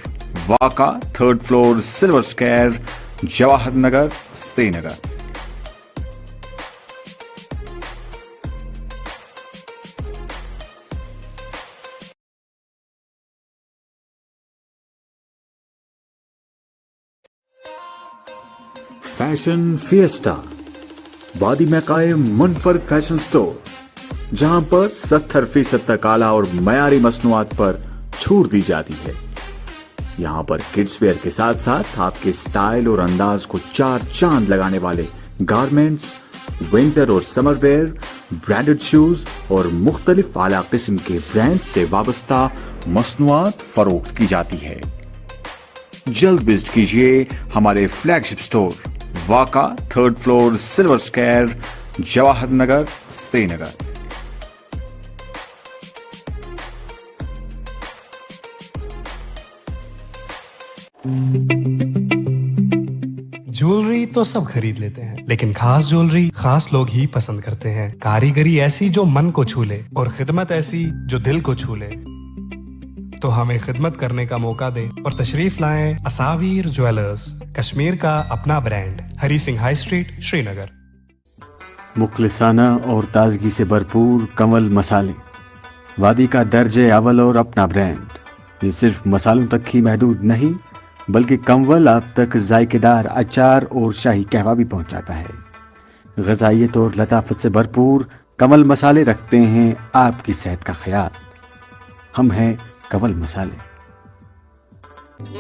S6: वाका 3rd floor silver square, Jawahar Nagar, Srinagar. Fashion fiesta वादी में कायम मुनफरद फैशन स्टोर, जहां पर 70% तक आला और मयारी मसनूआत पर छूट दी जाती है. यहां पर किड्स वेयर के साथ साथ आपके स्टाइल और अंदाज को चार चांद लगाने वाले गारमेंट्स, विंटर और समर वेयर, ब्रांडेड शूज और मुख्तलिफ आला किस्म के ब्रांड से वाबस्ता मसनूआत फरोख्त की जाती है. जल्द विजिट कीजिए हमारे फ्लैगशिप स्टोर वाका 3rd floor silver square, Jawahar Nagar, Srinagar.
S9: Jewellery तो सब खरीद लेते हैं, लेकिन खास ज्वेलरी खास लोग ही पसंद करते हैं. कारीगरी ऐसी जो मन को छू ले और खिदमत ऐसी जो दिल को छू ले. तो हमें खिदमत करने का मौका दें और तशरीफ लाएं असावीर ज्वेलर्स, कश्मीर का अपना brand, Hari Singh high street, Srinagar.
S4: मुखलिसाना और ताजगी से भरपूर कमल मसाले, वादी का दर्जे अवल और अपना ब्रांड. ये सिर्फ मसालों तक ही महदूद नहीं, बल्कि कमवल आप तक जायकेदार अचार और शाही कहवा भी पहुंचाता है. ग़ज़ाइयत और लताफत से भरपूर कमल मसाले रखते हैं आपकी सेहत का ख्याल. हम हैं कमल मसाले.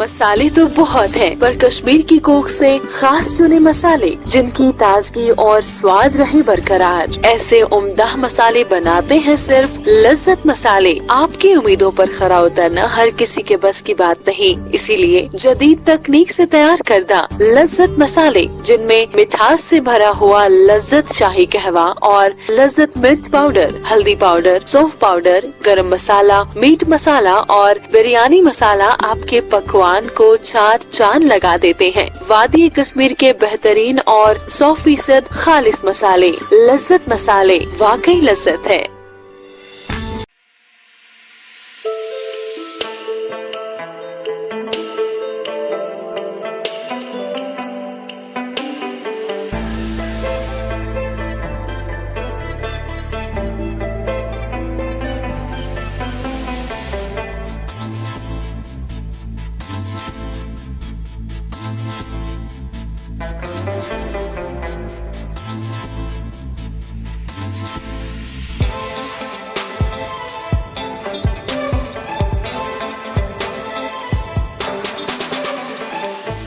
S10: मसाले तो बहुत हैं, पर कश्मीर की कोख से खास चुने मसाले जिनकी ताजगी और स्वाद रहे बरकरार. ऐसे उम्दा मसाले बनाते हैं सिर्फ लज्जत मसाले. आपकी उम्मीदों पर खरा उतरना हर किसी के बस की बात नहीं, इसीलिए जदीद तकनीक से तैयार करदा लज्जत मसाले, जिनमें मिठास से भरा हुआ लज्जत शाही कहवा और लज्जत मिर्च पाउडर, हल्दी पाउडर, सौंफ पाउडर, गरम मसाला, मीट मसाला और बिरयानी मसाला आपके पकवान को चार चांद लगा देते हैं. वादी कश्मीर के बेहतरीन और 100% खालिस मसाले, लज्जत मसाले, वाकई लज्जत है.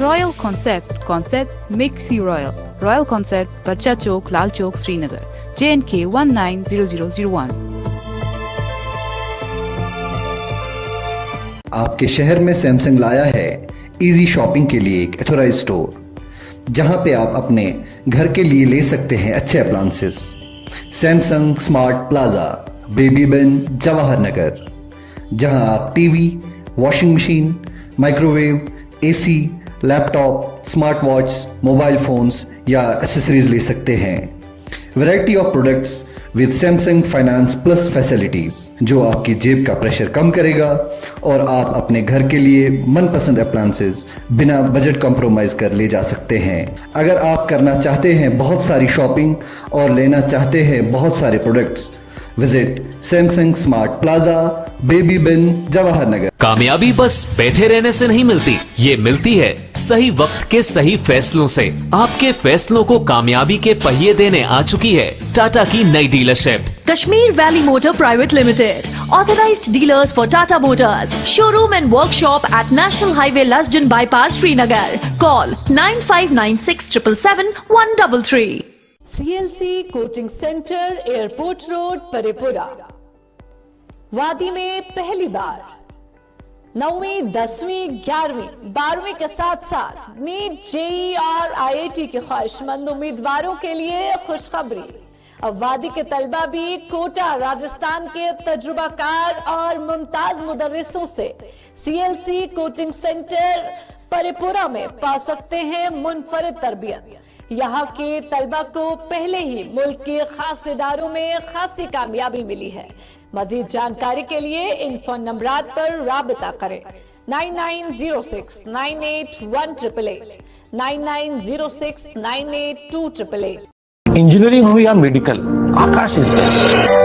S11: Royal concept makes you royal. Royal concept, बच्चा चौक, लाल चौक, श्रीनगर. J&K 190001.
S1: आपके शहर में सैमसंग लाया है इजी शॉपिंग के लिए एक एथोराइज स्टोर, जहां पे आप अपने घर के लिए ले सकते हैं अच्छे अप्लायंसेस. सैमसंग स्मार्ट प्लाजा, बेबी बिन, जवाहर नगर, जहां आप TV, washing machine, microwave, AC, laptop, smart watch, mobile phones या एसेसरीज ले सकते हैं. Variety of products with Samsung finance plus facilities, जो आपकी जेब का प्रेशर कम करेगा और आप अपने घर के लिए मनपसंद अप्लायंसेस बिना बजट कॉम्प्रोमाइज कर ले जा सकते हैं। अगर आप करना चाहते हैं बहुत सारी शॉपिंग और लेना चाहते हैं बहुत सारे products, visit Samsung smart plaza, बेबी बिन, जवाहर नगर।
S12: कामयाबी बस बैठे रहने से नहीं मिलती, ये मिलती है सही वक्त के सही फैसलों से। आपके फैसलों को कामयाबी के पहिए देने आ चुकी है टाटा की नई dealership
S13: Kashmir Valley Motor Pvt Ltd, authorized dealers for Tata Motors, showroom and workshop at National Highway Lasjan Bypass, Srinagar. Call 959677 133.
S14: CLC coaching centre, airport road, Parraypora. वादी में पहली बार 9वीं, 10वीं, 11वीं, 12वीं के साथ साथ नीट, जेई और IIT के ख्वाहिशमंद उम्मीदवारों के लिए खुशखबरी। अब वादी के तलबा भी कोटा, राजस्थान के तजुर्बाकार और मुमताज मुदर्रिसों से CLC कोचिंग सेंटर परेपुरा में पा सकते हैं मुनफरिद तरबियत। यहाँ के तलबा को पहले ही मुल्क के खास इदारों में खासी कामयाबी मिली है। मजीद जानकारी के लिए इन फोन नंबरात पर राबिता करें 9906 981888, 9906 982888।
S7: इंजीनियरिंग हो या medical, Aakash is best.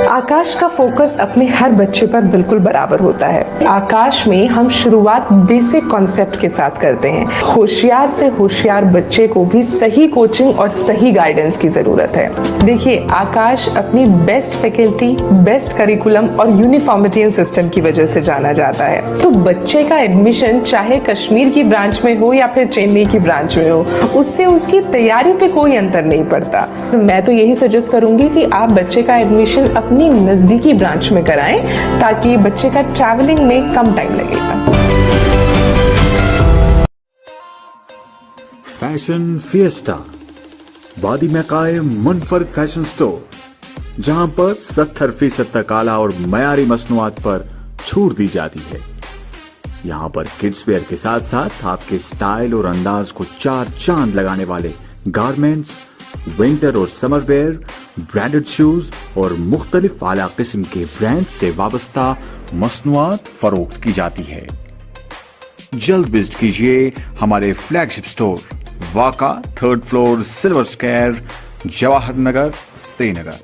S8: Aakash का फोकस अपने हर बच्चे पर बिल्कुल बराबर होता है। आकाश में हम शुरुआत बेसिक कॉन्सेप्ट के साथ करते हैं। होशियार से होशियार बच्चे को भी सही कोचिंग और सही गाइडेंस की जरूरत है। देखिए, आकाश अपनी बेस्ट फैकल्टी, बेस्ट करिकुलम और यूनिफॉर्मिटी सिस्टम की वजह से जाना जाता है। तो बच्चे का एडमिशन चाहे कश्मीर की ब्रांच में हो या फिर चेन्नई की ब्रांच में हो, उससे उसकी तैयारी पे कोई अंतर नहीं पड़ता। मैं तो यही सजेस्ट करूंगी कि आप बच्चे का एडमिशन अपनी नजदीकी ब्रांच में कराएं, ताकि बच्चे का ट्रैवलिंग में कम टाइम लगेगा।
S6: फैशन फिएस्टा, वादी में कायम मुनफरिद फैशन स्टोर, जहां पर 70% तक आला और मयारी मसनूआत पर छूट दी जाती है। यहां पर किड्स वेयर के साथ साथ आपके स्टाइल और अंदाज को चार चांद लगाने वाले गारमेंट्स, विंटर और समर वेयर, ब्रांडेड शूज और मुख्तलिफ आला किस्म के ब्रांड से वाबस्ता मसनूआत फरोख्त की जाती है। जल्द विजिट कीजिए हमारे फ्लैगशिप स्टोर वाका, 3rd floor, silver square, Jawahar Nagar, Srinagar.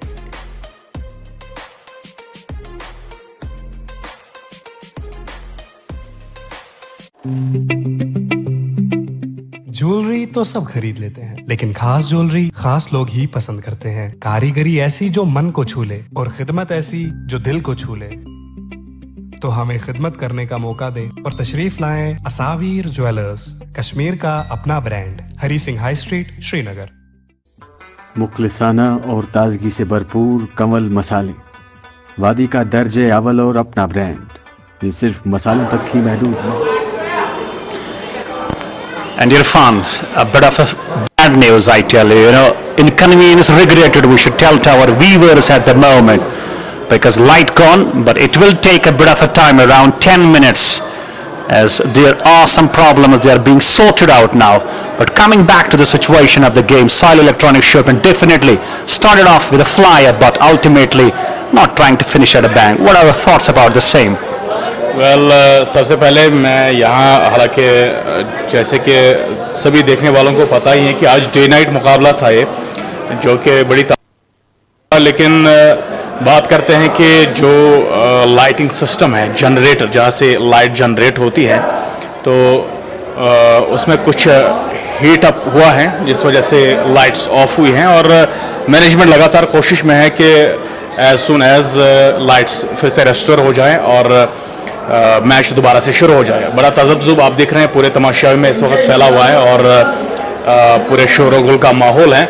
S9: Jewellery तो सब खरीद लेते हैं, लेकिन खास ज्वेलरी खास लोग ही पसंद करते हैं। कारीगरी ऐसी जो मन को छू ले और खिदमत ऐसी जो दिल को छू ले। तो हमें खिदमत करने का मौका दे और तशरीफ लाएं असावीर ज्वेलर्स, कश्मीर का अपना brand, Hari Singh high street, Srinagar.
S4: मुखलिसाना और ताजगी से भरपूर कमल मसाले, वादी का दर्जे अव्वल और अपना ब्रांड। ये सिर्फ मसालों तक ही महदूद नहीं।
S15: And Irfan, a bit of a bad news, I tell you. You know, inconvenience regretted, we should tell to our viewers at the moment, because light gone, but it will take a bit of a time, around 10 minutes, as there are some problems, they are being sorted out now. But coming back to the situation of the game, SAAHIL Electronics Shopian definitely started off with a flyer, but ultimately not trying to finish at a bang. What are your thoughts about the same?
S5: सबसे पहले मैं यहाँ, हालांकि जैसे कि सभी देखने वालों को पता ही है कि आज डे नाइट मुकाबला था ये, जो कि बड़ी लेकिन बात करते हैं कि जो लाइटिंग सिस्टम है, जनरेटर जहाँ से लाइट जनरेट होती है, तो उसमें कुछ हीट अप हुआ है, जिस वजह से लाइट्स ऑफ हुई हैं। और मैनेजमेंट लगातार कोशिश में है कि एज सुन एज लाइट्स फिर से रेस्टोर हो जाएं और मैच दोबारा से शुरू हो जाएगा। बड़ा तजब्जुब आप देख रहे हैं पूरे तमाशा में इस वक्त फैला हुआ है और पूरे शोर गुल का माहौल है।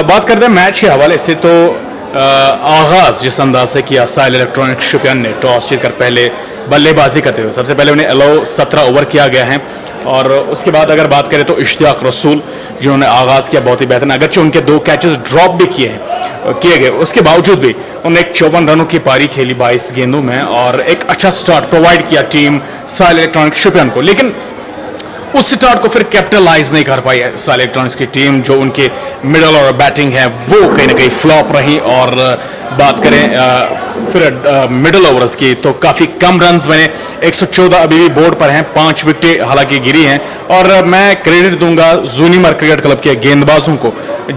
S5: बात करते हैं मैच के हवाले से, तो आगाज़ जिस अंदाज से किया SAAHIL इलेक्ट्रॉनिक्स शोपियान ने टॉस जीतकर पहले बल्लेबाजी करते हुए, सबसे पहले उन्हें अलाउ 17 ओवर किया गया है। और उसके बाद अगर बात करें तो इश्तियाक रसूल जिन्होंने आगाज़ किया बहुत ही बेहतरीन, अगरचे उनके 2 कैचेस ड्रॉप भी किए गए, उसके बावजूद भी उन्होंने एक 54 रनों की पारी खेली 22 गेंदों में और एक अच्छा स्टार्ट प्रोवाइड किया टीम SAAHIL इलेक्ट्रॉनिक्स शोपियान को। लेकिन उस स्टार्ट को फिर कैपिटलाइज नहीं कर पाई है SAAHIL इलेक्ट्रॉनिक्स की टीम। जो उनके मिडल और बैटिंग है वो कहीं ना कहीं फ्लॉप रही और
S3: बात करें फिर मिडिल ओवर्स की तो काफ़ी कम रन्स बने, 114 अभी भी बोर्ड पर हैं, 5 विकेटें हालांकि गिरी हैं। और मैं क्रेडिट दूंगा जूनिमर क्रिकेट क्लब के गेंदबाजों को,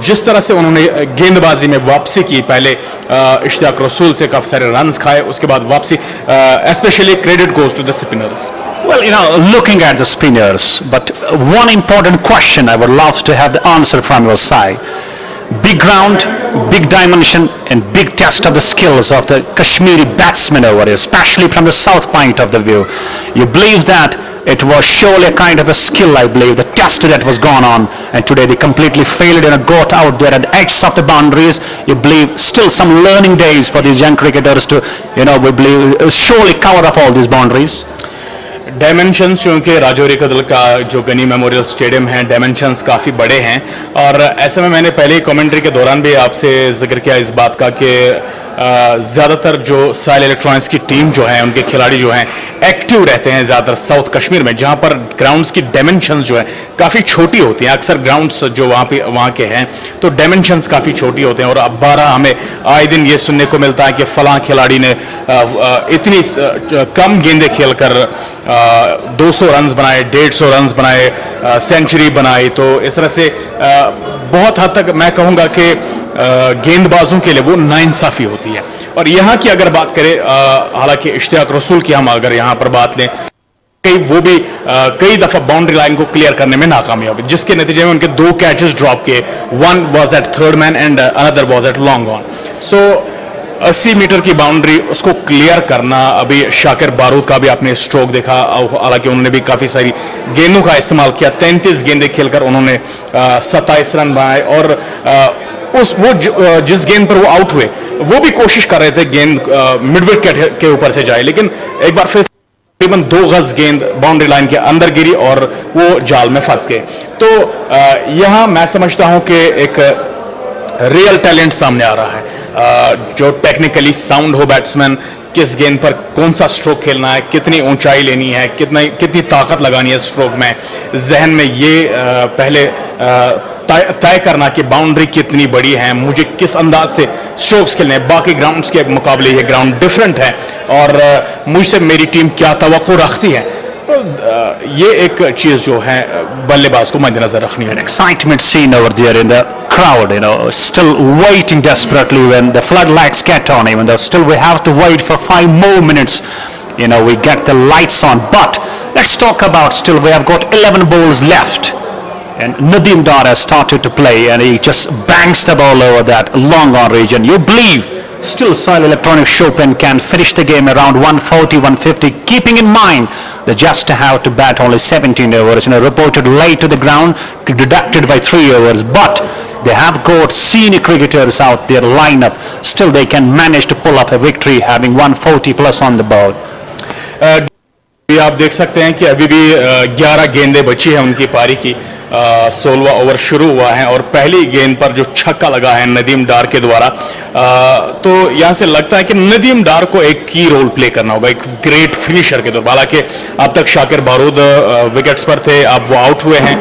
S3: जिस तरह से उन्होंने गेंदबाजी में वापसी की। पहले इश्तियाक रसूल से काफ़ी सारे रन्स खाए, उसके बाद वापसी, specially credit goes to the spinners.
S15: Well, looking at the spinners, but one important question I would love to have the answer from your side. Big ground, big dimension, and big test of the skills of the Kashmiri batsmen over here, especially from the south point of the view. You believe that it was surely a kind of a skill, I believe, the test that was gone on, and today they completely failed and got out there at the edges of the boundaries. You believe still some learning days for these young cricketers to, we believe, surely cover up all these boundaries.
S3: Dimensions चूँकि राजौरी कदल का जो Ghani memorial stadium है, dimensions काफ़ी बड़े हैं। और ऐसे में मैंने पहले ही कमेंट्री के दौरान भी आपसे जिक्र किया इस बात का कि ज़्यादातर जो साहिल इलेक्ट्रॉनिक्स की टीम जो है, उनके खिलाड़ी जो हैं एक्टिव रहते हैं ज़्यादातर साउथ कश्मीर में, जहाँ पर ग्राउंड्स की डायमेंशंस जो है काफ़ी छोटी होती हैं। अक्सर ग्राउंड्स जो वहाँ के हैं तो डायमेंशंस काफ़ी छोटी होते हैं। और अब 12 हमें आए दिन ये सुनने को मिलता है कि फ़लाँ खिलाड़ी ने इतनी कम गेंदें खेलकर 200 रन्स बनाए, 150 रन्स बनाए, सेंचुरी बनाई। तो इस तरह से बहुत हद तक मैं कहूँगा कि गेंदबाजों के लिए वो नाइंसाफ़ी होती है। और यहाँ की अगर बात करें, हालांकि इश्तियाक रसूल की हम अगर यहाँ पर बात लें, वो भी कई दफ़ा बाउंड्री लाइन को क्लियर करने में नाकामयाब, जिसके नतीजे में उनके 2 कैचेस ड्रॉप किए, one was at third man and another was at long on. So 80 metre की बाउंड्री उसको क्लियर करना, अभी शाकिर बारूद का भी आपने स्ट्रोक देखा, हालांकि उन्होंने भी काफ़ी सारी गेंदों का इस्तेमाल किया, 33 गेंदें खेलकर उन्होंने 27 रन बनाए। और जिस गेंद पर वो आउट हुए वो भी कोशिश कर रहे थे गेंद मिड विकेट के ऊपर से जाए, लेकिन एक बार फिर तकरीबन 2 गज गेंद बाउंड्री लाइन के अंदर गिरी और वो जाल में फंस गए। तो यहाँ मैं समझता हूँ कि एक रियल टैलेंट सामने आ रहा है, जो टेक्निकली साउंड हो बैट्समैन, किस गेंद पर कौन सा स्ट्रोक खेलना है, कितनी ऊंचाई लेनी है, कितनी ताकत लगानी है स्ट्रोक में, जहन में ये पहले तय करना कि बाउंड्री कितनी बड़ी है, मुझे किस अंदाज से स्ट्रोक्स खेलने हैं। बाकी ग्राउंड्स के मुकाबले ये ग्राउंड डिफरेंट है और मुझसे मेरी टीम क्या तवक्को रखती है, ये एक चीज जो है बल्लेबाज को मद्देनजर रखनी है।
S15: Excitement seen over there in the crowd, still waiting desperately when the floodlights get on, even though still we have to wait for 5 more minutes, we get the lights on. But let's talk about, still we have got 11 balls left, and Nadeem Dar has started to play and he just bangs the ball over that long on region. You believe still SAAHIL Electronics Shopian can finish the game around 140, 150, keeping in mind they just have to bat only 17 overs, reported late to the ground, deducted by 3 overs, but they have got senior cricketers out there lineup, still they can manage to pull up a victory having 140 plus on the board.
S3: आप देख सकते हैं कि अभी भी 11 गेंदें बची हैं उनकी पारी की, 16वां ओवर शुरू हुआ है और पहली गेंद पर जो छक्का लगा है नदीम डार के द्वारा, तो यहां से लगता है कि नदीम डार को एक की रोल प्ले करना होगा, एक ग्रेट फिनिशर के तौर पर। हालांकि अब तक शाकिर बारूद विकेट्स पर थे, अब वो आउट हुए हैं,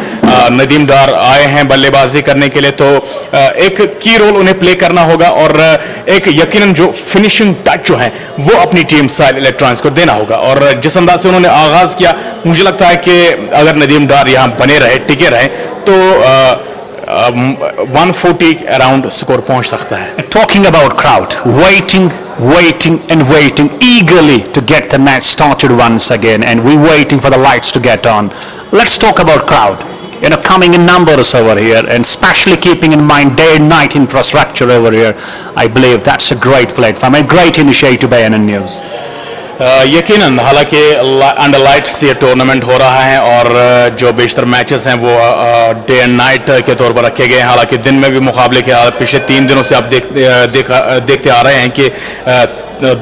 S3: नदीम डार आए हैं बल्लेबाजी करने के लिए, तो एक की रोल उन्हें प्ले करना होगा और एक यकीनन जो फिनिशिंग टच जो है वो अपनी टीम SAAHIL इलेक्ट्रॉनिक्स को देना होगा। और जिस अंदाज से उन्होंने आगाज किया, मुझे लगता है कि अगर नदीम डार यहाँ बने रहे, टिके रहे, तो 140 अराउंड स्कोर पहुंच सकता है।
S15: Talking about crowd, waiting and waiting eagerly to get the match started once again, and we're waiting for the lights to get on. Let's talk about crowd. Coming in numbers over here, and especially keeping in mind day and night infrastructure over here. I believe that's a great platform, a great initiative by NN News.
S3: यकीनन, हालांकि under lights ये tournament हो रहा है और जो बेशतर matches हैं वो डे एंड नाइट के तौर पर रखे गए हैं। हालांकि दिन में भी मुकाबले के पिछले 3 दिनों से आप देखते आ रहे हैं कि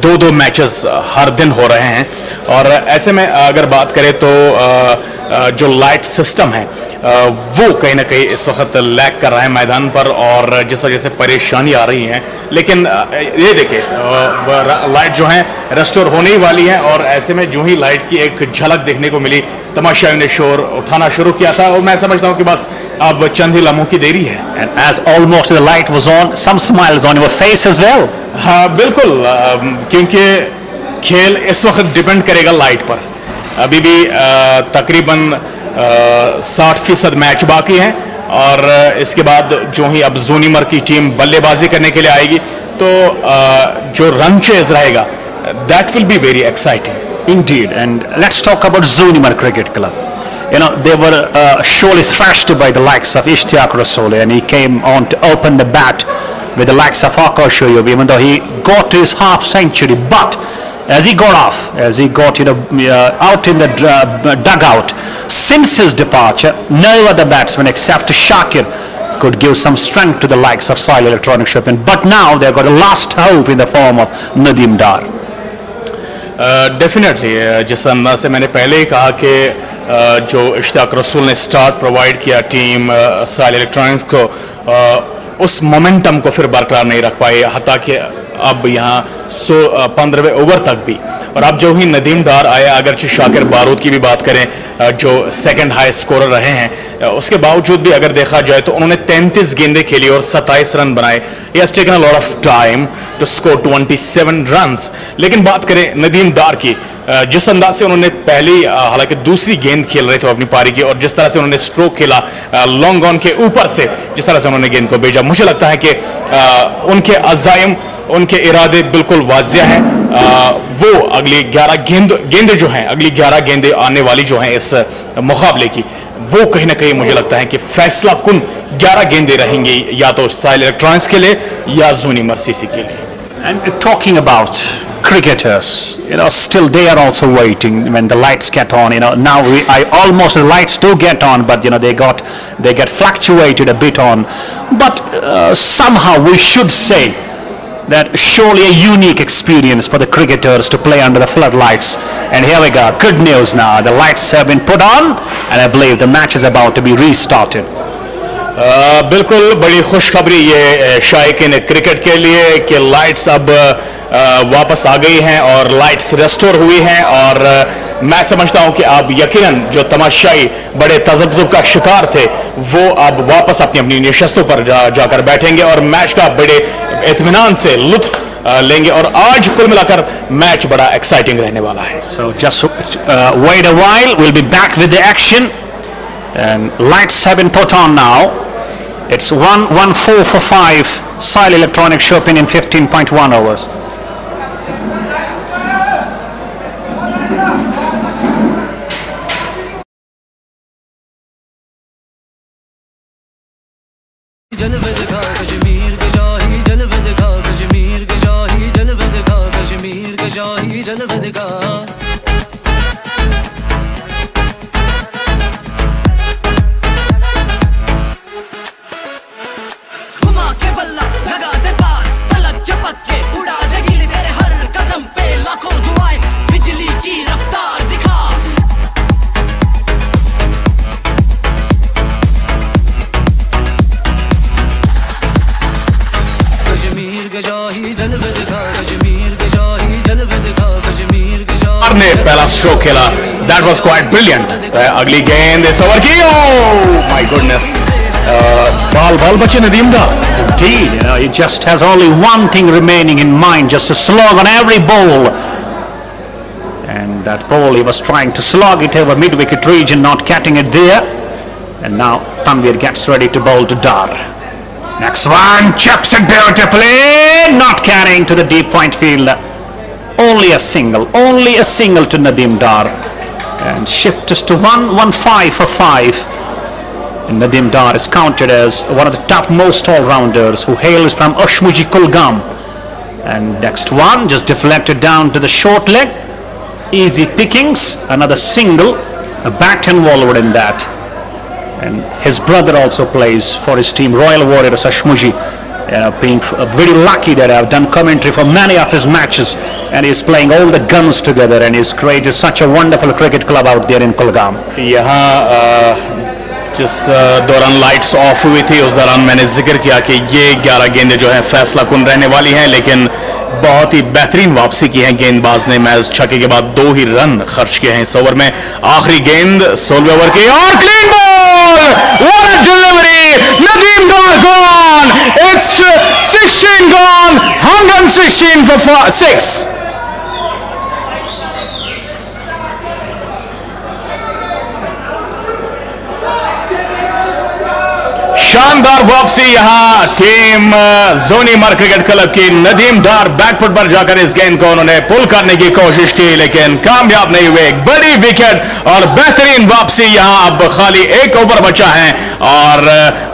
S3: 2-2 मैचेस हर दिन हो रहे हैं। और ऐसे में अगर बात करें तो जो लाइट सिस्टम है वो कहीं ना कहीं इस वक्त लैग कर रहा है मैदान पर, और जिस वजह से परेशानी आ रही है। लेकिन ये देखिए, लाइट जो है रेस्टोर होने ही वाली है, और ऐसे में जो ही लाइट की एक झलक देखने को मिली, तमाशाइयों ने शोर उठाना शुरू किया था। और मैं समझता हूँ कि बस अब चंद ही लम्हों की देरी है।
S15: And as almost the light was on, some smiles on your face as well.
S3: हाँ बिल्कुल, क्योंकि खेल इस वक्त डिपेंड करेगा लाइट पर। अभी भी तकरीबन 60% मैच बाकी है और इसके बाद जो ही अब ज़ूनिमर की टीम बल्लेबाजी करने के लिए आएगी तो जो रन चेज रहेगा that will be very exciting.
S15: Indeed, and let's talk about Zoonimar Cricket Club. You know, they were surely thrashed by the likes of Ishtiaq Rasool, and he came on to open the bat with the likes of Akash Ayub, even though he got to his half century. But as he got off, as he got out in the dugout, since his departure, no other batsman except Shakir could give some strength to the likes of SAAHIL Electronic Shopian. But now they've got a last hope in the form of Nadeem Dar.
S3: Definitely जिस अंदाज से मैंने पहले ही कहा कि जो इश्तियाक रसूल ने स्टार्ट प्रोवाइड किया टीम SAAHIL इलेक्ट्रॉनिक्स को, उस मोमेंटम को फिर बरकरार नहीं रख पाए, हत्ता कि अब यहाँ 15वें ओवर तक भी। और अब जो ही नदीम डार आए, अगरचे शाकिर बारूद की भी बात करें जो सेकंड हाई स्कोरर रहे हैं, उसके बावजूद भी अगर देखा जाए तो उन्होंने 33 गेंदें खेली और 27 रन बनाए। He has taken a lot of time to score 27 runs। लेकिन बात करें नदीम डार की, जिस अंदाज से उन्होंने पहली हालांकि दूसरी गेंद खेल रहे थे अपनी पारी की, और जिस तरह से उन्होंने स्ट्रोक खेला लॉन्ग ऑन के ऊपर से, जिस तरह से उन्होंने गेंद को भेजा, मुझे लगता है कि उनके अज़ाइम, उनके इरादे बिल्कुल वाज़िह हैं। वो अगली 11 गेंदें जो हैं, अगली 11 गेंदें आने वाली जो हैं इस मुकाबले की, वो कहीं ना कहीं मुझे लगता है कि फैसला कुन 11 गेंदें रहेंगी, या तो SAAHIL इलेक्ट्रॉनिक्स के लिए या ज़ूनिमर सीसी के लिए।
S15: And talking about cricketers, you know, still they are also waiting when the lights get on. You know, now the lights do get on, but you know they get fluctuated a bit on. But somehow we should say that surely a unique experience for the cricketers to play under the floodlights. And here we go, good news now. The lights have been put on, and I believe the match is about to be restarted.
S3: बिल्कुल बड़ी खुशखबरी ये शायकीन cricket के लिए कि lights अब वापस आ गई हैं और लाइट्स रेस्टोर हुई हैं, और मैं समझता हूं कि अब यकीनन जो तमाशाई बड़े तज़ब्ज़ुब का शिकार थे वो अब वापस अपनी अपनी नशस्तों पर जाकर बैठेंगे और मैच का बड़े इत्मीनान से लुत्फ लेंगे, और आज कुल मिलाकर मैच बड़ा एक्साइटिंग रहने वाला है।
S15: So just wait a while, we'll be back with the action, and lights have been put on now. It's 1-1-4 for 5, SAAHIL Electronic Shopian in 15.1 overs.
S2: जलवे दिखा कश्मीर के शाही, जलवे दिखा कश्मीर के शाही, जलवे दिखा कश्मीर के शाही, जलवे दिखा। घुमा के बल्ला लगा दे पार, पलक झपक के उड़ा दे गिली, तेरे हर कदम पे लाखों दुआएं, बिजली की रफ्तार दिखा।
S3: ने पहला स्ट्रोक खेला, दैट वाज क्वाइट ब्रिलियंट। अगली गेंद इस ओवर की, ओह माय गुडनेस, बाल बचे नदीम दा।
S15: Indeed, you know, he just has only one thing remaining in mind, just to slog on every ball. And that ball, he was trying to slog it over mid-wicket region, not catching it there. And now Tanvir gets ready to bowl to Dar. Next one, chops it beautifully, not carrying to the deep point field. Only a single to Nadeem Dar, and shift us to 1-1-5 for 5. And Nadeem Dar is counted as one of the topmost all-rounders who hails from Ashmuji Kulgam. And next one just deflected down to the short leg, easy pickings, another single, a bat involved in that. And his brother also plays for his team, Royal Warriors Ashmuji. Being very lucky that I've done commentary for many of his matches, and he's playing all the guns together, and he's created such a wonderful cricket club out there in Kulgam.
S3: यहाँ जिस दौरान lights off हुई थी उस दौरान मैंने जिक्र किया कि ये 11 गेंदें जो हैं फैसला कुन रहने वाली हैं, लेकिन बहुत ही बेहतरीन वापसी की है गेंदबाज ने। मैच छक्के के बाद 2 ही रन खर्च किए हैं इस ओवर में। आखिरी गेंद 16वें ओवर की, और clean ball, what a 116 for 6. शानदार वापसी यहां टीम जोनीमर क्रिकेट क्लब की। नदीम डार बैकफुट पर जाकर इस गेंद को उन्होंने पुल करने की कोशिश की लेकिन कामयाब नहीं हुए। एक बड़ी विकेट और बेहतरीन वापसी यहां। अब खाली एक ओवर बचा है और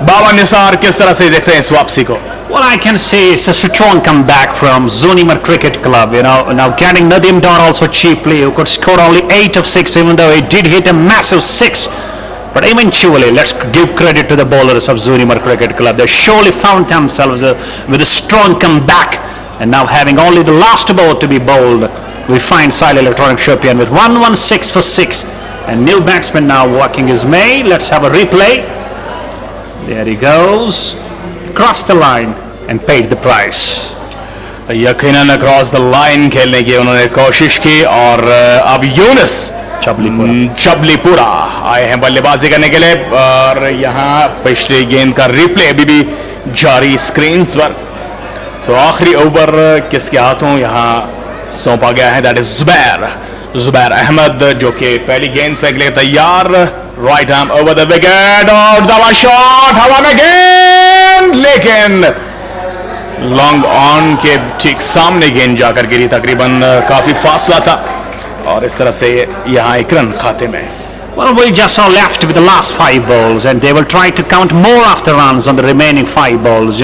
S3: बाबा निसार किस तरह से देखते हैं इस वापसी को?
S15: Well, I can say it's a strong comeback from Zoonimar Cricket Club. Now getting Nadeem Dar also cheaply, who could score only 8 of 6, even though he did hit a massive 6. But eventually, let's give credit to the bowlers of Zoonimar Cricket Club. They surely found themselves with a strong comeback. And now having only the last ball to be bowled, we find SAAHIL Electronic Shopian with 116 for 6. And new batsman now walking his way. Let's have a replay. There he goes. Crossed the line and paid the price.
S3: यकीनन across the line खेलने की उन्होंने कोशिश की और अब यूनुस चबलीपुरा आए हैं बल्लेबाजी करने के लिए और यहाँ पिछली गेंद का रिप्ले अभी भी जारी स्क्रीन पर। तो आखिरी ओवर किसके हाथों यहाँ सौंपा गया है? दैट इज जुबैर अहमद जो कि पहली गेंद फेंक ले तैयार। Right arm over the wicket और दवा शॉट हवा में गेंद लेकिन लॉन्ग ऑन के ठीक सामने गेंद जाकर गिरी। तकरीबन काफी फासला था और इस तरह से यहाँ एक रन खाते में।
S15: Well, we just are left with the last 5 balls and they will try to count more after runs on the remaining 5 balls.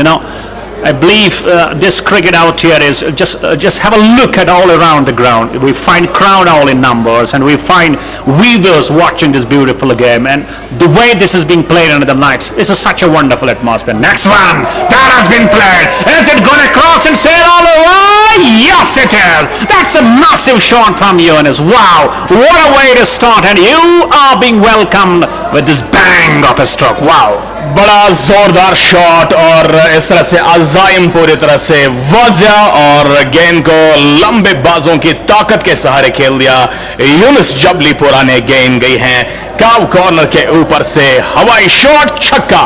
S15: I believe this cricket out here is just have a look at all around the ground. We find crowd all in numbers and we find viewers watching this beautiful game, and the way this is being played under the lights, this is such a wonderful atmosphere. Next one that has been played. Is it going to cross and sail all the way? Yes, it is. That's a massive shot from Yunus. Wow, what a way to start, and you are being welcomed with this bang of a stroke. Wow.
S3: बड़ा जोरदार shot और इस तरह से अज़ाइम पूरी तरह से वाज़िया और गेंद को लंबे बाजों की ताकत के सहारे खेल दिया। यूनुस जबलीपुरा ने गेंद गई है काव कॉर्नर के ऊपर से हवाई शॉट छक्का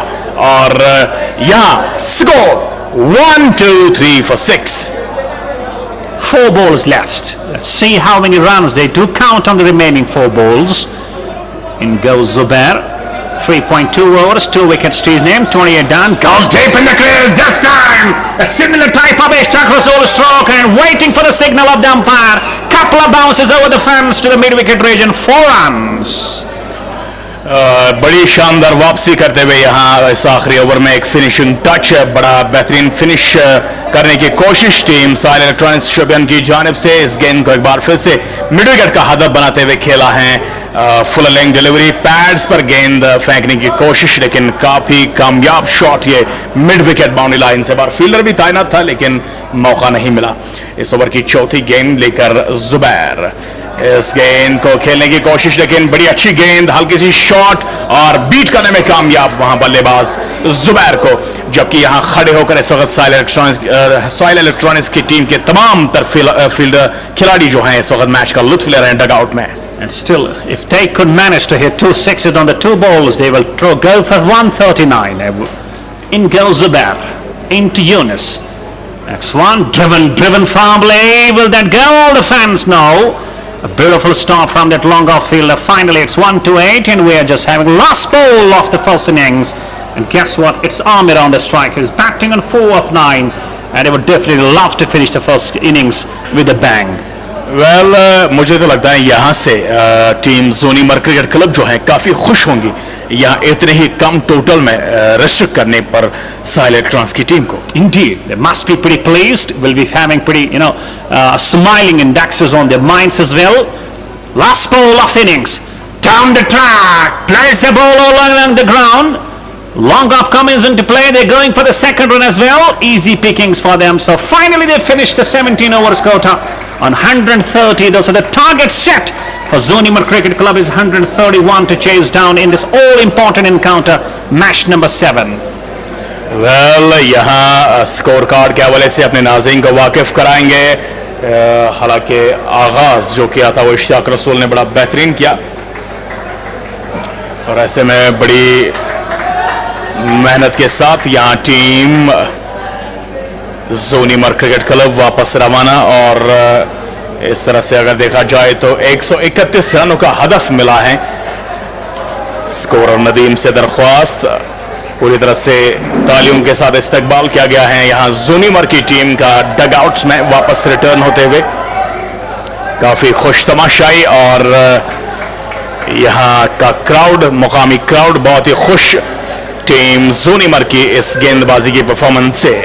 S3: और यहां score 1 2 3 for 6.
S15: 4 balls left. Let's see how many runs they do count on the remaining 4 balls. In goes Zubair. 3.2 overs, 2 wickets to his name, 28 done, goes deep in the crease this time. A similar type of Ishaq Rasool stroke and waiting for the signal of the umpire. Couple of bounces over the fence to the mid-wicket region, 4 runs.
S3: बड़ी शानदार वापसी करते हुए यहाँ इस आखिरी over में एक फिनिशिंग टच, बड़ा बेहतरीन फिनिश करने की कोशिश टीम SAAHIL इलेक्ट्रॉनिक्स शोपियान की जानिब से। इस गेंद को एक बार फिर से मिड विकेट का हदफ बनाते हुए खेला है। फुल लेंथ डिलीवरी, पैड्स पर गेंद फेंकने की कोशिश लेकिन काफी कामयाब शॉट ये मिड विकेट बाउंड्री लाइन से। बार फील्डर भी तैनात था लेकिन मौका नहीं मिला। इस ओवर की चौथी गेंद लेकर जुबैर इस गेंद को खेलने की कोशिश लेकिन बड़ी अच्छी गेंद, हल्की सी शॉट और बीट करने में कामयाब वहां बल्लेबाज जुबैर को। जबकि यहां खड़े होकर इस वक्त SAAHIL इलेक्ट्रॉनिक्स की टीम के तमाम फील्डर खिलाड़ी जो हैं इस वक्त मैच का लुत्फ ले रहे हैं डगआउट में।
S15: And still, if they could manage to hit 2 sixes on the 2 balls, they will go for 139. In goes Zubair, into Yunus. Next one, driven firmly. Will that go? The fans know. A beautiful stop from that long off fielder. Finally, it's 1-8, and we are just having last ball of the first innings. And guess what? It's Amir on the strike. He's batting on 4 of 9, and he would definitely love to finish the first innings with a bang.
S3: मुझे तो लगता है यहाँ से team जोनीमर cricket club जो है काफी खुश होंगी यहाँ इतने ही कम टोटल में रेस्ट्रिक्ट करने पर SAAHIL इलेक्ट्रॉनिक्स की टीम को।
S15: Indeed, they must be pretty pleased. Will be having pretty, smiling indexes on their minds as well. Last ball of the innings, down the track, plays the ball all along the ground. Long off comes into play. They're going for the second run as well. Easy pickings for them. So finally, they finished the 17 overs quota on 130. Those are the targets set for Zoonimar Cricket Club is 131 to chase down in this all-important encounter, match number 7.
S3: यहाँ score card के हवाले से अपने नाज़रीन को वाकिफ कराएंगे। हालांकि आगाज जो किया था वो इश्तियाक रसूल ने बड़ा बेहतरीन किया और ऐसे में बड़ी मेहनत के साथ यहाँ टीम जोनीमर क्रिकेट क्लब वापस रवाना। और इस तरह से अगर देखा जाए तो 131 रनों का हदफ मिला है। स्कोरर नदीम से दरख्वास्त, पूरी तरह से तालियों के साथ इस्तकबाल किया गया है यहाँ जोनीमर की टीम का डगआउट्स में वापस रिटर्न होते हुए। काफी खुश तमाशाई और यहाँ का क्राउड, मुकामी क्राउड बहुत ही खुश टीम जोनीमर की इस गेंदबाजी की परफॉर्मेंस से।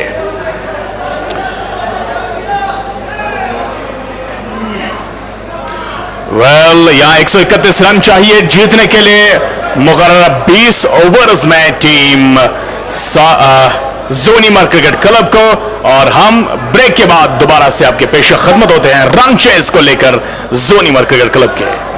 S3: यहाँ 131 रन चाहिए जीतने के लिए। मुकर्रर 20 ओवर्स में टीम जोनीमर क्रिकेट क्लब को। और हम ब्रेक के बाद दोबारा से आपके पेश खदमत होते हैं रन चेस को लेकर जोनीमर क्रिकेट क्लब के।